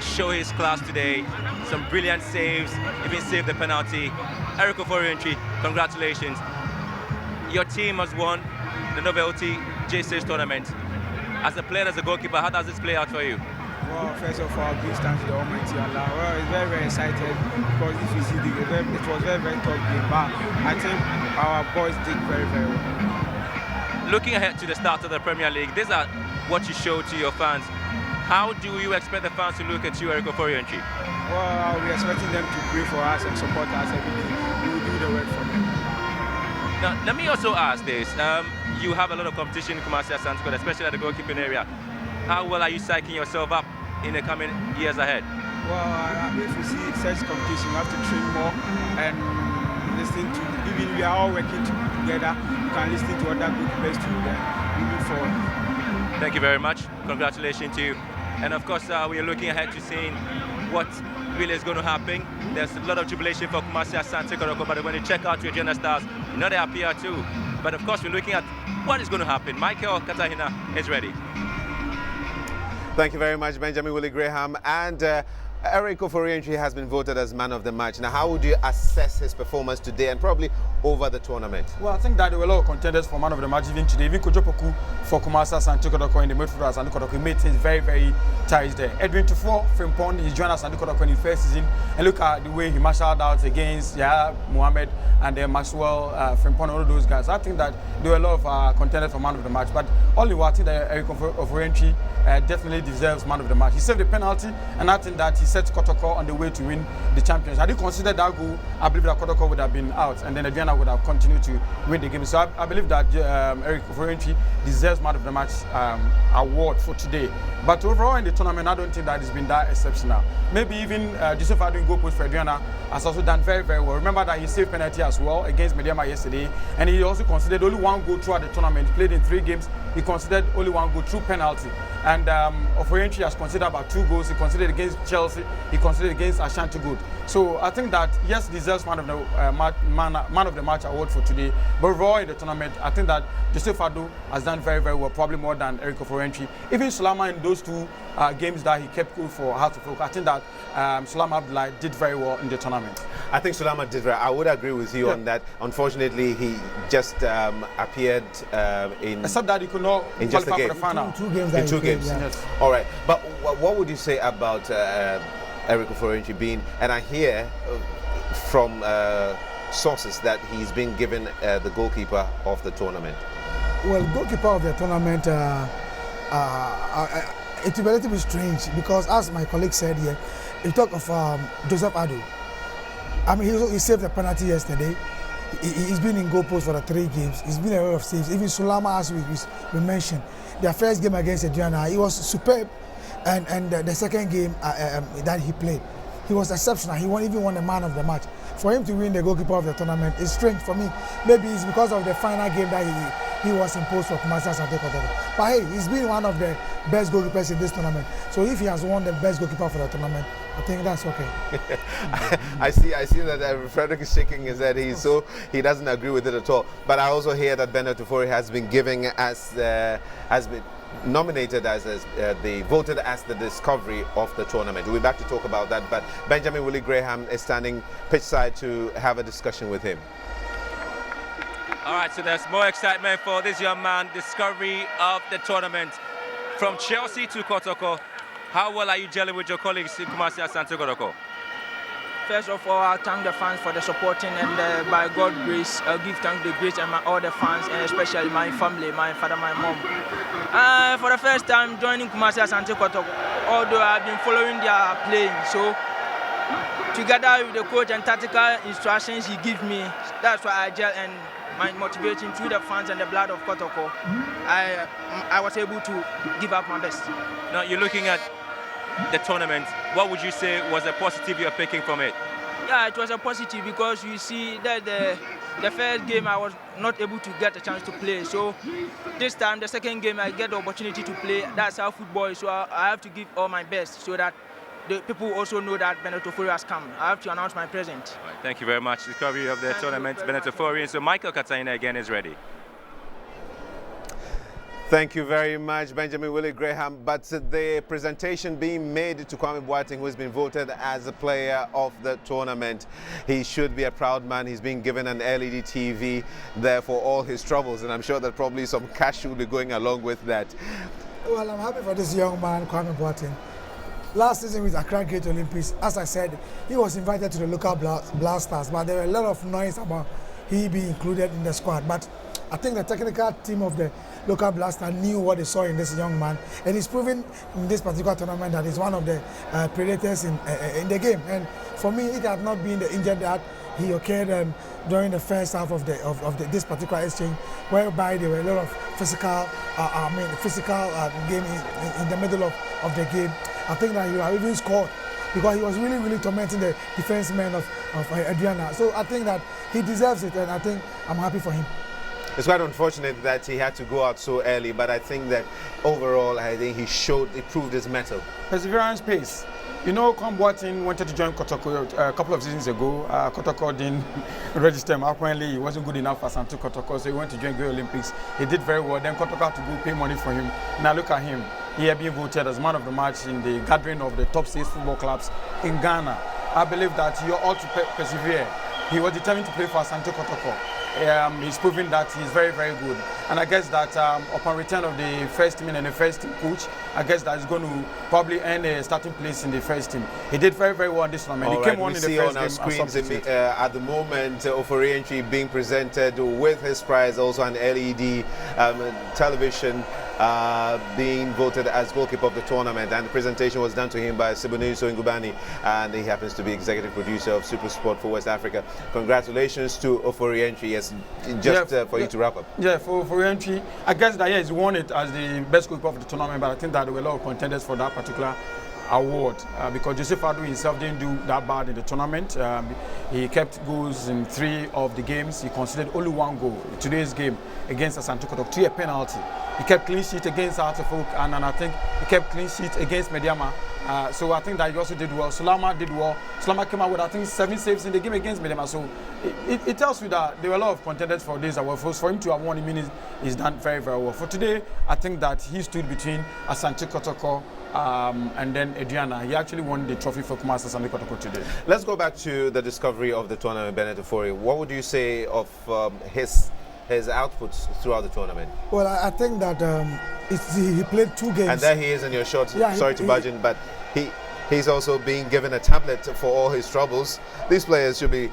show his class today. Some brilliant saves, even saved the penalty. Eric Oforientry, congratulations. Your team has won the Novelty J6 tournament. As a player, as a goalkeeper, how does this play out for you? Well, first of all, big thanks to the Almighty Allah. Well, it's very, very excited because if you see the game, it was very, very tough game. But I think our boys did very, very well. Looking ahead to the start of the Premier League, these are what you show to your fans. How do you expect the fans to look at you, Eric Oforientry? Well, we're expecting them to pray for us and support us every day. We will do the work for them. Now, let me also ask this. You have a lot of competition in Kumasi Asante, especially at the goalkeeping area. How well are you psyching yourself up in the coming years ahead? Well, if we see such competition, we have to train more and listen to, even we are all working together, you can listen to other goalkeepers to move forward. Thank you very much. Congratulations to you. And of course, we are looking ahead to seeing what really is going to happen. There's a lot of jubilation for Kumasi Asante Kotoko, but when you check out your Regina Stars, you know they are here too. But of course, we're looking at what is going to happen. Michael Katahina is ready. Thank you very much, Benjamin Willie Graham. And Eric Oforientry has been voted as man of the match. Now, how would you assess his performance today and probably over the tournament? Well, I think that there were a lot of contenders for man of the match even today. Even Kojopoku for Kumasi Asante Kotoko in the midfield as Asante Kotoko made things very, very tight there. Edwin Tufo, Frimpong, he joined Asante Kotoko in his first season. And look at the way he marshaled out against Yahya Mohammed and Maxwell, Frimpong, all of those guys. I think that there were a lot of contenders for man of the match. But all in all, I think that Eric Oforientry definitely deserves man of the match. He saved the penalty, and I think that he set Kotoko on the way to win the championship. Had he considered that goal, I believe that Kotoko would have been out, and then Aduana would have continued to win the game. So I believe that Eric Oforientry deserves man of the match award for today. But overall in the tournament, I don't think that it's been that exceptional. Maybe even Joseph Adu goal post for Aduana has also done very, very well. Remember that he saved penalty as well against Mediama yesterday, and he also considered only one goal throughout the tournament. He played in 3 games. He considered only 1 goal through penalty. And Oforientry has considered about 2 goals. He considered against Chelsea. He considered against Ashanti Good. So I think that, yes, deserves man of the match award for today. But overall in the tournament, I think that Joseph Adu has done very, very well, probably more than Eric Oforientry. Even Sulaiman in those 2 games that he kept cool for Hearts of Oak, I think that Sulaiman Abdullahi did very well in the tournament. I think Sulaiman did very well. I would agree with you on that. Unfortunately, he just appeared in... Except that he could not qualify for the final. 2 games. In 2 games. Yeah. Yes. All right. But what would you say about Eric Oforientry being... And I hear from sources that he's been given the goalkeeper of the tournament. Well, goalkeeper of the tournament, it will be a little bit strange because, as my colleague said here, you talk of Joseph Adu. I mean, he saved the penalty yesterday. He's been in goal post for the 3 games. He's been a lot of saves. Even Sulaiman, as we mentioned, their first game against Aduana, he was superb, and the second game that he played, he was exceptional. He even won the man of the match. For him to win the goalkeeper of the tournament is strange for me. Maybe it's because of the final game that he was imposed for Kumasi Asante Kotoko. But hey, he's been one of the best goalkeepers in this tournament. So if he has won the best goalkeeper for the tournament, I think that's okay. I see that Frederick is shaking his head. He doesn't agree with it at all. But I also hear that Bernard Tufori has been nominated as voted as the discovery of the tournament. We'll be back to talk about that. But Benjamin Willie Graham is standing pitchside to have a discussion with him. All right, so there's more excitement for this young man, discovery of the tournament. From Chelsea to Kotoko, how well are you gelling with your colleagues in Kumasi Asante Kotoko? First of all, I thank the fans for the supporting, and by God's grace, I'll give thanks to the grace and all the fans, and especially my family, my father, my mom. For the first time joining Kumasi Asante Kotoko, although I've been following their playing, so together with the coach and tactical instructions he gives me, that's why I gel and my motivation through the fans and the blood of Kotoko, I was able to give up my best. Now you're looking at the tournament. What would you say was a positive you're picking from it? Yeah, it was a positive because you see that the first game I was not able to get a chance to play. So this time, the second game, I get the opportunity to play. That's how football is. So I have to give all my best so that the people also know that Bernard Tufori has come. I have to announce my presence. Right, thank you very much. Discovery of the tournament, Bernard Tufori. So Michael Katahina again is ready. Thank you very much, Benjamin Willie Graham. But the presentation being made to Kwame Boateng, who has been voted as the player of the tournament, he should be a proud man. He's been given an LED TV there for all his troubles, and I'm sure that probably some cash will be going along with that. Well, I'm happy for this young man, Kwame Boateng. Last season with Accra Great Olympics, as I said, he was invited to the local blasters, but there were a lot of noise about he being included in the squad. But I think the technical team of the local blaster knew what they saw in this young man, and he's proven in this particular tournament that he's one of the predators in the game. And for me, it had not been the injury that he occurred during the first half of this particular exchange, whereby there were a lot of physical game in the middle of the game. I think that he would have even scored because he was really tormenting the defensemen of Aduana. So I think that he deserves it, and I think I'm happy for him. It's quite unfortunate that he had to go out so early, but I think that overall, I think he proved his mettle. Perseverance pays. You know, Kwame Boateng wanted to join Kotoko a couple of seasons ago. Kotoko didn't register him. Apparently, he wasn't good enough for Santo Kotoko, so he went to join Great Olympics. He did very well. Then Kotoko had to go pay money for him. Now look at him. He had been voted as man of the match in the gathering of the top 6 football clubs in Ghana. I believe that you ought to persevere. He was determined to play for Santo Kotoko. He's proven that he's very good, and I guess that upon return of the first team and the first team coach, I guess that he's going to probably earn a starting place in the first team. He did very well in this tournament. He came on in the first game. Screens at the moment, Ofori Entry being presented with his prize, also an LED television, being voted as goalkeeper of the tournament, and the presentation was done to him by Sibuniso Ngubani, and he happens to be executive producer of Super Sport for West Africa. Congratulations to Ofori Entry. Yes, just for you to wrap up. Yeah, for Entry, I guess that he's won it as the best goalkeeper of the tournament, but I think that there were a lot of contenders for that particular award because Joseph Adu himself didn't do that bad in the tournament. He kept goals in 3 of the games. He conceded only 1 goal in today's game against Asante Kotoko, 2 a penalty. He kept clean sheet against Artefolk, and I think he kept clean sheet against Mediama. So I think that he also did well. Sulama did well. Sulama came out with, I think, 7 saves in the game against Mediama. So it tells you that there were a lot of contenders for this award. For him to have won, it means he's done very well. For today, I think that he stood between Asante Kotoko and then Aduana. He actually won the trophy for Kumasi Asante Kotoko today. Let's go back to the discovery of the tournament, Bennett Ofori. What would you say of his outputs throughout the tournament? Well, I think that he played 2 games. And there he is in your shot. Yeah, sorry to barge in, but he's also being given a tablet for all his troubles. These players should be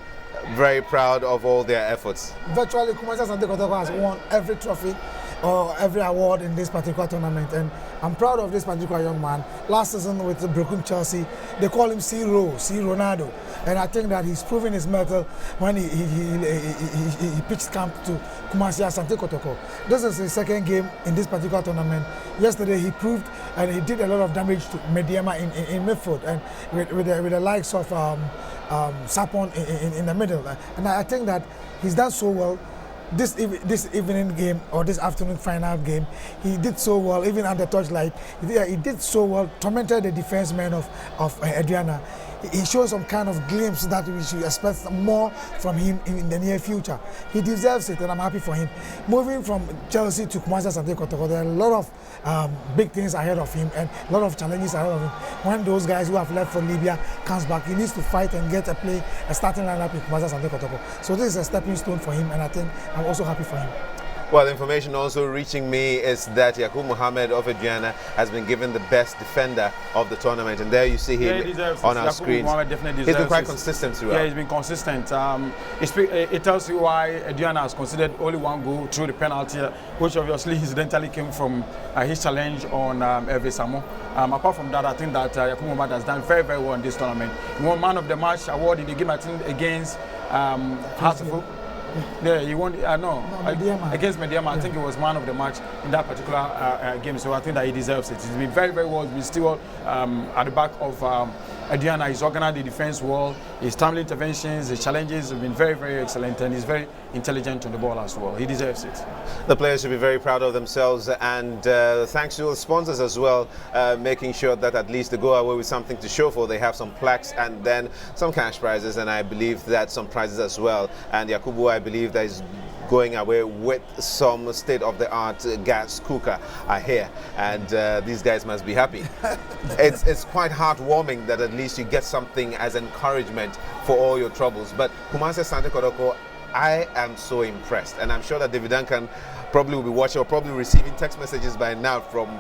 very proud of all their efforts. Virtually, Kumasi Asante Kotoko has won every trophy or every award in this particular tournament, and I'm proud of this particular young man. Last season with the Brooklyn Chelsea, they call him C Ronaldo, and I think that he's proven his mettle when he pitched camp to Kumasi Asante Kotoko. This is his 2nd game in this particular tournament. Yesterday he proved, and he did a lot of damage to Mediama in midfield, and with the likes of Sapon in the middle, and I think that he's done so well. This evening game or this afternoon final game, he did so well, even under touchlight. He did so well, tormented the defensemen of Aduana. He shows some kind of glimpse that we should expect more from him in the near future. He deserves it, and I'm happy for him. Moving from Chelsea to Kumasi Asante Kotoko, there are a lot of big things ahead of him and a lot of challenges ahead of him. When those guys who have left for Libya comes back, he needs to fight and get a starting lineup in Kumasi Asante Kotoko. So this is a stepping stone for him, and I think I'm also happy for him. Well, information also reaching me is that Yakub Mohammed of Aduana has been given the best defender of the tournament, and there you see him on our screen. He's been quite consistent throughout. Yeah, he's been consistent. It tells you why Aduana has considered only 1 goal through the penalty, which obviously incidentally came from his challenge on Hervé Samo. Apart from that, I think that Yakub Mohammed has done very well in this tournament. He won man of the match award in the game, I think, against Hartlepool. Yeah, he won. Against Mediama. I think he was man of the match in that particular game. So I think that he deserves it. He's been very well. He's been still at the back of Aduana. He's organized the defense well. His timely interventions, his challenges have been very excellent, and he's very intelligent on the ball as well. He deserves it. The players should be very proud of themselves, and thanks to the sponsors as well, making sure that at least they go away with something to show for. They have some plaques and then some cash prizes, and I believe that some prizes as well. And Yakubu, I believe that is going away with some state-of-the-art gas cooker, I hear, and these guys must be happy. It's quite heartwarming that at least you get something as encouragement for all your troubles. But Kumasi Asante Kotoko, I am so impressed, and I'm sure that David Duncan probably will be watching or probably receiving text messages by now from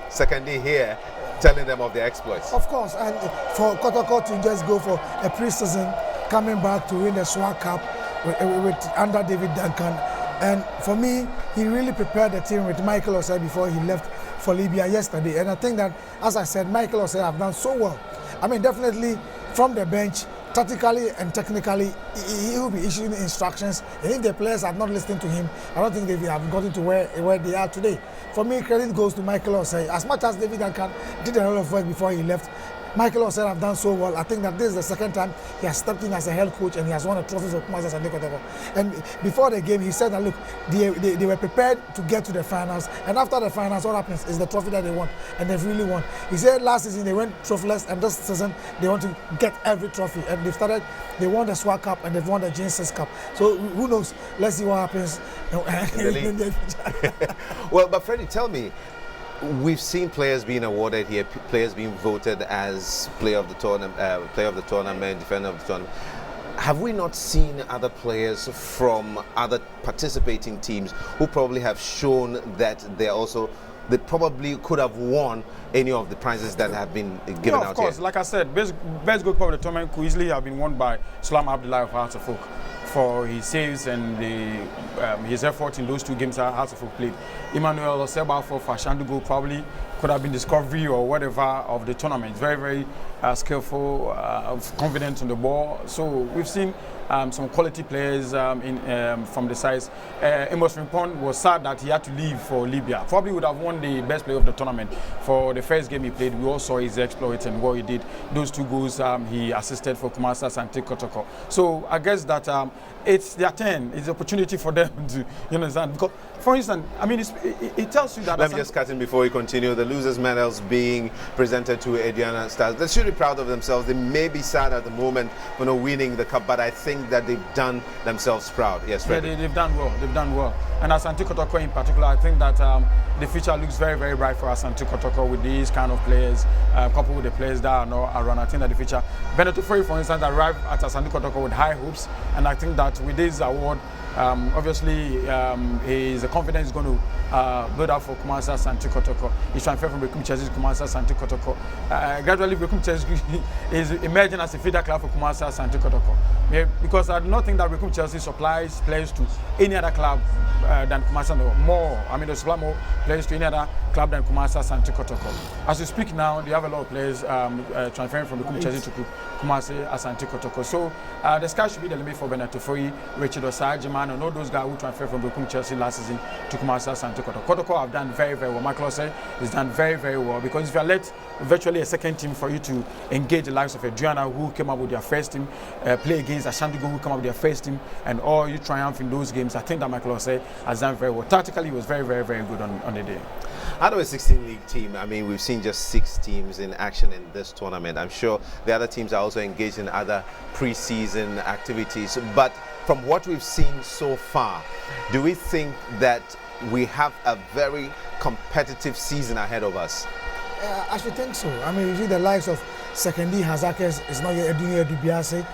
Secondary here telling them of their exploits. Of course, and for Kotoko to just go for a pre-season, coming back to win the SWAC Cup with under David Duncan, and for me, he really prepared the team with Michael Osei before he left for Libya yesterday, and I think that, as I said, Michael Osei have done so well. I mean, definitely from the bench, tactically and technically, he will be issuing instructions. And if the players are not listening to him, I don't think they have gotten to where they are today. For me, credit goes to Michael Osei. As much as David Duncan did a lot of work before he left, Michael Osei have done so well. I think that this is the second time he has stepped in as a head coach and he has won a trophy for Kumasi Asante Kotoko. And before the game, he said that, look, they were prepared to get to the finals. And after the finals, what happens is the trophy that they want. And they've really won. He said last season they went trophyless, and this season they want to get every trophy. And they won the SWAC Cup and they've won the G6 Cup. So who knows? Let's see what happens in the league. Well, but Freddie, tell me, we've seen players being awarded here, players being voted as player of the tournament, defender of the tournament. Have we not seen other players from other participating teams who probably have shown that they probably could have won any of the prizes that have been given out here? Of course, like I said, best goalkeeper of the tournament could easily have been won by Salam Abdullahi of Hearts of Oak for his saves and his effort in those two games that Hearts of Oak played. Emmanuel Oseba for Fashandugo probably could have been discovery or whatever of the tournament. Very, very skillful, confident on the ball. So we've seen some quality players from the sides. Amos Rimpon was sad that he had to leave for Libya. Probably would have won the best player of the tournament for the first game he played. We all saw his exploits and what he did. Those two goals he assisted for Kumasi Asante Kotoko. So I guess that it's their turn. It's an opportunity for them to, you understand. Because, for instance, I mean, it tells you that. Let me just cut in before we continue. The losers' medals being presented to Aduana Stars. They should be proud of themselves. They may be sad at the moment for not winning the cup, but I think that they've done themselves proud. Yes, Fred. Yeah, they've done well. They've done well. And Asante Kotoko in particular, I think that the future looks very, very bright for Asante Kotoko with these kind of players, coupled with the players that are not around. I think that the future. Benito Fori, for instance, arrived at Asante Kotoko with high hopes, and I think that with this award, obviously, his confidence is going to build up for Kumasi Asante Kotoko. He's transferred from Bekum Chelsea to Kumasi Asante Kotoko. Gradually, Bekum Chelsea is emerging as a feeder club for Kumasi Asante Kotoko. Yeah, because I do not think that Bekum Chelsea supplies players to any other club than Kumasi more. I mean, they supply more players to any other club than Kumasi Asante Kotoko. As we speak now, they have a lot of players transferring from Bekum Chelsea to Kumasi Asante Kotoko. So the sky should be the limit for Benito Fori, Richard Osajiman, and all those guys who transferred from Bekum Chelsea last season to Kumasi Asante Kotoko. Kotoko have done very, very well. Michael Osei has done very, very well, because if you are let virtually a second team for you to engage the likes of Aduana, who came up with their first team, play against Ashantigo, who came up with their first team, and all you triumph in those games, I think that Michael Osei has done very well. Tactically, he was very, very, very good on the day. Out of a 16-league team, I mean, we've seen just 6 teams in action in this tournament. I'm sure the other teams are also engaged in other pre-season activities. But from what we've seen so far, do we think that we have a very competitive season ahead of us? I should think so. I mean, you see the likes of Sekendi Hazakes is not yet doing Dubiase.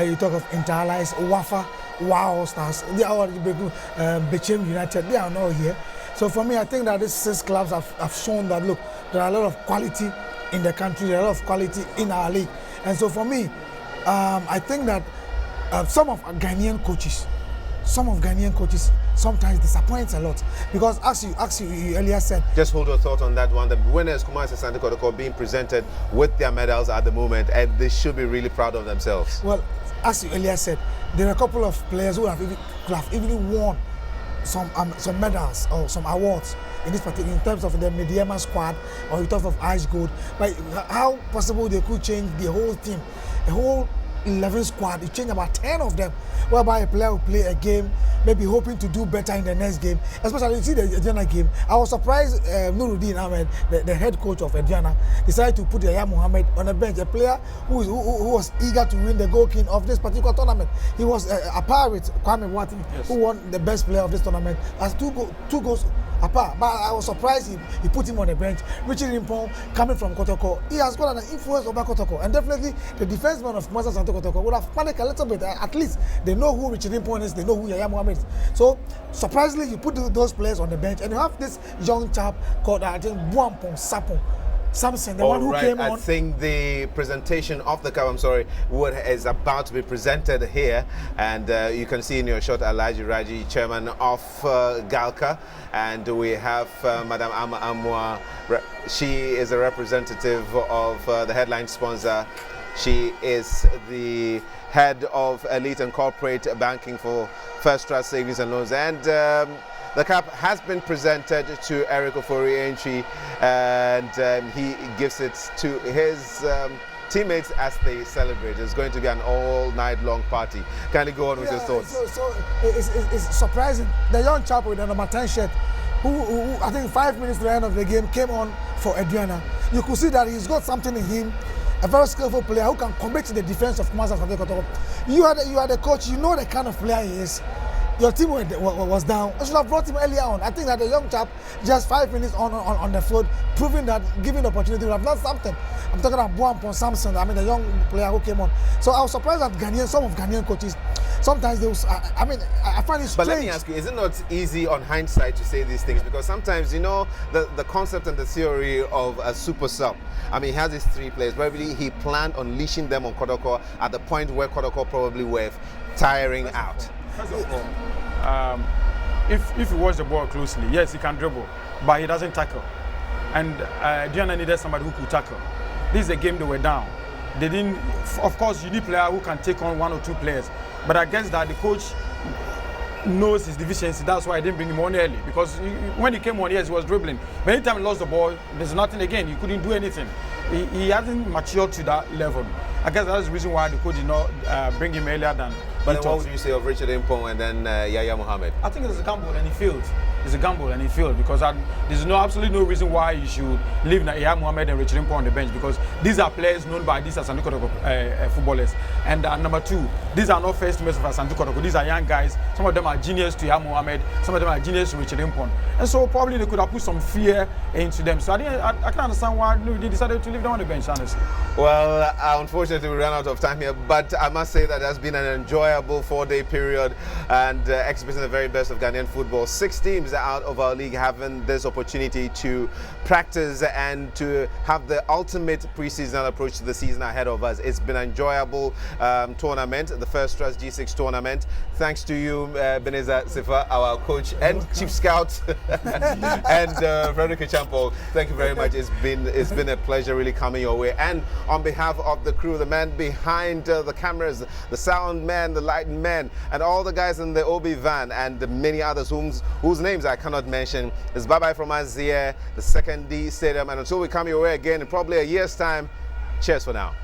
You talk of Interallies, Wafa, Wow Stars, they are Bechem United, they are not here. So for me, I think that these 6 clubs have shown that, look, there are a lot of quality in the country, there are a lot of quality in our league. And so for me, I think that some of Ghanaian coaches sometimes disappoints a lot, because as you earlier said. Just hold your thought on that one. The winners, Kumasi Asante Kotoko, being presented with their medals at the moment, and they should be really proud of themselves. Well, as you earlier said, there are a couple of players who have even won some medals or some awards in this particular, in terms of the Mediema squad or in terms of Ice Gold. But how possible they could change the whole team, the whole 11 squad, you change about 10 of them, whereby a player will play a game maybe hoping to do better in the next game. Especially, you see the Aduana game. I was surprised Nuruddin Ahmed, the head coach of Aduana, decided to put Yaya Mohammed on the bench, a player who was eager to win the goal king of this particular tournament. He was apart with Kwame Boateng, who won the best player of this tournament, as two goals apart. But I was surprised he put him on the bench. Richard Rimpong, coming from Kotoko, he has got an influence over Kotoko, and definitely the defenseman of Kumasi Santo Kotoko would have panicked a little bit. At least they know who Richard Rimpong is, they know who Yaya Mohammed is. So surprisingly, you put those players on the bench, and you have this young chap called I think Buampong Sapong Samson, the one who came on. I think the presentation of the cup, is about to be presented here, and you can see in your shot Alhaji Raji, chairman of Galka, and we have Madam Ama Amwa. She is a representative of the headline sponsor. She is the head of elite and corporate banking for First Trust Savings and Loans, and the cup has been presented to Eric Ofori-Entry, and he gives it to his teammates as they celebrate. It's going to be an all-night long party. Can you go on with your thoughts? So it's surprising. The young chap with the number 10 shirt, who I think 5 minutes to the end of the game came on for Aduana. You could see that he's got something in him. A very skillful player who can commit to the defense of Kumasi Santo Kotoko. You are the coach. You know the kind of player he is. Your team was down. I should have brought him earlier on. I think that the young chap, just 5 minutes on the field, proving that given the opportunity, would have done something. I'm talking about Buampong Samson, I mean the young player who came on. So I was surprised that some of Ghanaian coaches, sometimes they was, I find it strange. But let me ask you, is it not easy on hindsight to say these things? Because sometimes, you know, the concept and the theory of a super sub. I mean, he has these 3 players. Probably he planned on unleashing them on Kotoko at the point where Kotoko probably were tiring out. First of all, if you watch the ball closely, yes, he can dribble, but he doesn't tackle. And Aduana needed somebody who could tackle. This is a game they were down. They didn't. Of course, you need a player who can take on 1 or 2 players. But I guess that the coach knows his deficiency. That's why I didn't bring him on early. Because when he came on, yes, he was dribbling. But anytime he lost the ball, there's nothing again. He couldn't do anything. He hasn't matured to that level. I guess that's the reason why the coach did not bring him earlier than. But then what would you say of Richard Rimpong and then Yaya Mohammed? I think it's a gamble and he failed. It's a gamble and he failed because there's absolutely no reason why you should leave Yaya Mohammed and Richard Rimpong on the bench, because these are players known by these as Santo Kotoko footballers. And number 2, these are not first teamers of Santo Kotoko. These are young guys. Some of them are genius to Yaya Mohammed. Some of them are genius to Richard Rimpong. And so probably they could have put some fear into them. So I can't understand why they decided to leave them on the bench, honestly. Well, unfortunately we ran out of time here, but I must say that it has been an enjoyable 4-day period and exhibiting the very best of Ghanaian football. 6 teams out of our league having this opportunity to practice and to have the ultimate preseason approach to the season ahead of us. It's been an enjoyable tournament, the First Trust G6 tournament. Thanks to you, Beneza Sifa, our coach and chief scout, and Frederick Champo. Thank you very much. It's been a pleasure really coming your way. And on behalf of the crew, the man behind the cameras, the sound man, the lighting man, and all the guys in the OB van, and the many others whose names I cannot mention, it's bye-bye from us here, the 2nd D Stadium. And until we come your way again in probably a year's time, cheers for now.